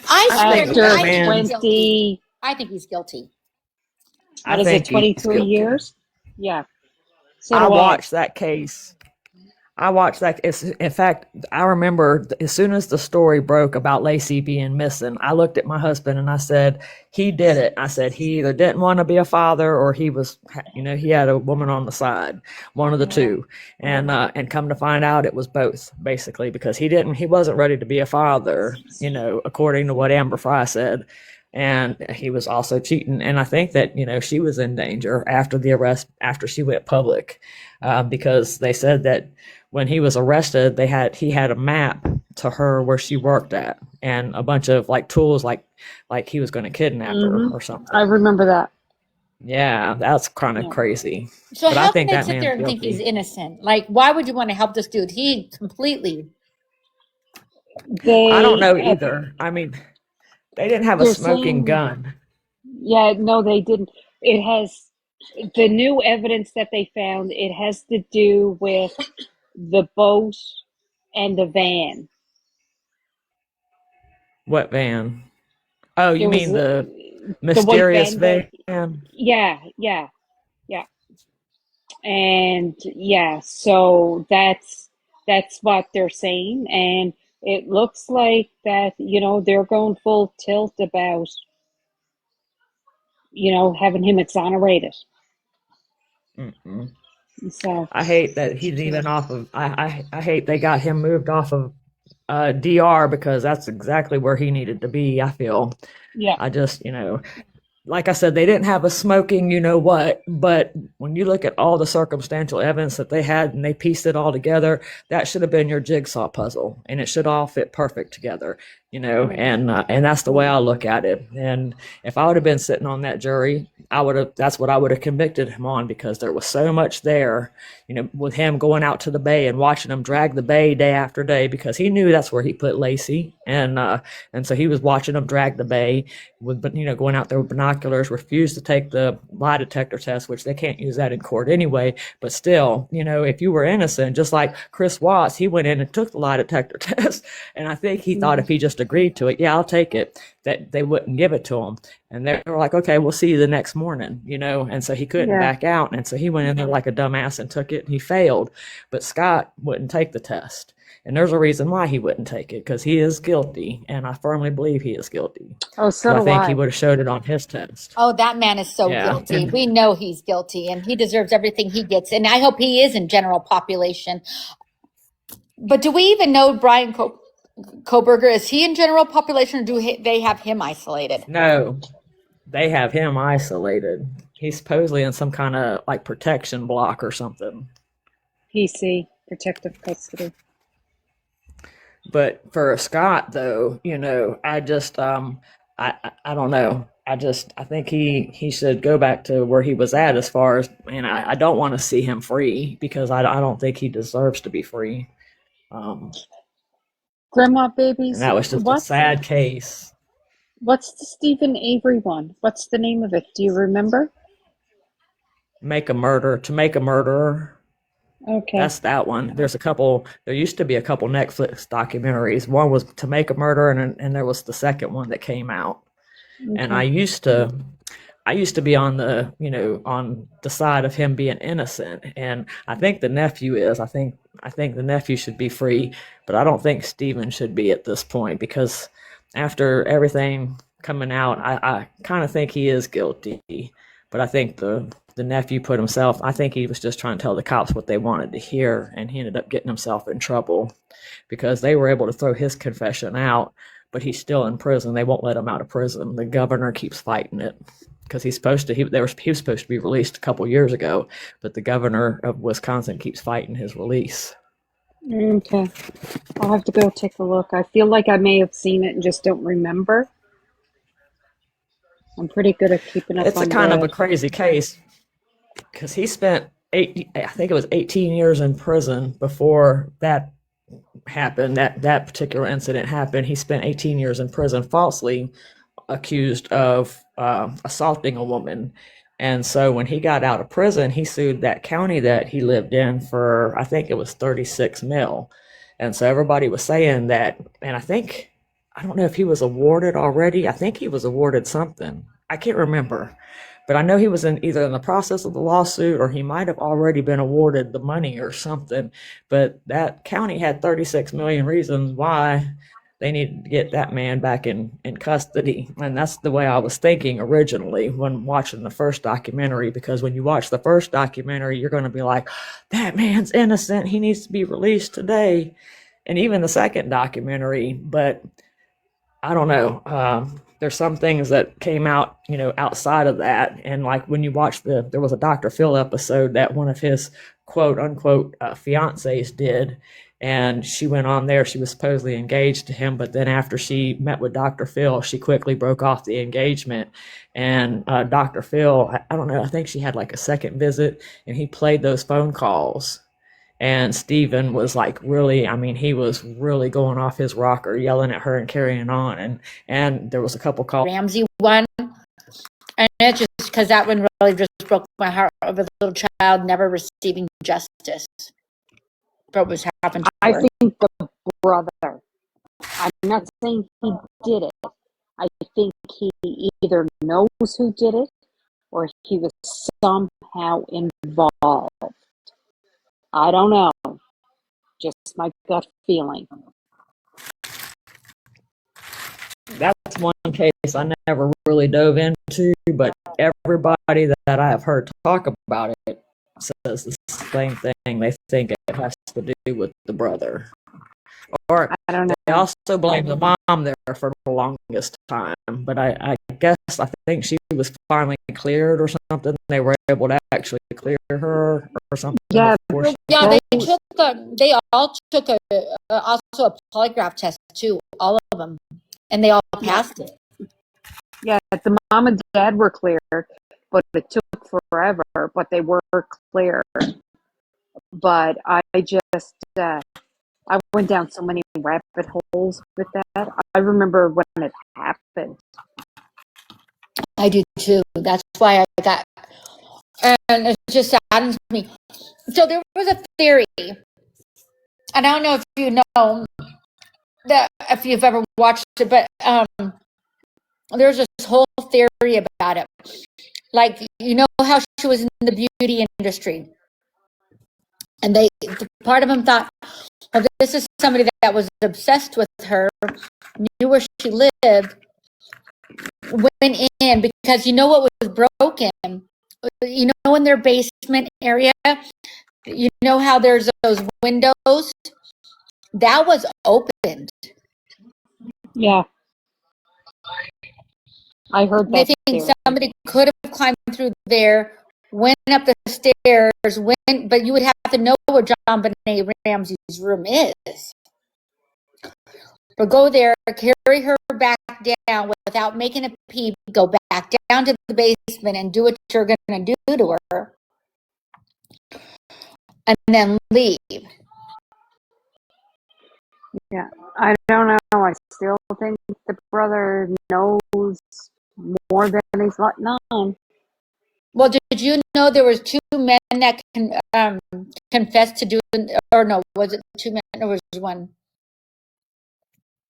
I After 20 I think he's guilty. What I is it, think he's 23 guilty. years? Yeah. So I do I. watched that case. I watched that. In fact, I remember as soon as the story broke about Lacey being missing, I looked at my husband and I said, he did it. I said, he either didn't want to be a father or he was, he had a woman on the side, one of the two. And come to find out it was both, basically, because he wasn't ready to be a father, according to what Amber Fry said. And he was also cheating. And I think that, she was in danger after the arrest, after she went public, because they said that when he was arrested, he had a map to her where she worked at and a bunch of tools, like he was going to kidnap her or something. I remember that. Yeah, that's kind of crazy. So But how I can think they that sit man's there and think he's guilty. innocent? Like, why would you want to help this dude? He completely. I don't know They, either. I mean, they didn't have a they're smoking saying, gun. yeah, no, they didn't. It has the new evidence that they found. It has to do with the boat and the van. What van? Oh, you There was mean the the white mysterious van that, van? yeah. And yeah, so that's what they're saying, and it looks like that, they're going full tilt about, having him exonerated. Mm-mm. So I hate that he's even off of. I hate they got him moved off of DR because that's exactly where he needed to be. I feel. yeah. I just, like I said, they didn't have a smoking, but when you look at all the circumstantial evidence that they had and they pieced it all together, that should have been your jigsaw puzzle, and it should all fit perfect together, and that's the way I look at it. And if I would have been sitting on that jury, that's what I would have convicted him on, because there was so much there, with him going out to the bay and watching him drag the bay day after day, because he knew that's where he put Lacey, and so he was watching him drag the bay with, going out there with binoculars, refused to take the lie detector test, which they can't use that in court anyway. But still, if you were innocent, just like Chris Watts, he went in and took the lie detector test, and I think he thought if he just agreed to it, yeah, I'll take it, that they wouldn't give it to him. And they were like, okay, we'll see you the next morning, and so he couldn't Yeah. back out. And so he went in there like a dumbass and took it, and he failed. But Scott wouldn't take the test. And there's a reason why he wouldn't take it, because he is guilty, and I firmly believe he is guilty. Oh, so I do think he I. would have showed it on his test. Oh, that man is so Yeah. guilty. We know he's guilty, and he deserves everything he gets. And I hope he is in general population. But do we even know Brian Koberger? Is he in general population, or do they have him isolated? No, they have him isolated. He's supposedly in some kind of protection block or something. PC, protective custody. But for Scott, though, I just, I don't know. I think he should go back to where he was at, as far as, and I don't want to see him free, because I don't think he deserves to be free. Grandma And babies. that was just a sad case. What's the Stephen Avery one? What's the name of it? Do you remember? To make a murderer. Okay. That's that one. There used to be a couple Netflix documentaries. One was To Make a Murder, and there was the second one that came out. And Okay. I used to be on on the side of him being innocent, and I think the nephew is. I think the nephew should be free, but I don't think Steven should be at this point, because after everything coming out, I kind of think he is guilty. But I think the nephew put himself. I think he was just trying to tell the cops what they wanted to hear, and he ended up getting himself in trouble, because they were able to throw his confession out, but he's still in prison. They won't let him out of prison. The governor keeps fighting it, because he's supposed to. He was supposed to be released a couple years ago, but the governor of Wisconsin keeps fighting his release. Okay. I'll have to go take a look. I feel like I may have seen it and just don't remember. I'm pretty good at keeping up It's on a kind of the. a crazy case, because he spent I think it was 18 years in prison before that happened. That particular incident happened. He spent 18 years in prison, falsely accused of assaulting a woman. And so when he got out of prison, he sued that county that he lived in for, I think it was 36 mil. And so everybody was saying that, and I don't know if he was awarded already. I think he was awarded something. I can't remember, but I know he was either in the process of the lawsuit or he might have already been awarded the money or something. But that county had 36 million reasons why they needed to get that man back in custody. And that's the way I was thinking originally when watching the first documentary, because when you watch the first documentary, you're going to be like, that man's innocent. He needs to be released today. And even the second documentary, but I don't know. There's some things that came out, outside of that. And like when you watch there was a Dr. Phil episode that one of his quote unquote fiancés did. And she went on there. She was supposedly engaged to him. But then after she met with Dr. Phil, she quickly broke off the engagement. And Dr. Phil, I don't know, I think she had like a second visit and he played those phone calls. And Stephen was like really, he was really going off his rocker, yelling at her and carrying on. And there was a couple calls. Ramsey one. And it's just because that one really just broke my heart of a little child never receiving justice for what was happened to I her. think the brother, I'm not saying he did it. I think he either knows who did it or he was somehow involved. I don't know. Just my gut feeling. That's one case I never really dove into, but everybody that I have heard talk about it says the same thing. They think it has to do with the brother. Or I don't know. they also blame the mom there for the longest time. But I think she was finally cleared or something. They were able to actually clear her or something. Yeah, Yeah, they all took also a polygraph test too, all of them, and they all passed it. Yeah, the mom and dad were clear, but it took forever. But they were clear. But I just I went down so many rabbit holes with that. I remember when it happened. I do too. That's why I got, and it just saddens me. So there was a theory, and I don't know if you know that, if you've ever watched it, but there's this whole theory about it. Like, how she was in the beauty industry, and part of them thought, well, this is somebody that was obsessed with her, knew where she lived, went in, because what was broken? In their basement area, how there's those windows? That was opened. Yeah. I heard that. They think somebody could have climbed through there, went up the stairs, but you would have to know where John Benet Ramsey's room is. But go there, carry her back down without making a pee, go back down to the basement and do what you're going to do to her, and then leave. Yeah, I don't know. I still think the brother knows more than he's letting on. Well, did you know there was 2 men that confessed to doing, or no, was it 2 men or was it 1?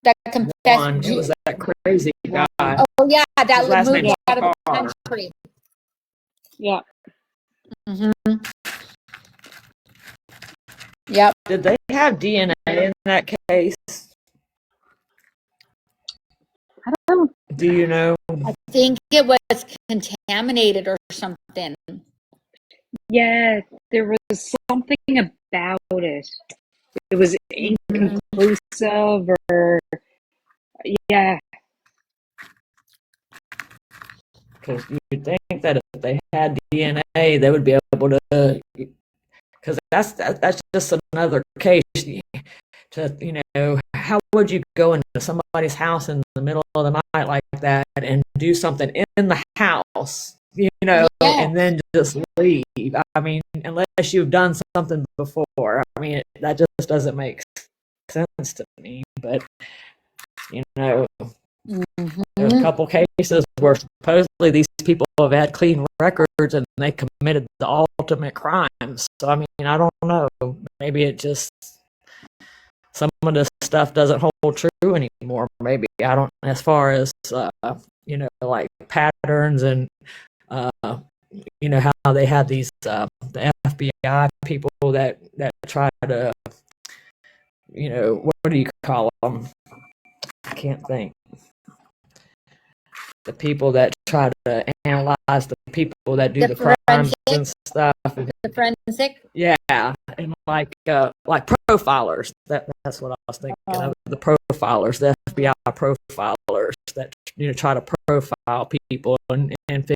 That confessed. One, it was that crazy guy. Oh yeah, that last moved name's out of the Carr. country. Yeah. Mm-hmm. Yep. Did they have DNA in that case? I don't. Do you know? I think it was contaminated or something. Yeah, there was something about it. It was inconclusive, or yeah. Because you'd think that if they had DNA, they would be able to. Because that's just another case. How would you go into somebody's house in the middle of the night like that and do something in the house, and then just leave? Unless you've done something before. That just doesn't make sense to me. But, there's a couple cases where supposedly these people have had clean records and they committed the ultimate crimes. So, I don't know. Maybe it just, some of this stuff doesn't hold true anymore. Maybe, I don't, as far as like patterns and how they have these the FBI people that try to what do you call them? I can't think. The people that try to analyze the people that do the crimes and stuff. The forensic? Yeah, and like profilers. That's what I was thinking of. The profilers, the FBI profilers that try to profile people and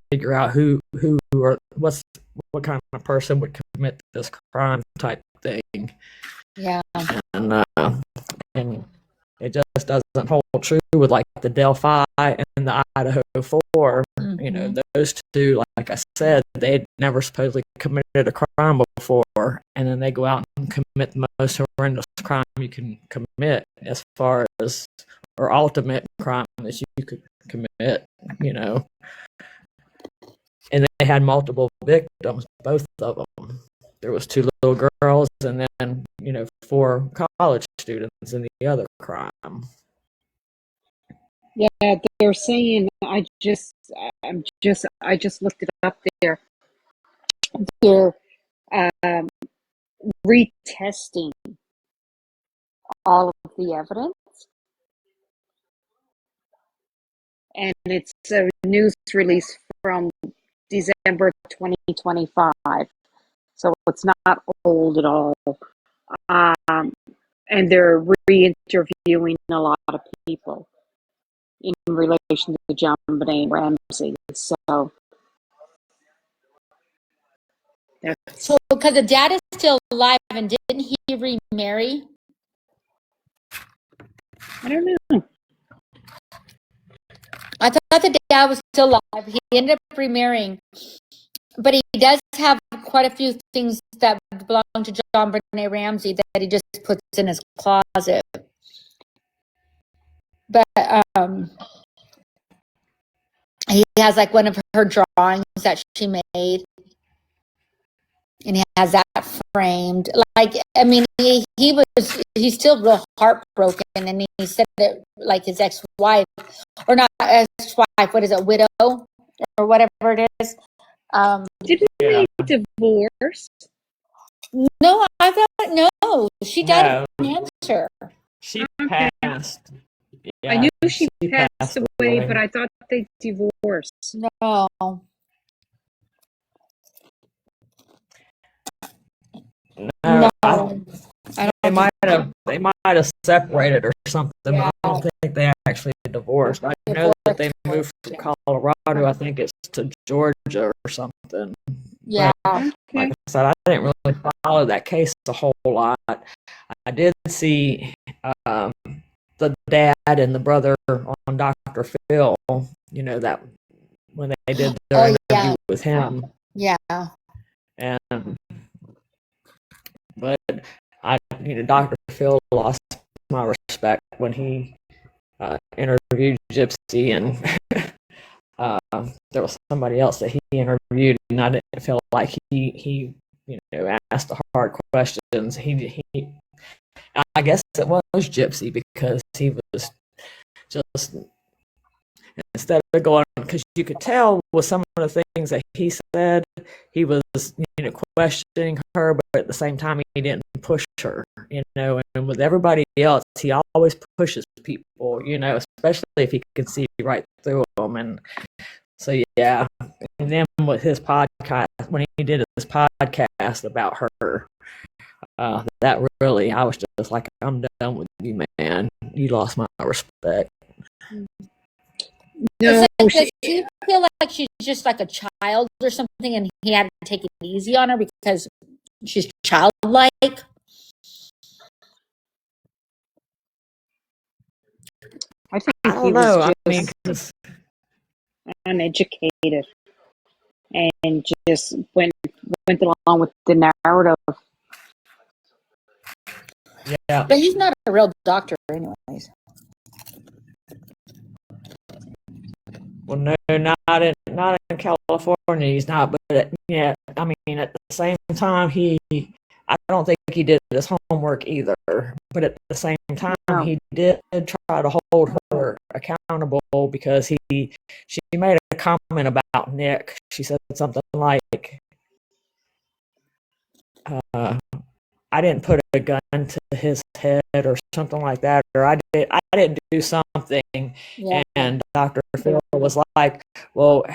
figure out who or what kind of person would commit this crime type thing. Yeah. And it just doesn't hold true with like the Delphi and the Idaho 4. Those two, like I said, they'd never supposedly committed a crime before, and then they go out and commit the most horrendous crime you can commit, as far as or ultimate crime that you could commit. And they had multiple victims, both of them. There was 2 little girls, and then 4 college students in the other crime. Yeah, they're saying I just looked it up there. They're retesting all of the evidence, and it's a news release from December 2025, so it's not old at all. And they're re-interviewing a lot of people in relation to JonBenét Ramsey. So because the dad is still alive, and didn't he remarry? I don't know. I thought the dad was still alive. He ended up remarrying, but he does have quite a few things that belong to JonBenét Ramsey that he just puts in his closet. But he has like one of her drawings that she made, and he has that framed. Like, I mean, he's still real heartbroken, and he said that like his ex-wife, or not ex-wife, what is it, widow or whatever it is. Didn't they divorce? No, I thought no. She died of cancer. She passed. Yeah, I knew she passed away, but I thought they divorced. No. No. They might have separated or something. Yeah. But I don't think they actually divorced. I know that they moved from Colorado. I think it's to Georgia or something. Yeah. But, like I said, I didn't really follow that case a whole lot. I did see the dad and the brother on Dr. Phil, that when they did their interview with him. Yeah. But Dr. Phil lost my respect when he interviewed Gypsy, and there was somebody else that he interviewed, and I didn't feel like he asked the hard questions. I guess it was Gypsy, because he was just, instead of going, because you could tell with some of the things that he said, he was questioning her, but at the same time he didn't push her, and with everybody else he always pushes people, especially if he can see right through them. And so yeah, and then with his podcast, when he did his podcast about her, that really, I was just like, I'm done with you, man. You lost my respect. No, does she feel like she's just like a child or something, and he had to take it easy on her because she's childlike? I think I don't know. Uneducated, and just went along with the narrative. Yeah, but he's not a real doctor, anyways. Well, no, not in California. He's not. But yeah, I mean, at the same time, I don't think he did his homework either. But at the same time, he did try to hold her accountable because she made a comment about Nick. She said something like, I didn't put a gun to his head or something like that, or I didn't do something. Yeah. And Dr. Phil was like, well,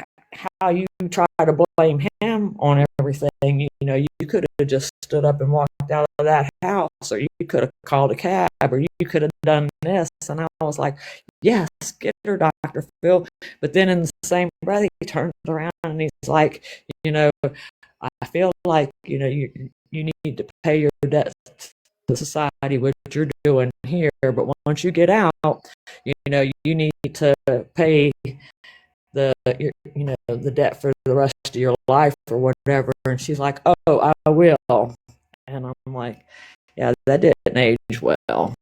how you try to blame him on everything? You could have just stood up and walked out of that house, or you could have called a cab, or you could have done this. And I was like, yes, get her, Dr. Phil. But then in the same breath, he turns around and he's like, I feel like, you need to pay your debts to society, what you're doing here. But once you get out, you need to pay the debt for the rest of your life or whatever. And she's like, oh, I will. And I'm like, yeah, that didn't age well.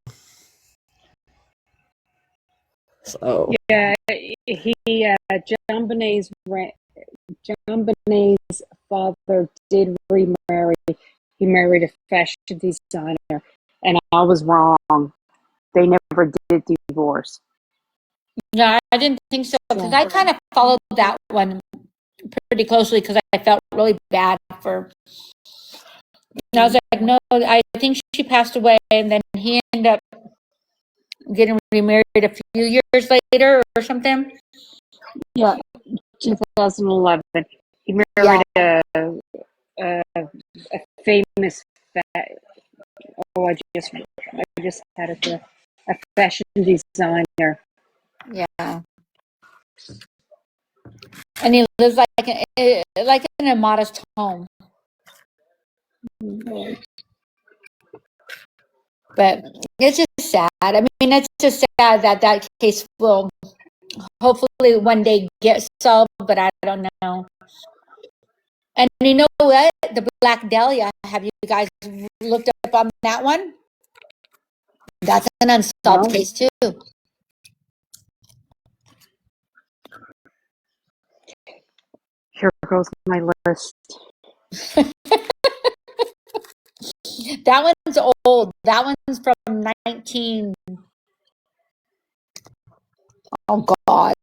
So Yeah, John Benet's father did remarry. He married a fashion designer, and I was wrong. They never did divorce. Yeah, I didn't think so because I kind of followed that one pretty closely because I felt really bad for. And I was like, no, I think she passed away, and then he ended up getting remarried a few years later or something. Yeah, 2011. He married a famous. I just had a fashion designer. Yeah. And he lives like in a modest home. But it's just sad. I mean, it's just sad that case will hopefully one day get solved, but I don't know. And you know what? The Black Dahlia, have you guys looked up on that one? That's an unsolved case too. Here goes my list. That one's old. That one's from 19. Oh God.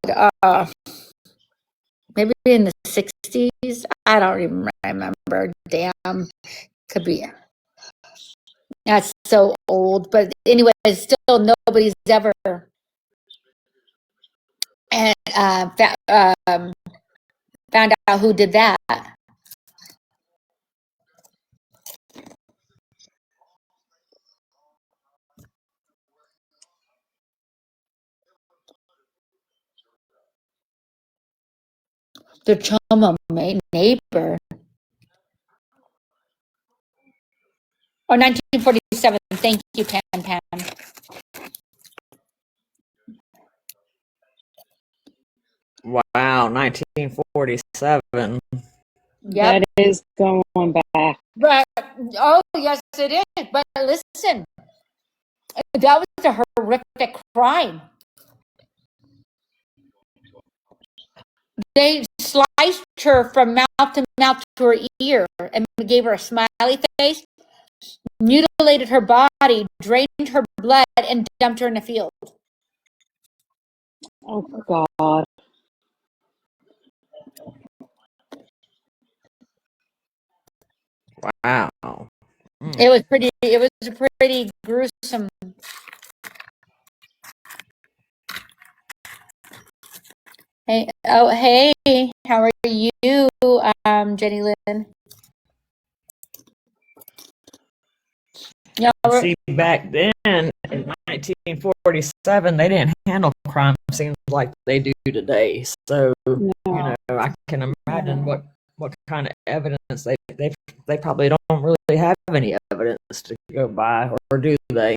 Maybe in the 60s. I don't even remember. Damn. Could be. That's so old. But anyway, still nobody's ever found out who did that. The Choma neighbor. Or 1947. Thank you, Pan. wow, 1947. Yep. That is going back. But oh yes, it is. But listen, that was a horrific crime. They sliced her from mouth to mouth to her ear and gave her a smiley face, mutilated her body, drained her blood, and dumped her in a field. Oh God. Wow. It was pretty gruesome. Hey, how are you, Jenny Lynn? Yeah, See, back then in 1947, they didn't handle crime scenes like they do today. So I can imagine what kind of evidence they probably don't really have any evidence to go by, or do they?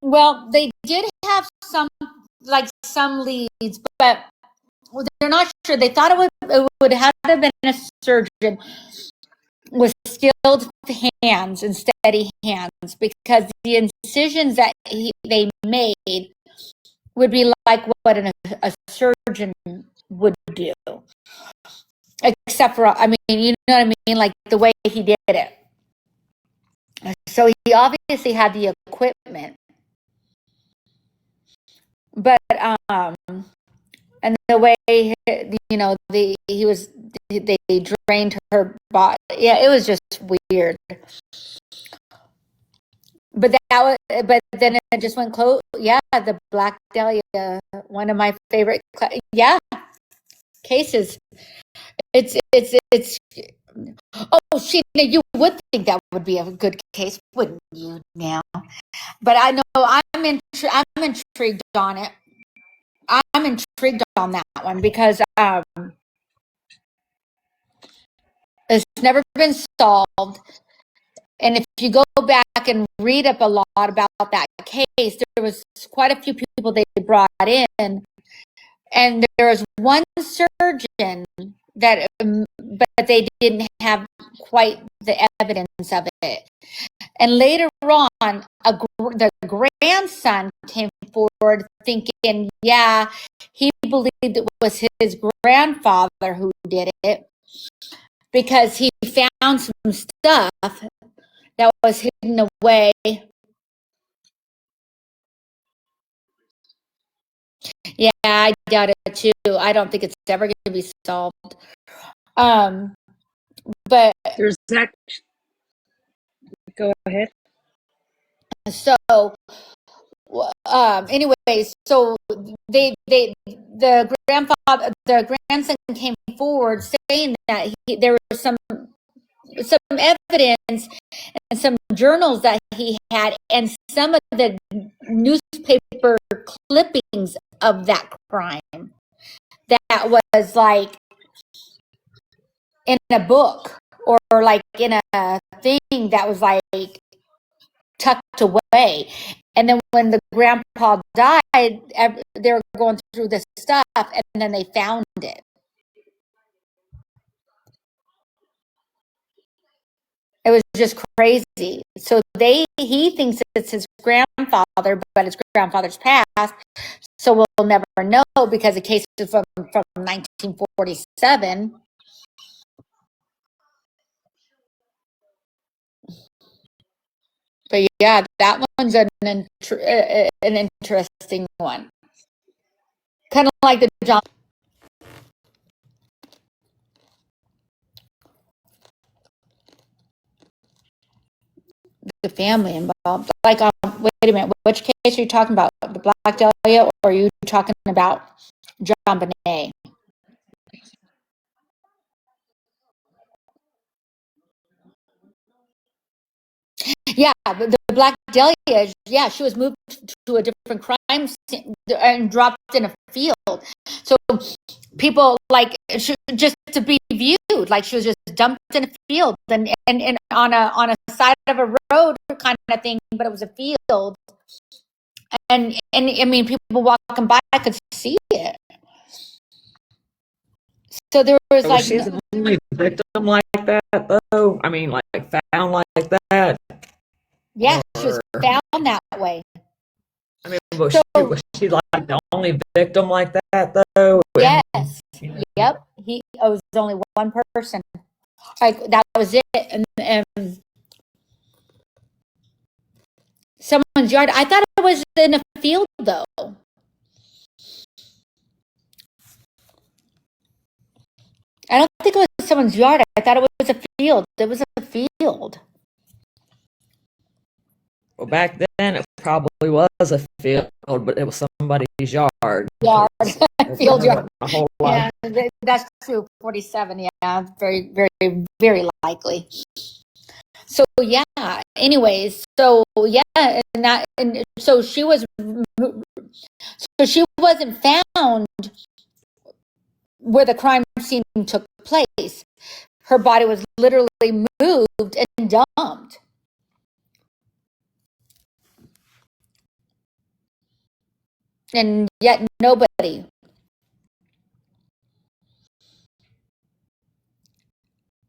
well, they did have some leads, but they're not sure. They thought it would have to have been a surgeon with skilled hands and steady hands, because the incisions that they made would be like what a surgeon would do, except for, I mean, you know what I mean, like the way he did it. So he obviously had the equipment, but and the way they drained her body. Yeah, it was just weird. But but then it just went close. Yeah, the Black Dahlia, one of my favorite. Cases. It's. Oh, Sheena, you would think that would be a good case, wouldn't you? Now, but I know I'm intrigued on it. I'm intrigued on that one because it's never been solved. And if you go back and read up a lot about that case, there was quite a few people they brought in, and there was one surgeon that, but they didn't have quite the evidence of it. And later on, the grandson came forward thinking, yeah, he believed it was his grandfather who did it because he found some stuff that was hidden away. Yeah, I doubt it too. I don't think it's ever going to be solved. But there's that. Go ahead. So, anyways, so the grandson came forward saying that there was some evidence and some journals that he had, and some of the newspaper clippings of that crime that was like in a book or like in a thing that was like tucked away. And then when the grandpa died, they were going through this stuff, and then they found it. It was just crazy. So he thinks it's his grandfather, but his grandfather's passed. So we'll never know because the case is from 1947. But yeah, that one's an interesting one. Kind of like the John. The family involved. Like, wait a minute, which case are you talking about? The Black Dahlia, or are you talking about John Bonet? Yeah, the Black Dahlia, yeah, she was moved to a different crime scene and dropped in a field. So people like just to be viewed, like she was just dumped in a field and on a side of a road kind of thing, but it was a field. And I mean, people walking by could see it. So there was like. She's the only victim like that, though. I mean, like found like that. Yeah, she was found that way. I mean, was she like the only victim like that, though? Yes. Yep. It was only one person. Like that was it, and someone's yard. I thought it was in a field, though. I don't think it was someone's yard. I thought it was a field. It was a field. Well, back then it probably was a field, but it was somebody's yard. Field yard. Yeah, that's true. 47. Yeah, very, very, very likely. So yeah. Anyways, so yeah, and so she was. So she wasn't found where the crime scene took place. Her body was literally moved and dumped. And yet nobody.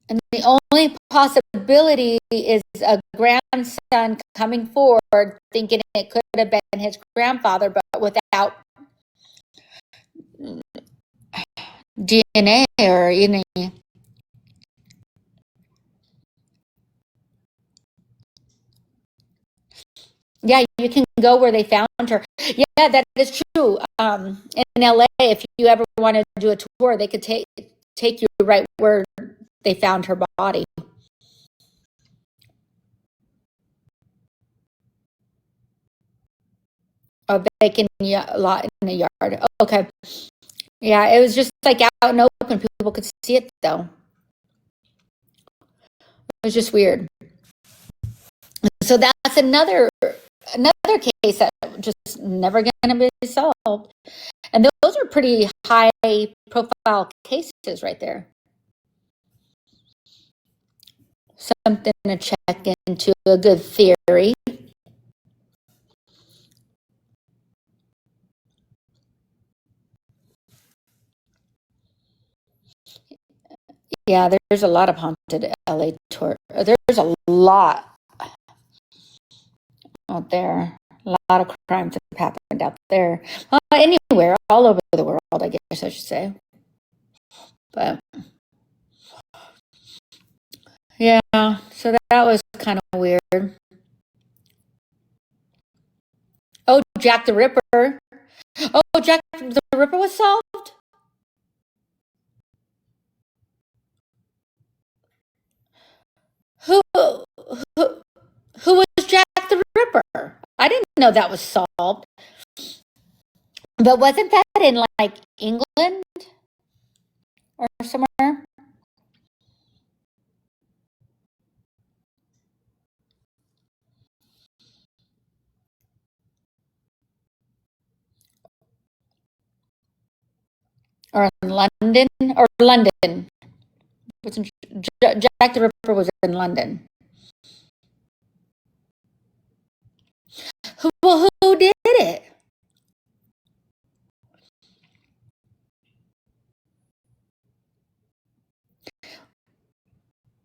And the only possibility is a grandson coming forward thinking it could have been his grandfather, but without DNA or any. Yeah, you can go where they found her. Yeah, that is true. In LA, if you ever want to do a tour, they could take you right where they found her body. A vacant lot in the yard. Okay. Yeah, it was just like out and open. People could see it though. It was just weird. So that's another case that just never going to be solved. And those are pretty high profile cases right there. Something to check into, a good theory. Yeah, there's a lot of haunted LA tour. There's a lot out there. A lot of crimes have happened out there. Anywhere, all over the world, I guess I should say. But yeah, so that was kind of weird. Oh, Jack the Ripper. Oh, Jack the Ripper was solved? Who was Jack the Ripper? I didn't know that was solved. But wasn't that in like England or somewhere? Or in London? Or London. Jack the Ripper was in London. Who did it?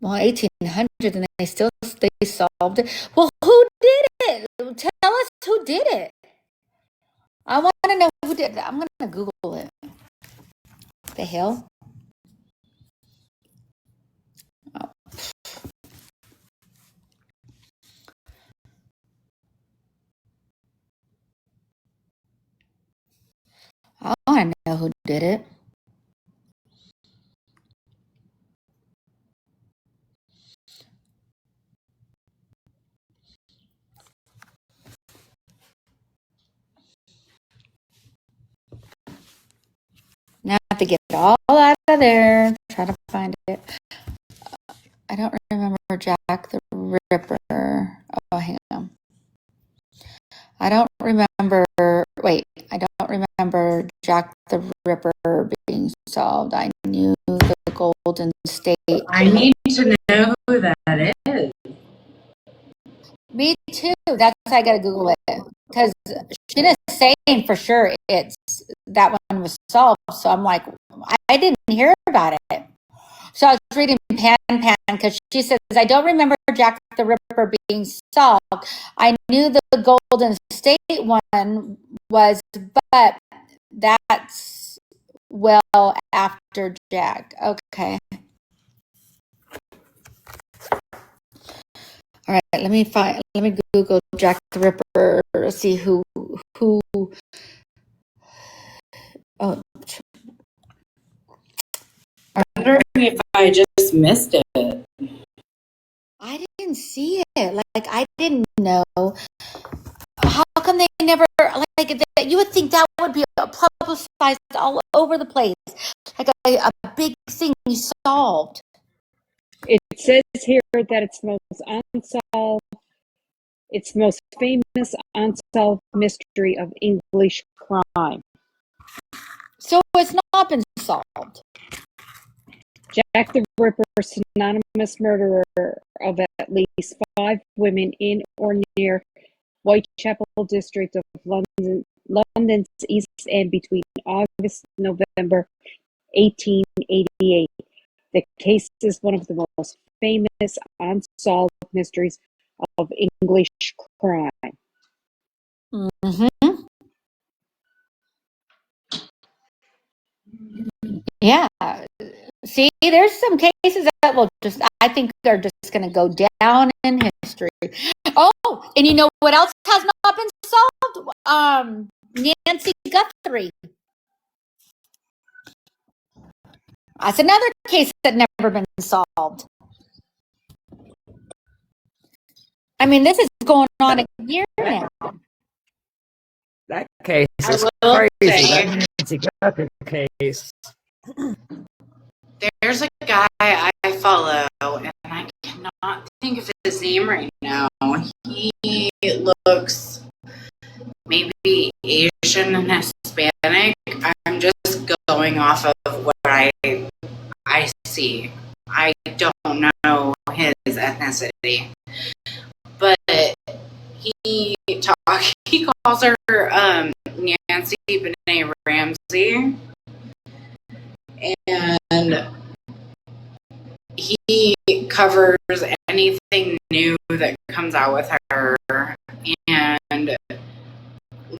Well, 1800, and they solved it. Well, who did it? Tell us who did it. I want to know who did it. I'm going to Google it. The hell? Oh. I want to know who did it. Now I have to get it all out of there. Try to find it. I don't remember Jack the Ripper. Oh, hang on. I don't remember. Wait, I don't remember Jack the Ripper being solved. I knew the Golden State. I need to know who that is. Me too. That's why I gotta Google it because she didn't say for sure that one was solved. So I'm like, I didn't hear about it. So I was reading Pan because she says, I don't remember Jack the Ripper being solved. I knew the Golden State one was, but that's well after Jack. Okay. All right, let me Google Jack the Ripper, see who oh, I'm wondering if I just missed it. I didn't see it. Like I didn't know. How come they never like that? You would think that would be publicized all over the place, like a big thing solved. It says here that it's the most famous unsolved mystery of English crime. So it's not been solved. Jack the Ripper, synonymous murderer of at least 5 women in or near Whitechapel district of London's East End between August and November 1888. The case is one of the most famous unsolved mysteries of English crime. Mm-hmm. Yeah. See, there's some cases that I think they're just going to go down in history. Oh, and you know what else has not been solved? Nancy Guthrie. That's another case that never been solved. I mean, this is going on a year now. That case is will crazy. say- That Nancy Guthrie case. There's a guy I follow, and I cannot think of his name right now. He looks maybe Asian and Hispanic. I'm just going off of what I see. I don't know his ethnicity, but he calls her Nancy Benet Ramsey, and he covers anything new that comes out with her. And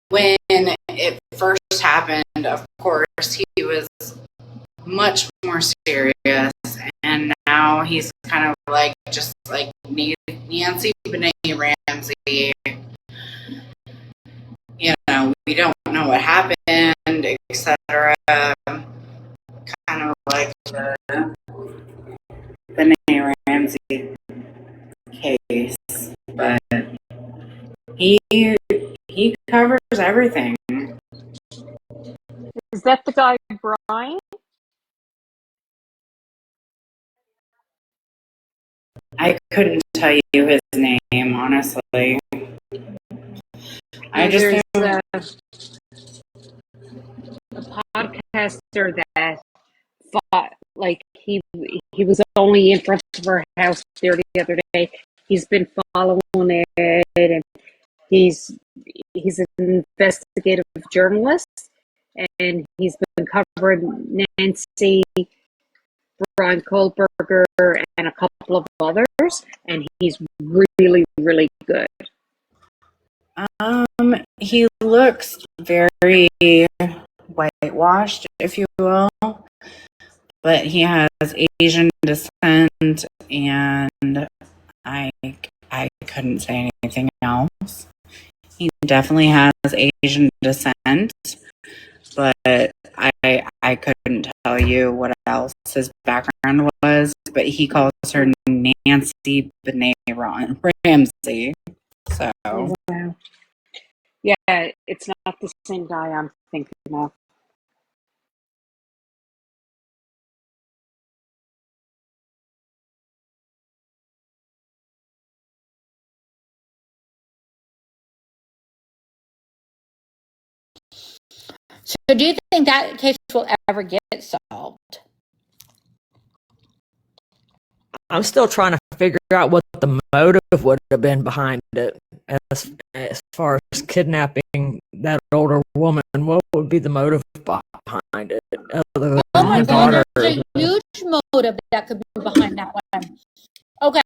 when it first happened, of course, he was much more serious, and now he's kind of like just like Nancy Benet Ramsey. You know, we don't know what happened, etc. Kind of like the Benet Ramsey case, but he covers everything. Is that the guy Brian? I couldn't tell you his name, honestly. I just There's a podcaster that thought like he was only in front of her house there the other day. He's been following it, and he's an investigative journalist, and he's been covering Nancy, Brian Kohlberger, and a couple of others, and he's really, really good. He looks very whitewashed, if you will, but he has Asian descent, and I couldn't say anything else. He definitely has Asian descent, but I couldn't tell you what else his background was, but he calls her Nancy Benet Ramsey. So Wow. Yeah, it's not the same guy I'm thinking of. So do you think that case will ever get solved? I'm still trying to figure out what the motive would have been behind it. As far as kidnapping that older woman, what would be the motive behind it? Other than Oh my her God, daughter. there's a huge motive that could be behind that one. Okay,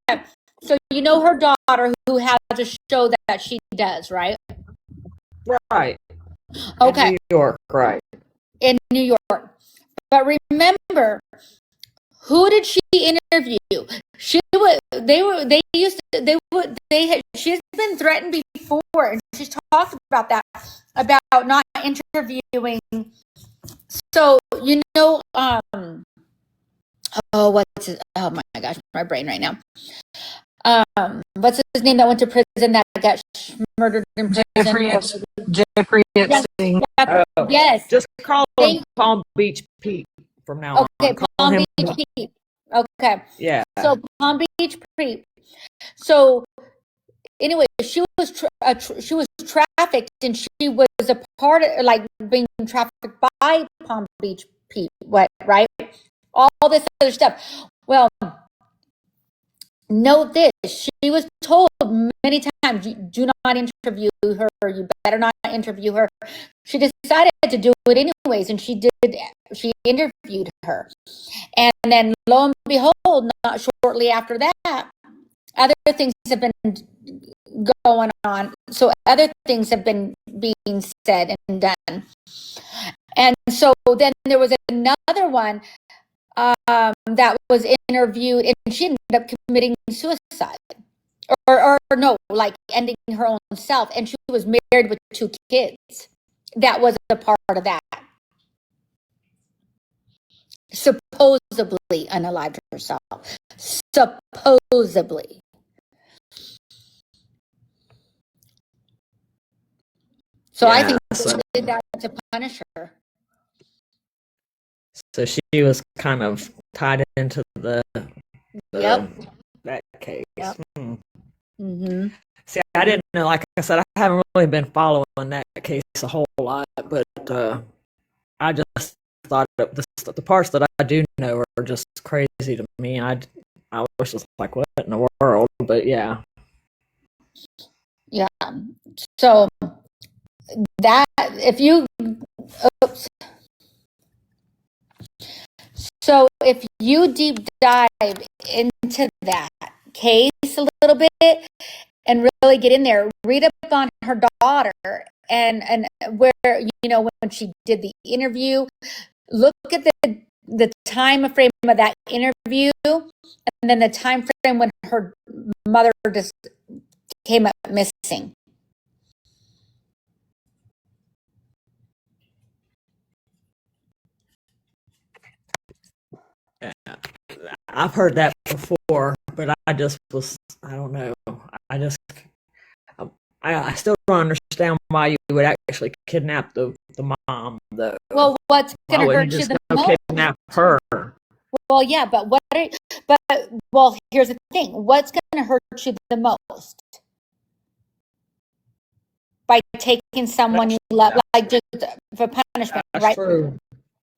so you know her daughter who has a show that she does, right? Right. Okay. In New York, right. In New York. But remember, who did she interview? She's been threatened before, and she's talked about that, about not interviewing. So, you know, oh my gosh, my brain right now. What's his name that went to prison that got murdered in prison? Jeffrey Epstein. Yes. Just call him Palm Beach Pete from now on. Okay, Call Palm him- Beach Pete. Okay. Yeah. So Palm Beach Pete. So anyway, she was trafficked, and she was a part of, like, being trafficked by Palm Beach Pete. What, right? All this other stuff. Well, note this: she was told many times, "Do not interview her. You better not interview her." She decided to do it anyways, and she did. She interviewed her, and then lo and behold, not shortly after that, other things have been going on. So other things have been being said and done, and so then there was another one that was interviewed, and she ended up committing suicide, or no, like ending her own self. And she was married with 2 kids. That was a part of that. Supposedly unalived herself. Supposedly. So I think so, they did that to punish her. so she was kind of tied into the Yep. that case. Yep. Hmm. See, I didn't know. Like I said, I haven't really been following that case a whole lot, but I just thought the parts that I do know are just crazy to me. I was just like, what in the world? But yeah. Yeah. So that if you oops. So if you deep dive into that case a little bit and really get in there, read up on her daughter and where, you know, when she did the interview, look at the time frame of that interview and then the time frame when her mother just came up missing. Yeah. I've heard that before, but I don't know. I still don't understand why you would actually kidnap the mom, though. Well, what's going to hurt you the most? Kidnap her. Well, yeah, but here's the thing. What's going to hurt you the most? By taking someone you love, like just for punishment, That's right? true.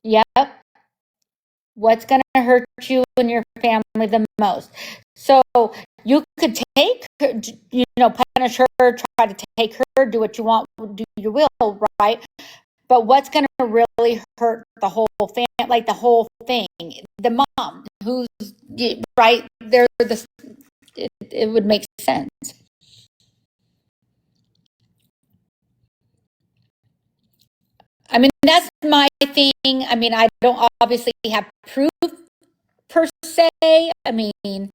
Yep. What's going to hurt you and your family the most? So you could take her, you know, punish her, try to take her, do what you want, do your will, right? But what's going to really hurt the whole family, like the whole thing? The mom, who's right there, it would make sense. I mean, that's my thing. I mean, I don't obviously have proof per se. I mean,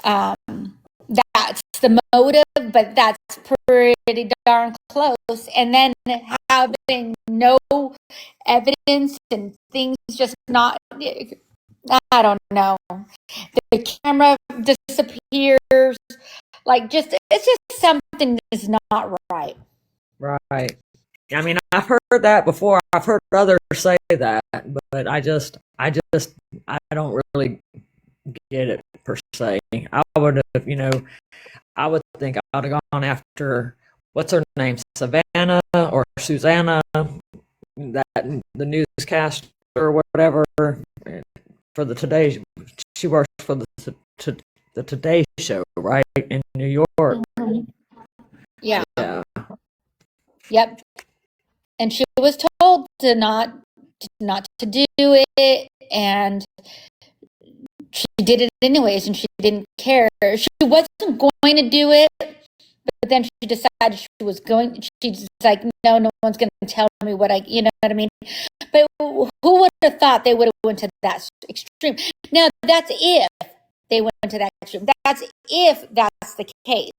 that's the motive, but that's pretty darn close. And then having no evidence and things just not, I don't know. The camera disappears. Like, it's just something is not right. Right. I mean, I've heard that before. I've heard others say that, but I don't really get it per se. I would have, I would think I would have gone after, what's her name, Savannah or Susanna, that the newscaster or whatever for the Today. She works for the Today Show, right, in New York. Yeah. Yeah. Yep. And she was told to not to do it, and she did it anyways, and she didn't care. She wasn't going to do it, but then she decided she was going. She's like, no one's going to tell me what you know what I mean? But who would have thought they would have went to that extreme? Now, that's if they went to that extreme. That's if that's the case.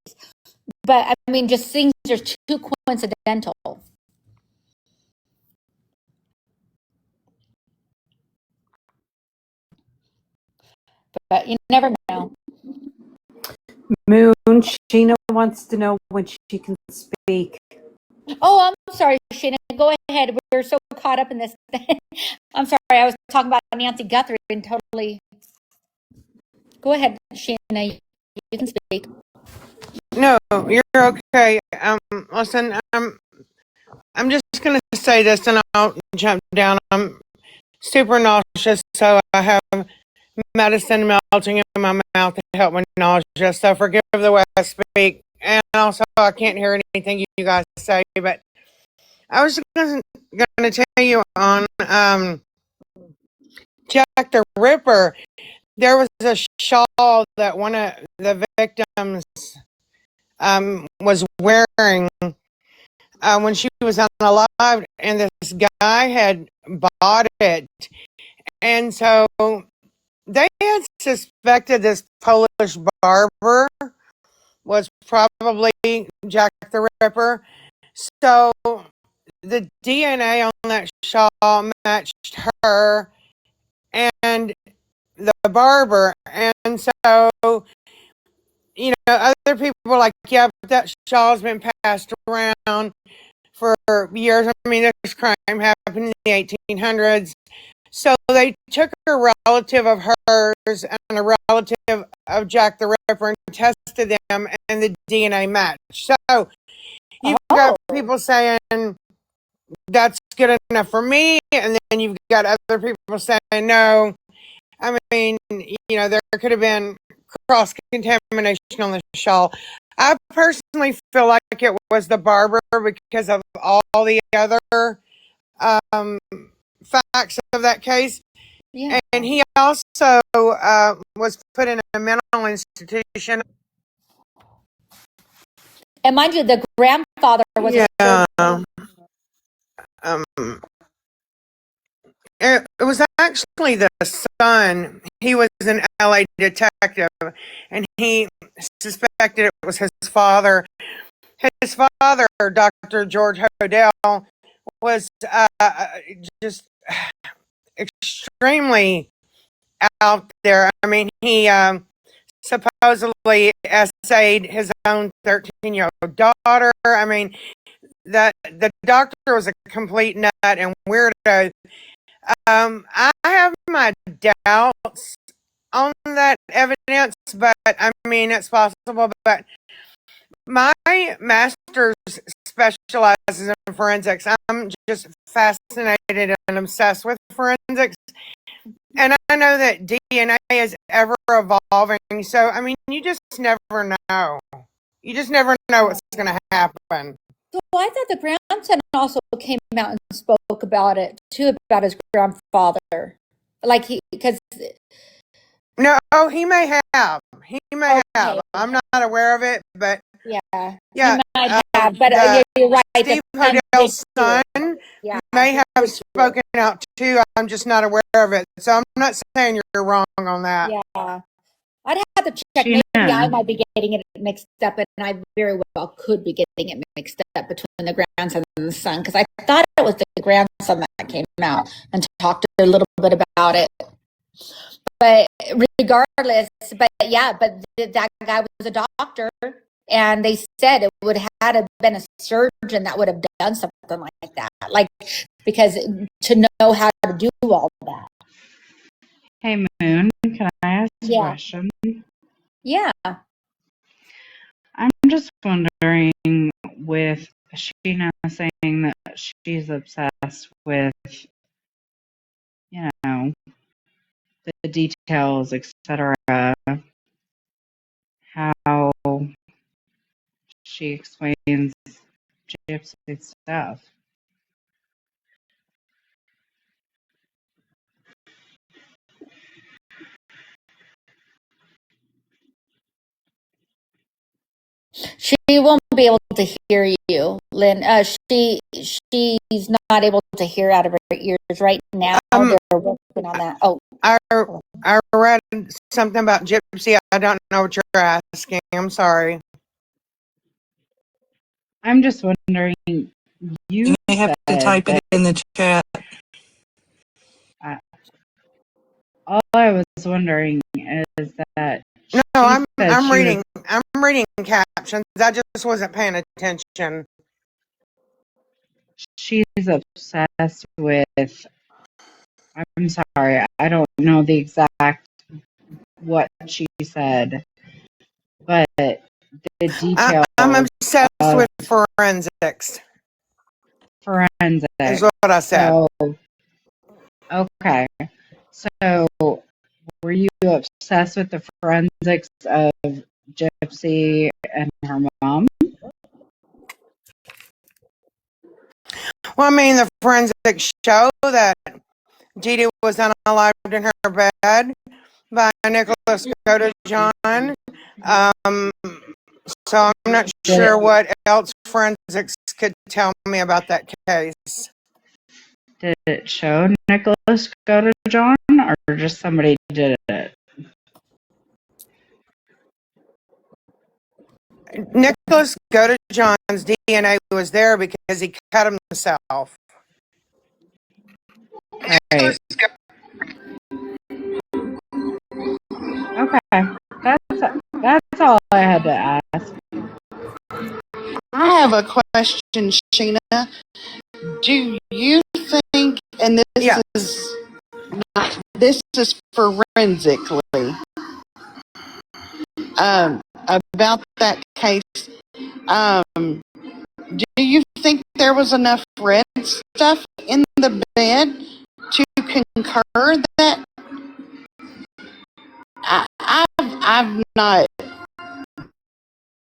But, I mean, just things are too coincidental. But you never know. Moon, Sheena wants to know when she can speak. Oh, I'm sorry, Sheena. Go ahead. We're so caught up in this. I'm sorry. I was talking about Nancy Guthrie and totally. Go ahead, Sheena. You can speak. No, you're okay. Listen, I'm just gonna say this, and I'll jump down. I'm super nauseous, so I have medicine melting in my mouth to help my nausea. So forgive the way I speak, and also I can't hear anything you guys say. But I was gonna tell you on Jack the Ripper. There was a shawl that one of the victims was wearing when she was unalive, and this guy had bought it, and so they had suspected this Polish barber was probably Jack the Ripper. So the DNA on that shawl matched her and the barber. And so, other people were like, yeah, but that shawl's been passed around for years. I mean, this crime happened in the 1800s. So they took a relative of hers and a relative of Jack the Ripper and tested them, and the DNA matched. So you've got people saying that's good enough for me, and then you've got other people saying no. I mean, there could have been cross-contamination on the shawl. I personally feel like it was the barber because of all the other facts of that case. Yeah. And he also was put in a mental institution. And mind you, the grandfather was a surgeon. It was actually the son. He was an LA detective, and he suspected it was his father. His father, Dr. George Hodel, was just extremely out there. I mean, he supposedly essayed his own 13-year-old daughter. I mean, the doctor was a complete nut and weirdo. I have my doubts on that evidence, but I mean, it's possible. But my master's specializes in forensics. I'm just fascinated and obsessed with forensics. And I know that DNA is ever evolving. So, I mean, you just never know. You just never know what's going to happen. So I thought the grandson also came out and spoke about it too, about his grandfather. Because no, he may have. He may have. I'm not aware of it, but yeah, he might have. But you're right. Steve Hodel's son may have spoken out too. I'm just not aware of it, so I'm not saying you're wrong on that. Yeah. I'd have to check. Maybe I might be getting it mixed up, and I very well could be getting it mixed up between the grandson and the son, because I thought it was the grandson that came out and talked a little bit about it. But regardless, that guy was a doctor, and they said it would have been a surgeon that would have done something like that, because to know how to do all that. Hey, Moon, can I ask a question? Yeah. I'm just wondering, with Sheena saying that she's obsessed with, the details, etc., how she explains gypsy stuff. She won't be able to hear you, Lynn. She's not able to hear out of her ears right now. They're working on that. Oh, I read something about gypsy. I don't know what you're asking. I'm sorry. I'm just wondering. You may have to type it in the chat. All I was wondering is that. No, I'm reading. I'm reading captions. I just wasn't paying attention. She's obsessed with. I'm sorry, I don't know the exact what she said, but the details. I'm obsessed with forensics. Forensics is what I said. So, okay, so were you obsessed with the forensics of Gypsy and her mom? Well, I mean, the forensics show that Dee Dee was unalived in her bed by Nicholas Godejohn. So I'm not sure what else forensics could tell me about that case. Did it show Nicholas Godejohn, or just somebody did it? Nicholas Godejohn's DNA was there because he cut himself. Right. Okay. That's all I had to ask. I have a question, Sheena. Do you think, and this is forensically, about that case, do you think there was enough red stuff in the bed to concur that? I've not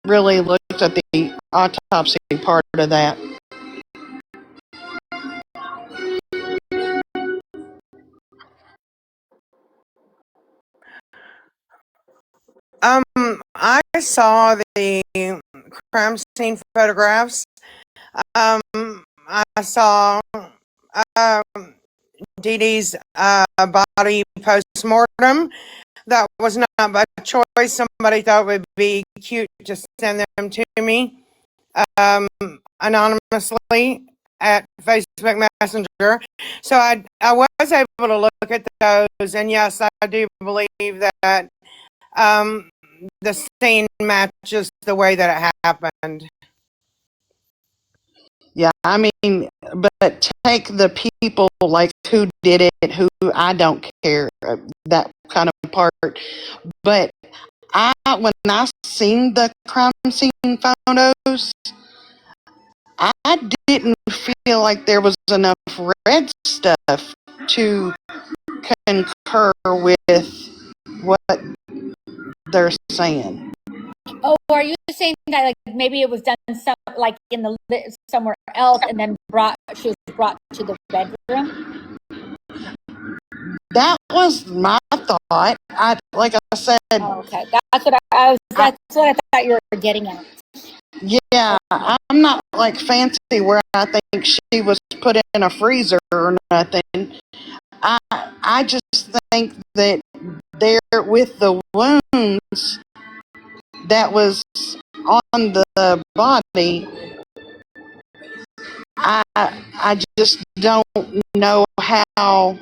really looked at the autopsy part of that. I saw the crime scene photographs. I saw Dee Dee's body post-mortem. That was not by choice. Somebody thought it would be cute to send them to me anonymously at Facebook Messenger. So I was able to look at those, and yes, I do believe that the scene matches the way that it happened. Yeah, I mean, but take the people like who did it, who I don't care, that kind of part. But when I seen the crime scene photos, I didn't feel like there was enough red stuff to concur with what they're saying. Oh, are you saying that like maybe it was done like in the somewhere else and then she was brought to the bedroom? That was my thought. Like I said. Oh, okay, that's what I thought you were getting at. Yeah, I'm not like fancy where I think she was put in a freezer or nothing. I just think that there with the wounds that was on the body, I just don't know how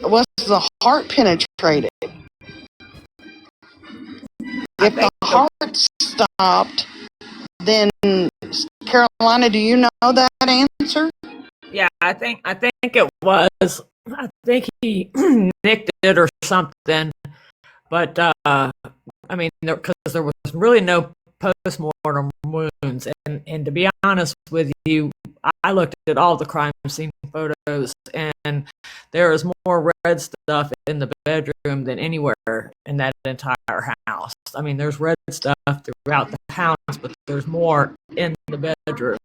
was the heart penetrated. If the heart stopped, then Carolina, do you know that answer? Yeah, I think it was. I think he nicked it or something. But I mean, because there was really no post-mortem wounds, and to be honest with you, I looked at all the crime scene photos, and there is more red stuff in the bedroom than anywhere in that entire house. I mean, there's red stuff throughout the house, but there's more in the bedroom.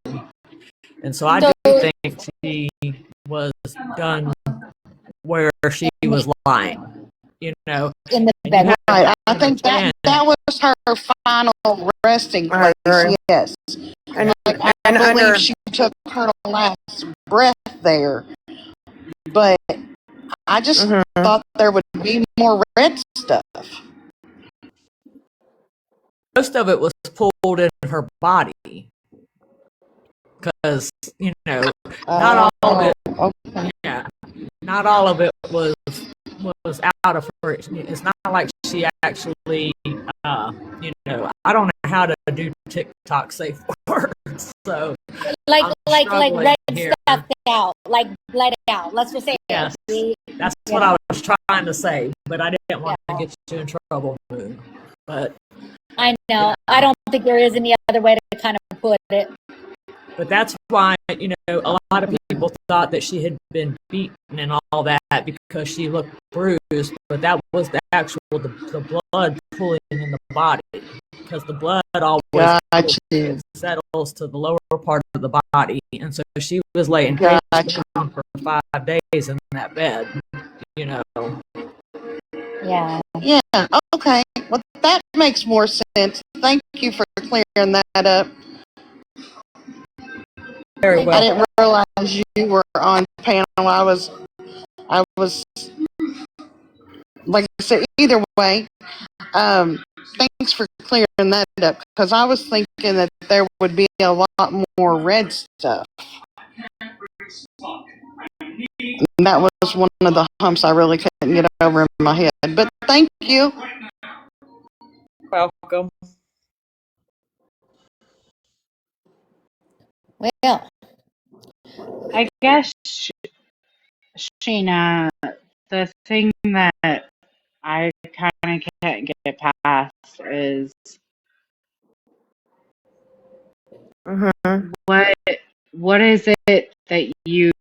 And so I do think she was done where she was lying, in the bedroom. Right. I think that was her final resting place. Yes, and I believe she took her last breath there. But I just thought there would be more red stuff. Most of it was pulled in her body. Because, not all of it, not all of it was out of her. It's not like she actually, I don't know how to do TikTok safe words. So, like red stuff out, like let it out. Let's just say, yes, that's what I was trying to say, but I didn't want to get you in trouble. But I know, I don't think there is any other way to kind of put it. But that's why, a lot of people thought that she had been beaten and all that because she looked bruised, but that was the blood pooling in the body, because the blood always settles to the lower part of the body, and so she was laying down for 5 days in that bed, Yeah. Yeah, okay. Well, that makes more sense. Thank you for clearing that up. Very well. I didn't realize you were on panel. I was, like I said, either way, Thanks for clearing that up because I was thinking that there would be a lot more red stuff. And that was one of the humps I really couldn't get over in my head. But thank you. Welcome. Well, I guess, Sheena, the thing that I kind of can't get past is what is it that you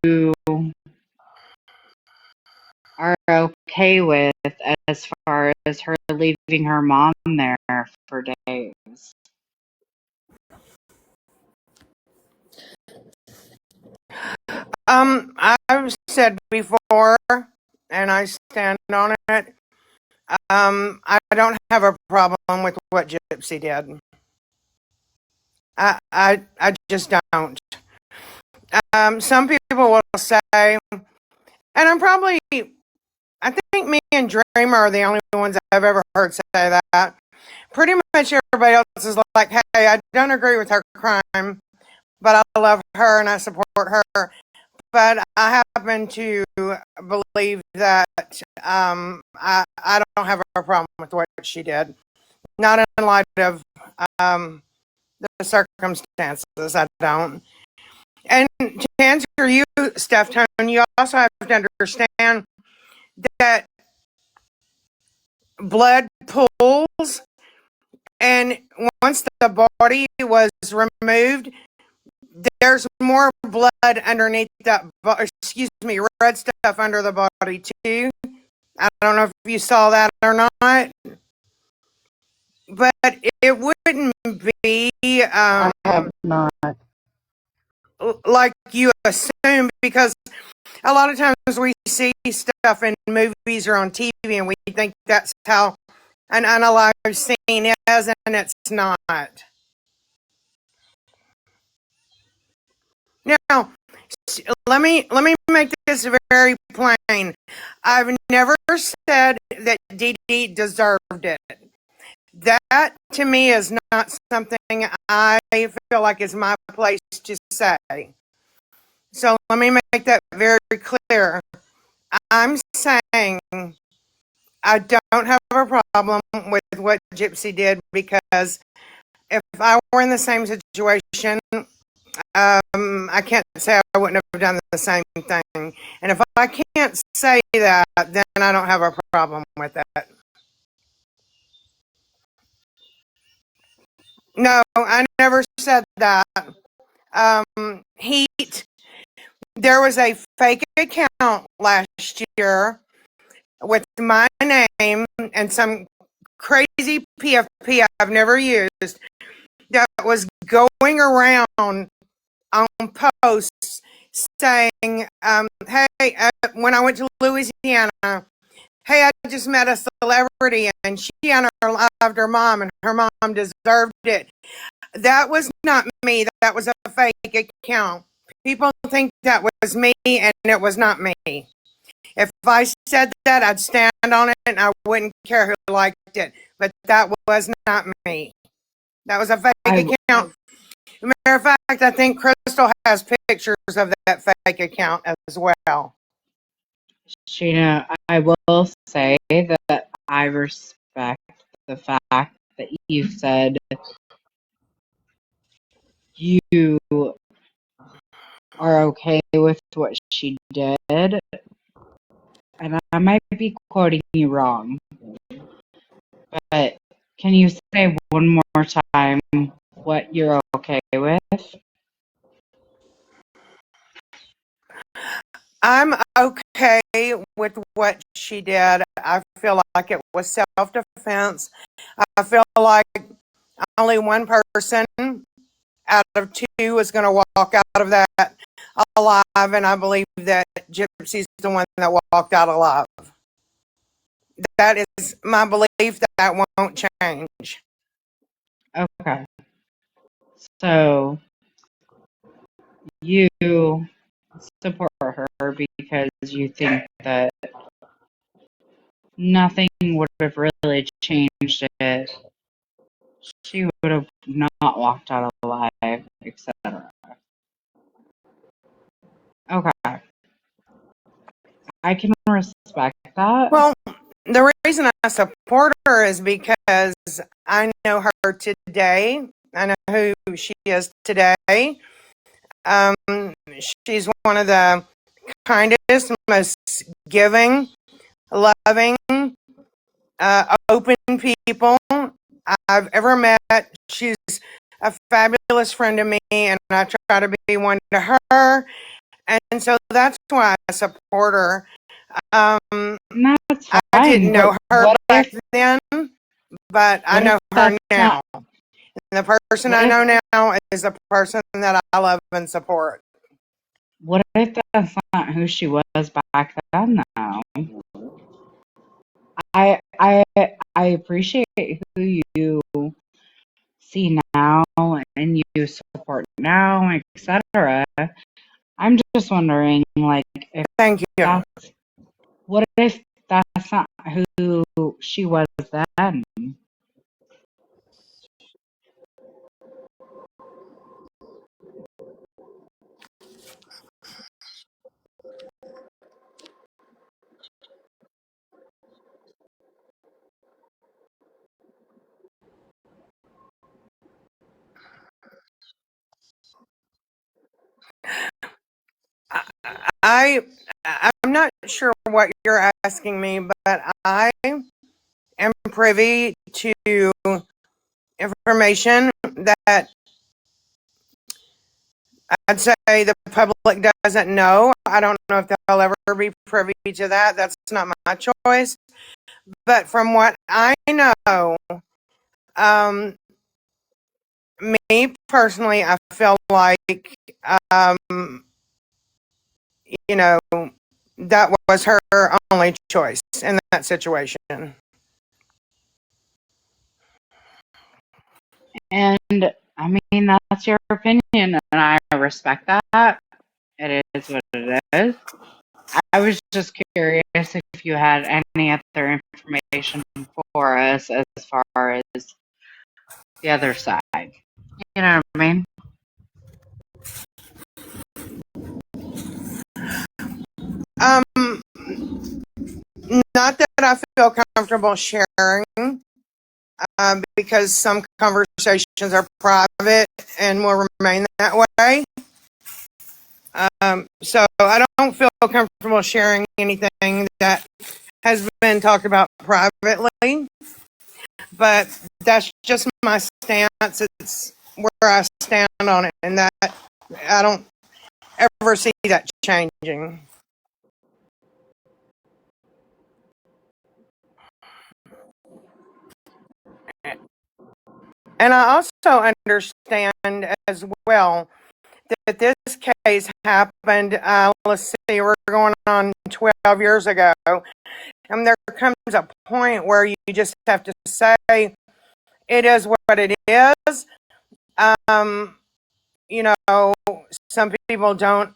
are okay with as far as her leaving her mom there for days? I've said before, and I stand on it. I don't have a problem with what Gypsy did. I just don't. Some people will say, and I think me and Dreamer are the only ones I've ever heard say that. Pretty much everybody else is like, hey, I don't agree with her crime, but I love her and I support her. But I happen to believe that I don't have a problem with what she did. Not in light of the circumstances, I don't. And to answer you, Steph Tone, you also have to understand that blood pools, and once the body was removed, there's more blood underneath that, red stuff under the body too. I don't know if you saw that or not, but it wouldn't be I have not. like you assume, because a lot of times we see stuff in movies or on TV and we think that's how an unalive scene is, and it's not. Now, let me make this very plain. I've never said that Dee Dee deserved it. That to me is not something I feel like is my place to say. So let me make that very clear. I'm saying I don't have a problem with what Gypsy did, because if I were in the same situation, I can't say I wouldn't have done the same thing. And if I can't say that, then I don't have a problem with that. No, I never said that. Heat. There was a fake account last year with my name and some crazy PFP I've never used that was going around on posts saying, hey, when I went to Louisiana, hey, I just met a celebrity and she unalived her mom and her mom deserved it. That was not me. That was a fake account. People think that was me, and it was not me. If I said that, I'd stand on it and I wouldn't care who liked it. But that was not me. That was a fake account. Matter of fact, I think Crystal has pictures of that fake account as well. Sheena, I will say that I respect the fact that you said you are okay with what she did, and I might be quoting you wrong, but can you say one more time what you're okay with? I'm okay with what she did. I feel like it was self-defense. I feel like only one person out of two was going to walk out of that alive, and I believe that Gypsy's the one that walked out alive. That is my belief. That won't change. Okay. So you support her because you think that nothing would have really changed it she would have not walked out alive, etc. Okay, I can respect that. Well, the reason I support her is because I know her today. I know who she is today. Um, she's one of the kindest, most giving, loving, open people I've ever met. She's a fabulous friend to me, and I try to be one to her. And so that's why I support her. That's fine. I didn't know her back if, then, but I know her now. And the person I know now is the person that I love and support. What if that's not who she was back then, though? I appreciate who you see now and you support now, etc. I'm just wondering, like, if thank you. What if that's not who she was then? I'm not sure what you're asking me, but I am privy to information that I'd say the public doesn't know. I don't know if they'll ever be privy to that. That's not my choice. But from what I know, me personally, I feel like, you know, that was her only choice in that situation. And I mean, that's your opinion, and I respect that. It is what it is. I was just curious if you had any other information for us as far as the other side. You know what I mean? Not that I feel comfortable sharing, because some conversations are private and will remain that way. So I don't feel comfortable sharing anything that has been talked about privately, but that's just my stance. It's where I stand on it, and that I don't ever see that changing. And I also understand as well that this case happened, let's see, we're going on 12 years ago. And there comes a point where you just have to say, it is what it is. You know, some people don't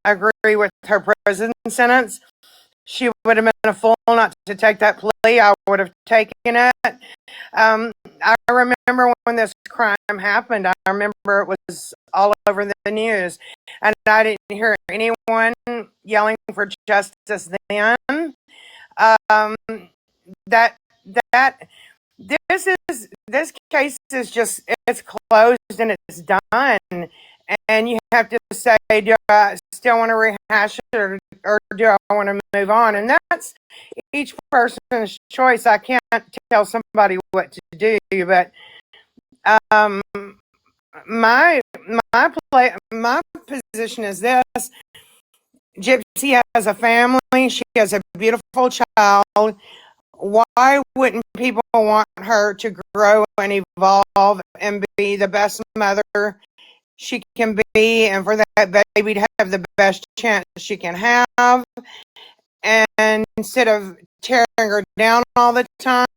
agree with her prison sentence. She would have been a fool not to take that plea. I would have taken it. I remember when this crime happened. I remember it was all over the news, and I didn't hear anyone yelling for justice then. That this case is just, it's closed and it's done, and you have to say, do I still want to rehash it, or do I want to move on? And that's each person's choice. I can't tell somebody what to do, but my position is this: Gypsy has a family. She has a beautiful child. Why wouldn't people want her to grow and evolve and be the best mother she can be, and for that baby to have the best chance she can have? And instead of tearing her down all the time,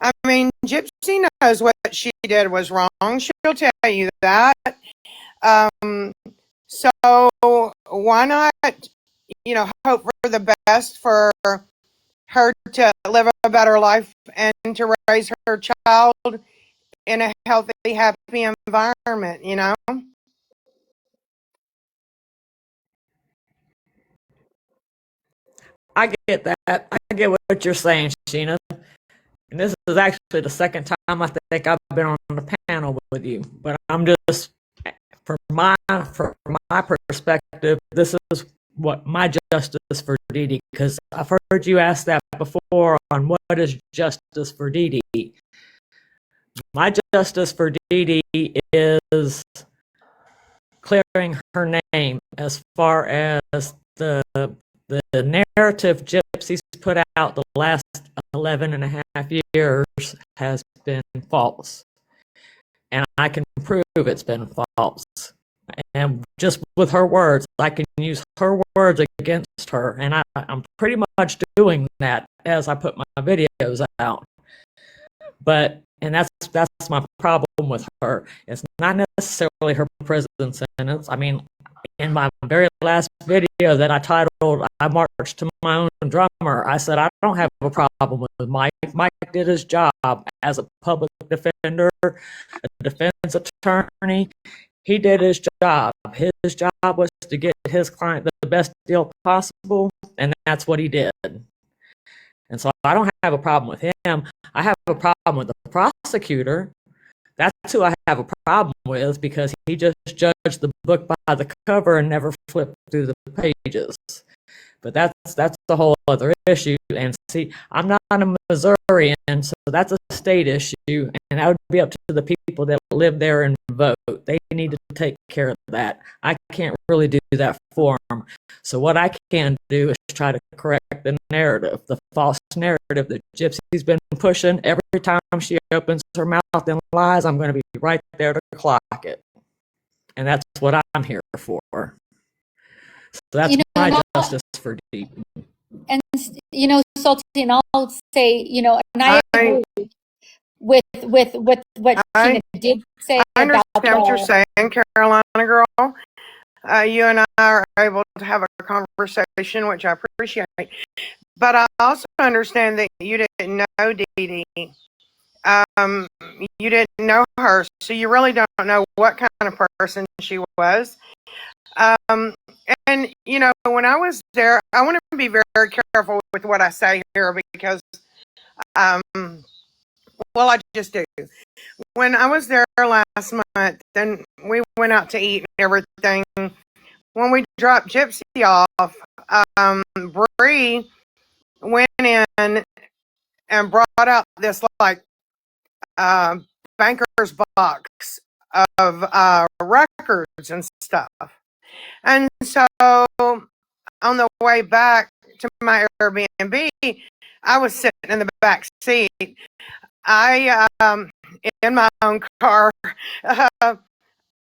I mean, Gypsy knows what she did was wrong. She'll tell you that. So why not, hope for the best for her to live a better life and to raise her child in a healthy, happy environment, you know? I get that. I get what you're saying, Sheena. And this is actually the second time I think I've been on the panel with you. But I'm just, from my perspective, this is what my justice for Dee Dee, because I've heard you ask that before on what is justice for Dee Dee. My justice for Dee Dee is clearing her name as far as the narrative Gypsy's put out the last 11 and a half years has been false. And I can prove it's been false. And just with her words, I can use her words against her. And I'm pretty much doing that as I put my videos out. And that's my problem with her. It's not necessarily her prison sentence. I mean, in my very last video that I titled "I Marched to My Own Drummer," I said I don't have a problem with Mike. Mike did his job as a public defender, a defense attorney. He did his job. His job was to get his client the best deal possible, and that's what he did. And so I don't have a problem with him. I have a problem with the prosecutor. That's who I have a problem with, because he just judged the book by the cover and never flipped through the pages. But that's a whole other issue. And see, I'm not a Missourian, so that's a state issue, and that would be up to the people that live there and vote. They need to take care of that. I can't really do that for them. So what I can do is try to correct the narrative, the false narrative that Gypsy's been pushing. Every time she opens her mouth and lies, I'm going to be right there to clock it. And that's what I'm here for. So that's my justice for Dee. And Salty, and I'll say, and I agree with what Sheena did say. I understand what you're saying, Carolina girl. You and I are able to have a conversation, which I appreciate. But I also understand that you didn't know Dee Dee. You didn't know her, so you really don't know what kind of person she was. And when I was there, I want to be very, very careful with what I say here, because, I just do. When I was there last month, then we went out to eat and everything. When we dropped Gypsy off, Bree went in and brought out this banker's box of records and stuff. And so on the way back to my Airbnb, I was sitting in the back seat. I, in my own car,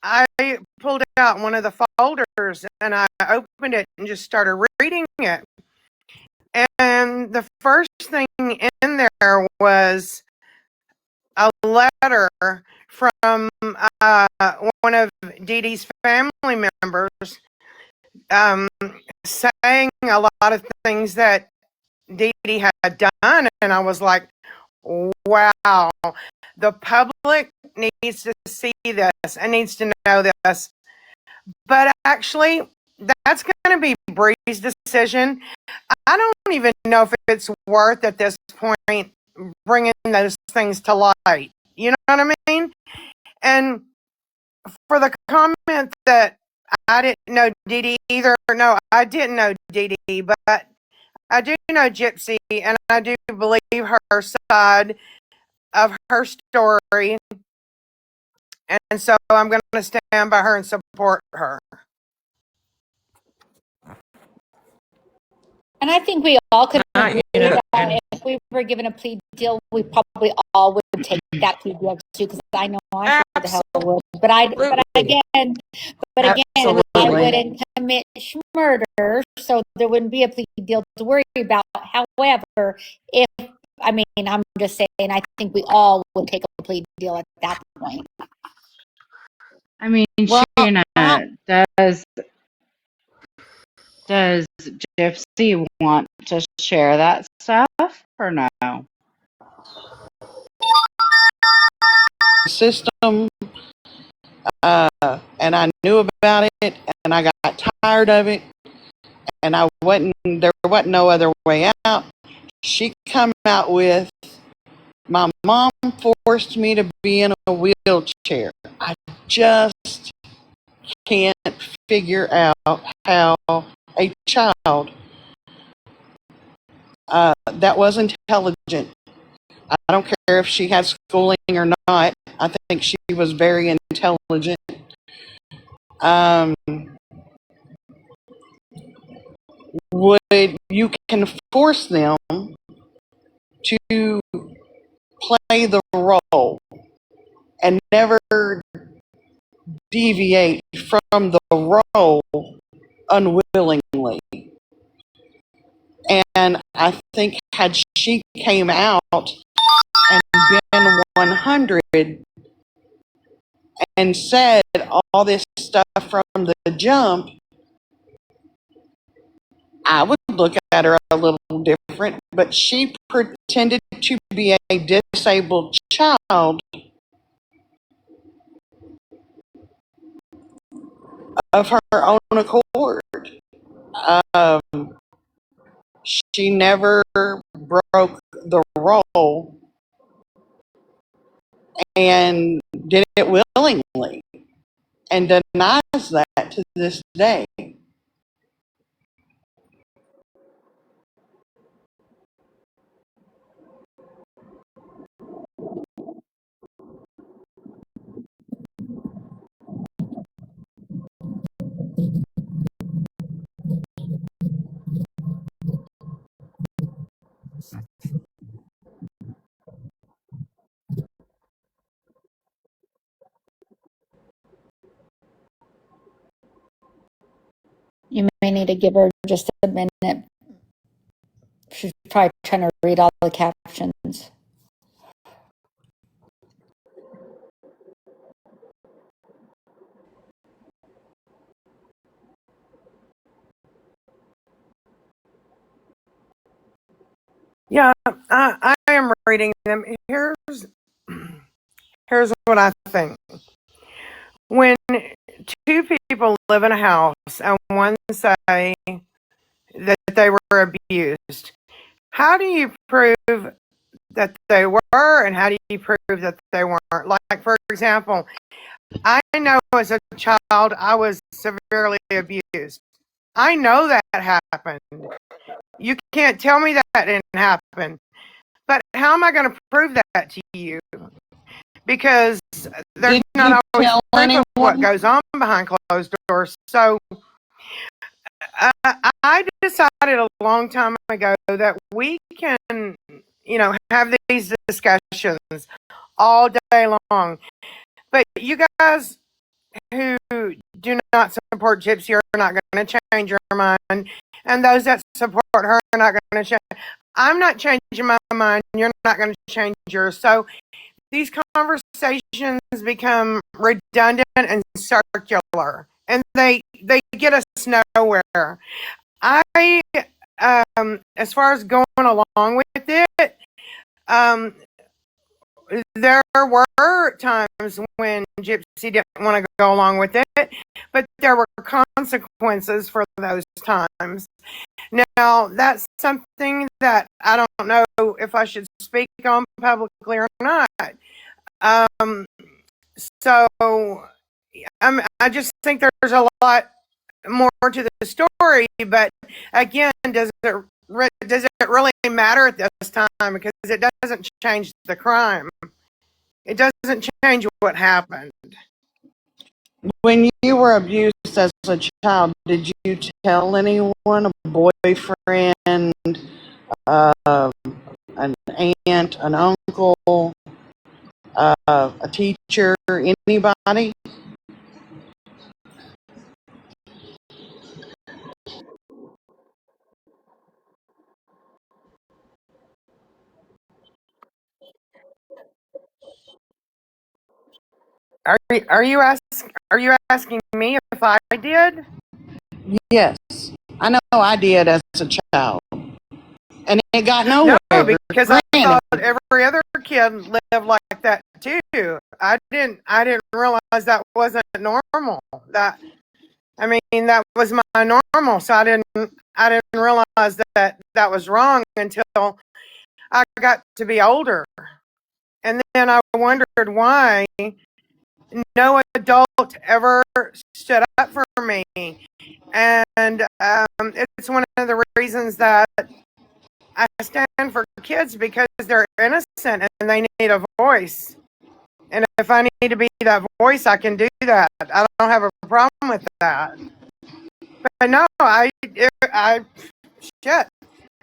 I pulled out one of the folders and I opened it and just started reading it. And the first thing in there was a letter from one of Dee Dee's family members, saying a lot of things that Dee Dee had done. And I was like, wow, the public needs to see this and needs to know this. But actually, that's going to be Bree's decision. I don't even know if it's worth at this point bringing those things to light. You know what I mean? And for the comment that I didn't know Dee Dee either, no, I didn't know Dee Dee, but I do know Gypsy, and I do believe her side of her story. And so I'm going to stand by her and support her. And I think we all could agree that if we were given a plea deal, we probably all would take that plea deal too, because I know I sure the hell would. But again, I wouldn't commit murder, so there wouldn't be a plea deal to worry about. However, I'm just saying, I think we all would take a plea deal at that point. I mean, Sheena, does Gypsy want to share that stuff or no? system, and I knew about it, and I got tired of it, and there wasn't no other way out. She come out with, my mom forced me to be in a wheelchair. I just can't figure out how a child that was intelligent, I don't care if she had schooling or not, I think she was very intelligent, would you can force them to play the role and never deviate from the role unwillingly. And I think had she came out and been 100 and said all this stuff from the jump, I would look at her a little different, but she pretended to be a disabled child of her own accord. She never broke the role and did it willingly and denies that to this day. You may need to give her just a minute. She's probably trying to read all the captions. Yeah, I am reading them. Here's what I think. When two people live in a house and one say that they were abused, how do you prove that they were, and how do you prove that they weren't? Like, for example, I know as a child I was severely abused. I know that happened. You can't tell me that didn't happen. But how am I going to prove that to you? Because there's not always proof of what goes on behind closed doors. So I decided a long time ago that we can, have these discussions all day long. But you guys who do not support Gypsy are not going to change your mind. And those that support her are not going to change. I'm not changing my mind. You're not going to change yours. So these conversations become redundant and circular, and they get us nowhere. As far as going along with it, there were times when Gypsy didn't want to go along with it, but there were consequences for those times. Now, that's something that I don't know if I should speak on publicly or not. So I just think there's a lot more to the story, but again, does it really matter at this time? Because it doesn't change the crime. It doesn't change what happened. When you were abused as a child, did you tell anyone, a boyfriend, an aunt, an uncle, a teacher, anybody? Are you asking me if I did? Yes, I know I did as a child, and it got nowhere. No, because I thought every other kid lived like that too. I didn't realize that wasn't normal. That was my normal. So I didn't realize that was wrong until I got to be older. And then I wondered why no adult ever stood up for me. And it's one of the reasons that I stand for kids, because they're innocent and they need a voice. And if I need to be that voice, I can do that. I don't have a problem with that. But no, shit.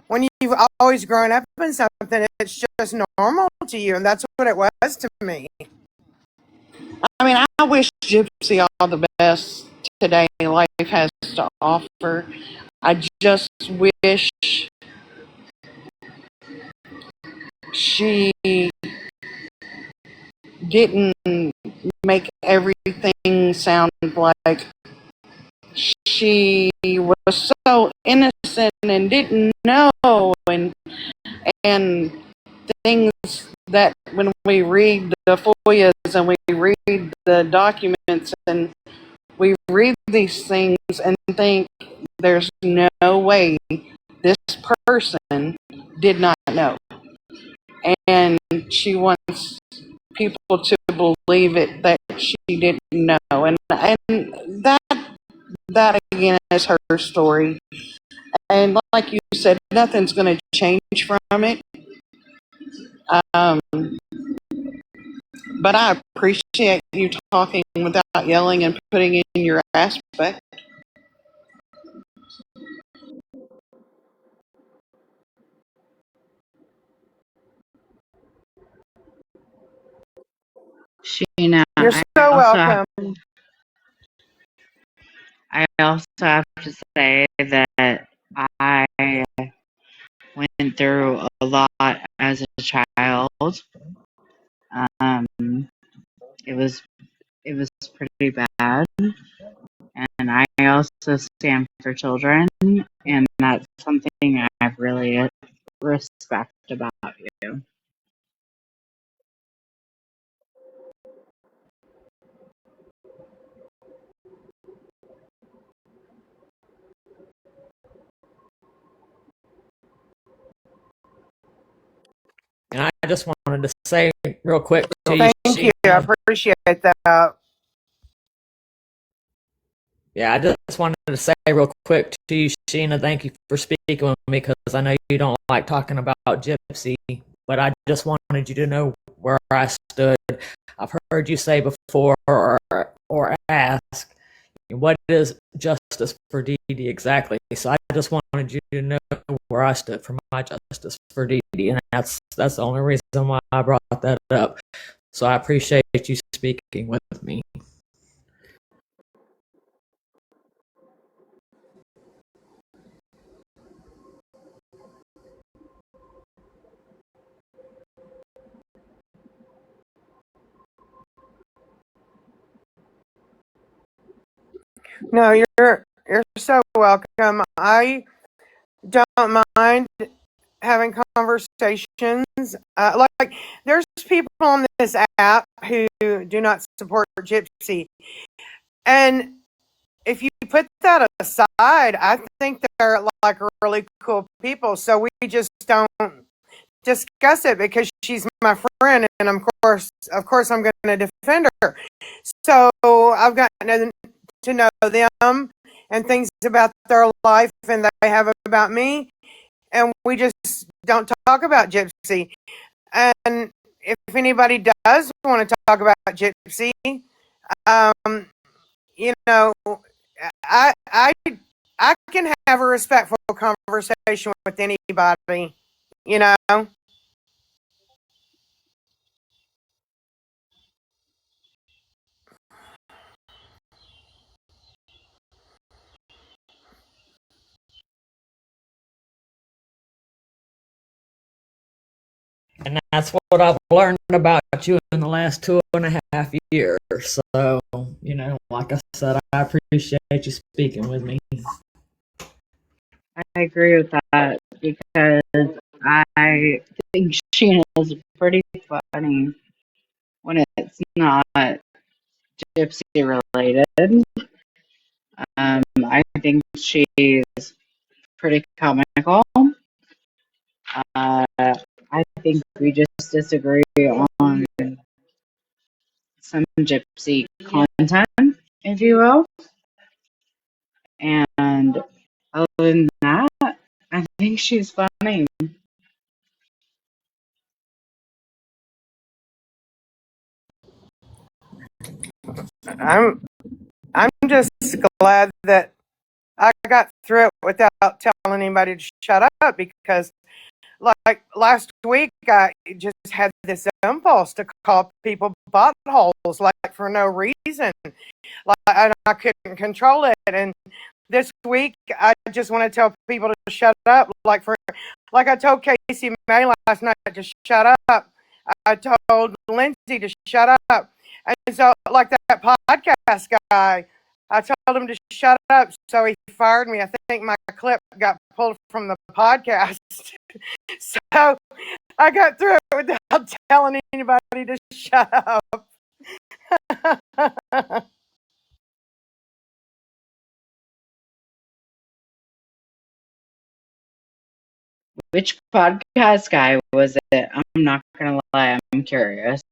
When you've always grown up in something, it's just normal to you, and that's what it was to me. I mean, I wish Gypsy all the best today life has to offer. I just wish she didn't make everything sound like she was so innocent and didn't know, and things that when we read the FOIAs and we read the documents and we read these things and think there's no way this person did not know. And she wants people to believe it that she didn't know. And that again is her story. And like you said, nothing's going to change from it. But I appreciate you talking without yelling and putting in your aspect. Sheena, You're so welcome. I also have to say that I went through a lot as a child. It was pretty bad, and I also stand for children, and that's something I really respect about you. And I just wanted to say real quick to you, Thank you. I appreciate that. Yeah, I just wanted to say real quick to you, Sheena, thank you for speaking with me, because I know you don't like talking about Gypsy, but I just wanted you to know where I stood. I've heard you say before or ask, what is justice for Dee Dee exactly? So I just wanted you to know where I stood for my justice for Dee Dee, and that's the only reason why I brought that up. So I appreciate you speaking with me. No, you're so welcome. I don't mind having conversations. Like, there's people on this app who do not support Gypsy, and if you put that aside, I think they're like really cool people. So we just don't discuss it because she's my friend, and of course, I'm going to defend her. So I've gotten to know them and things about their life, and they have about me, and we just don't talk about Gypsy. And if anybody does want to talk about Gypsy, you know, I can have a respectful conversation with anybody, you know. And that's what I've learned about you in the last 2.5 years. So, like I said, I appreciate you speaking with me. I agree with that because I think Sheena's pretty funny when it's not gypsy related. I think she's pretty comical. I think we just disagree on some gypsy content, if you will. And other than that, I think she's funny. I'm I'm just glad that I got through it without telling anybody to shut up because like last week I just had this impulse to call people buttholes like for no reason. Like and I couldn't control it. And this week I just want to tell people to shut up. Like I told Casey May last night to shut up. I told Lindsay to shut up. And so like that podcast guy, I told him to shut up, so he fired me. I think my clip got pulled from the podcast. So I got through it without telling anybody to shut up. Which podcast guy was it? I'm not gonna lie, I'm curious.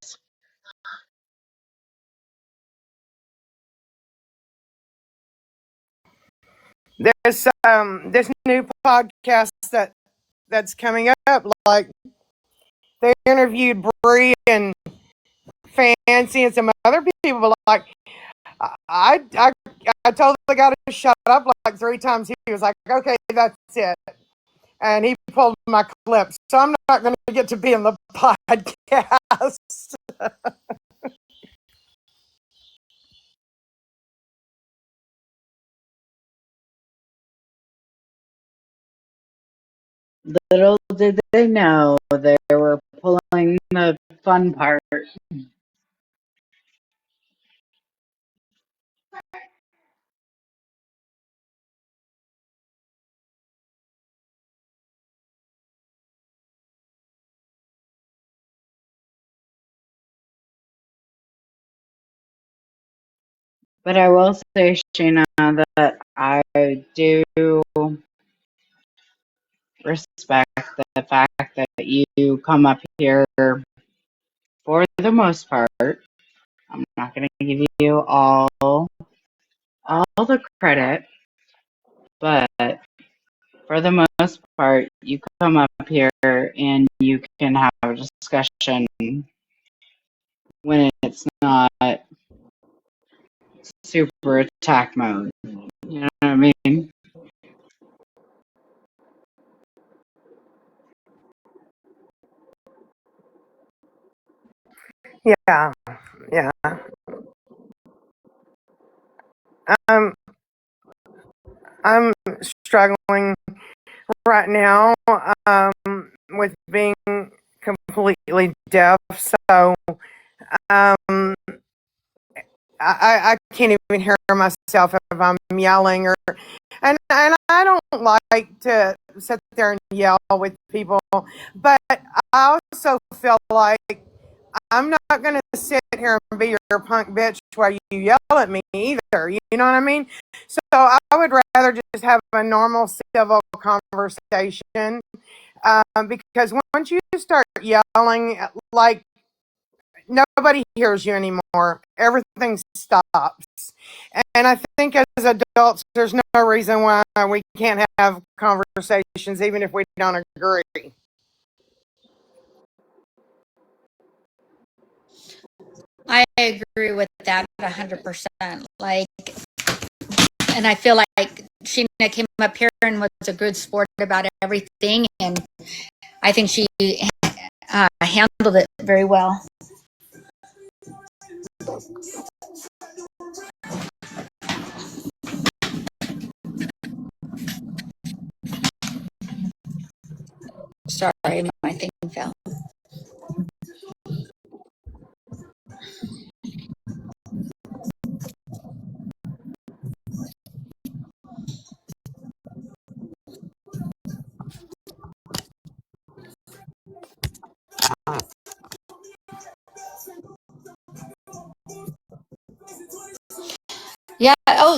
This new podcast that's coming up, like they interviewed Bree and Fancy and some other people, but like I told the guy to shut up like 3 times. He was like, "Okay, that's it," and he pulled my clip. So I'm not going to get to be in the podcast. Little did they know they were pulling the fun part. But I will say, Sheena, that I do respect the fact that you come up here for the most part. I'm not going to give you all the credit, but for the most part, you come up here and you can have a discussion when it's not super attack mode. You know what I mean? Yeah, yeah. Um, I'm struggling right now with being completely deaf, so um, I can't even hear myself if I'm yelling and I don't like to sit there and yell with people, but I also feel like I'm not going to sit here and be your punk bitch while you yell at me either. You know what I mean? So I would rather just have a normal civil conversation because once you start yelling, like nobody hears you anymore. Everything stops. And I think as adults, there's no reason why we can't have conversations even if we don't agree. I agree with that 100%. Like, and I feel like Sheena came up here and was a good sport about everything, and I think she handled it very well. Sorry, my thing fell. Oh,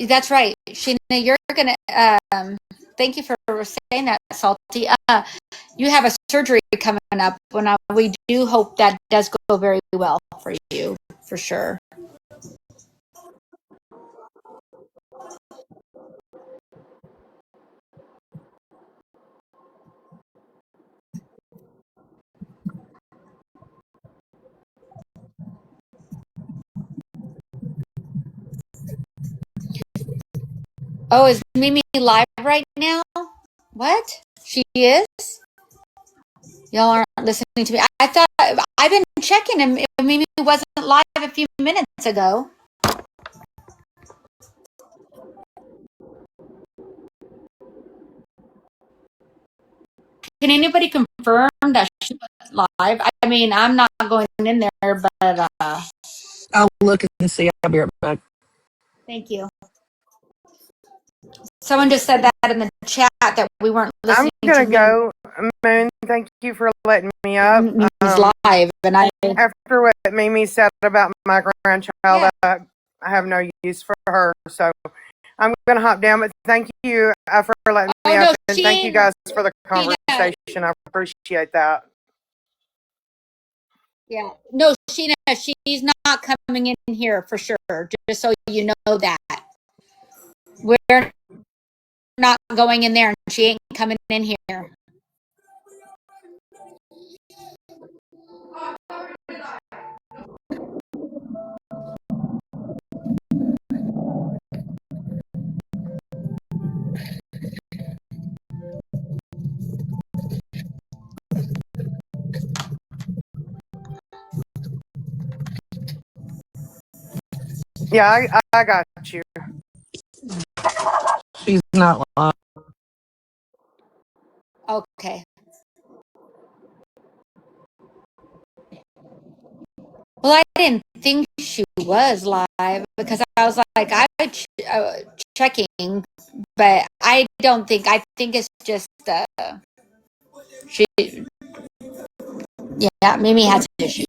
that's right. Sheena, you're going to, thank you for saying that, Salty. You have a surgery coming up. We do hope that does go very well for you, for sure. Oh, is Mimi live right now? What? She is? Y'all aren't listening to me. I thought I've been checking and Mimi wasn't live a few minutes ago. Can anybody confirm that she was live? I mean, I'm not going in there, but I'll look and see. I'll be right back. thank you. Someone just said that in the chat that we weren't listening. I'm gonna go. Moon, thank you for letting me up. Mimi's live, and after what Mimi said about my grandchild, I have no use for her, so I'm gonna hop down. But thank you for letting me up, and thank you guys for the conversation. I appreciate that. Yeah, no, she's not coming in here for sure. Just so you know that we're not going in there, and she ain't coming in here. Yeah, I got you. She's not live. Okay. Well, I didn't think she was live because I was like, checking, but I think it's just she. Yeah, Mimi has issues.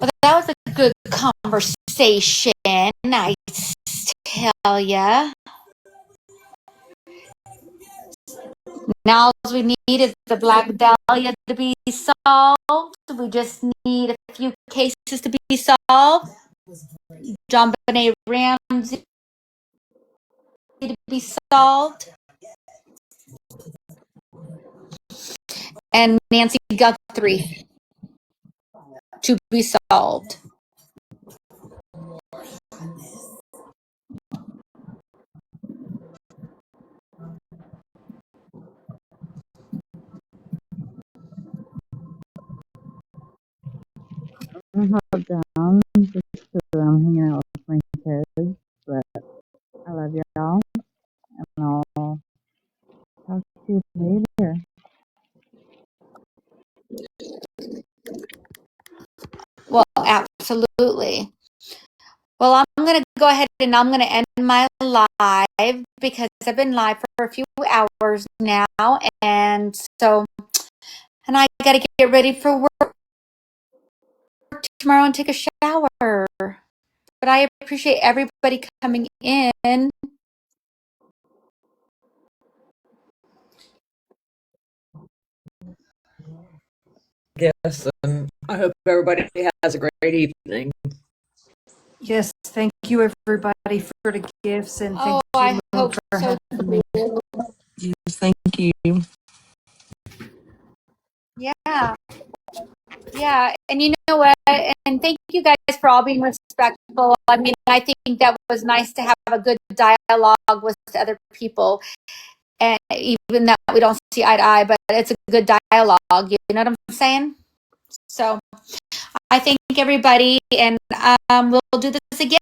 Well, that was a good conversation, I tell ya. Now all we need is the Black Dahlia to be solved. We just need a few cases to be solved. John Benet Ramsey to be solved. And Nancy Guthrie to be solved. I'm held down just because I'm hanging out with my kids, but I love y'all, and I'll talk to you later. Well, absolutely. Well, I'm going to go ahead and I'm going to end my live because I've been live for a few hours now. And I got to get ready for work tomorrow and take a shower. But I appreciate everybody coming in. Yes, and I hope everybody has a great evening. Yes, thank you everybody for the gifts and thank you I Moon, hope for so having me. Yes, thank you. Yeah. Yeah. And you know what? And thank you guys for all being respectful. I mean, I think that was nice to have a good dialogue with other people. And even that we don't see eye to eye, but it's a good dialogue. You know what I'm saying? So I thank everybody, and we'll do this again.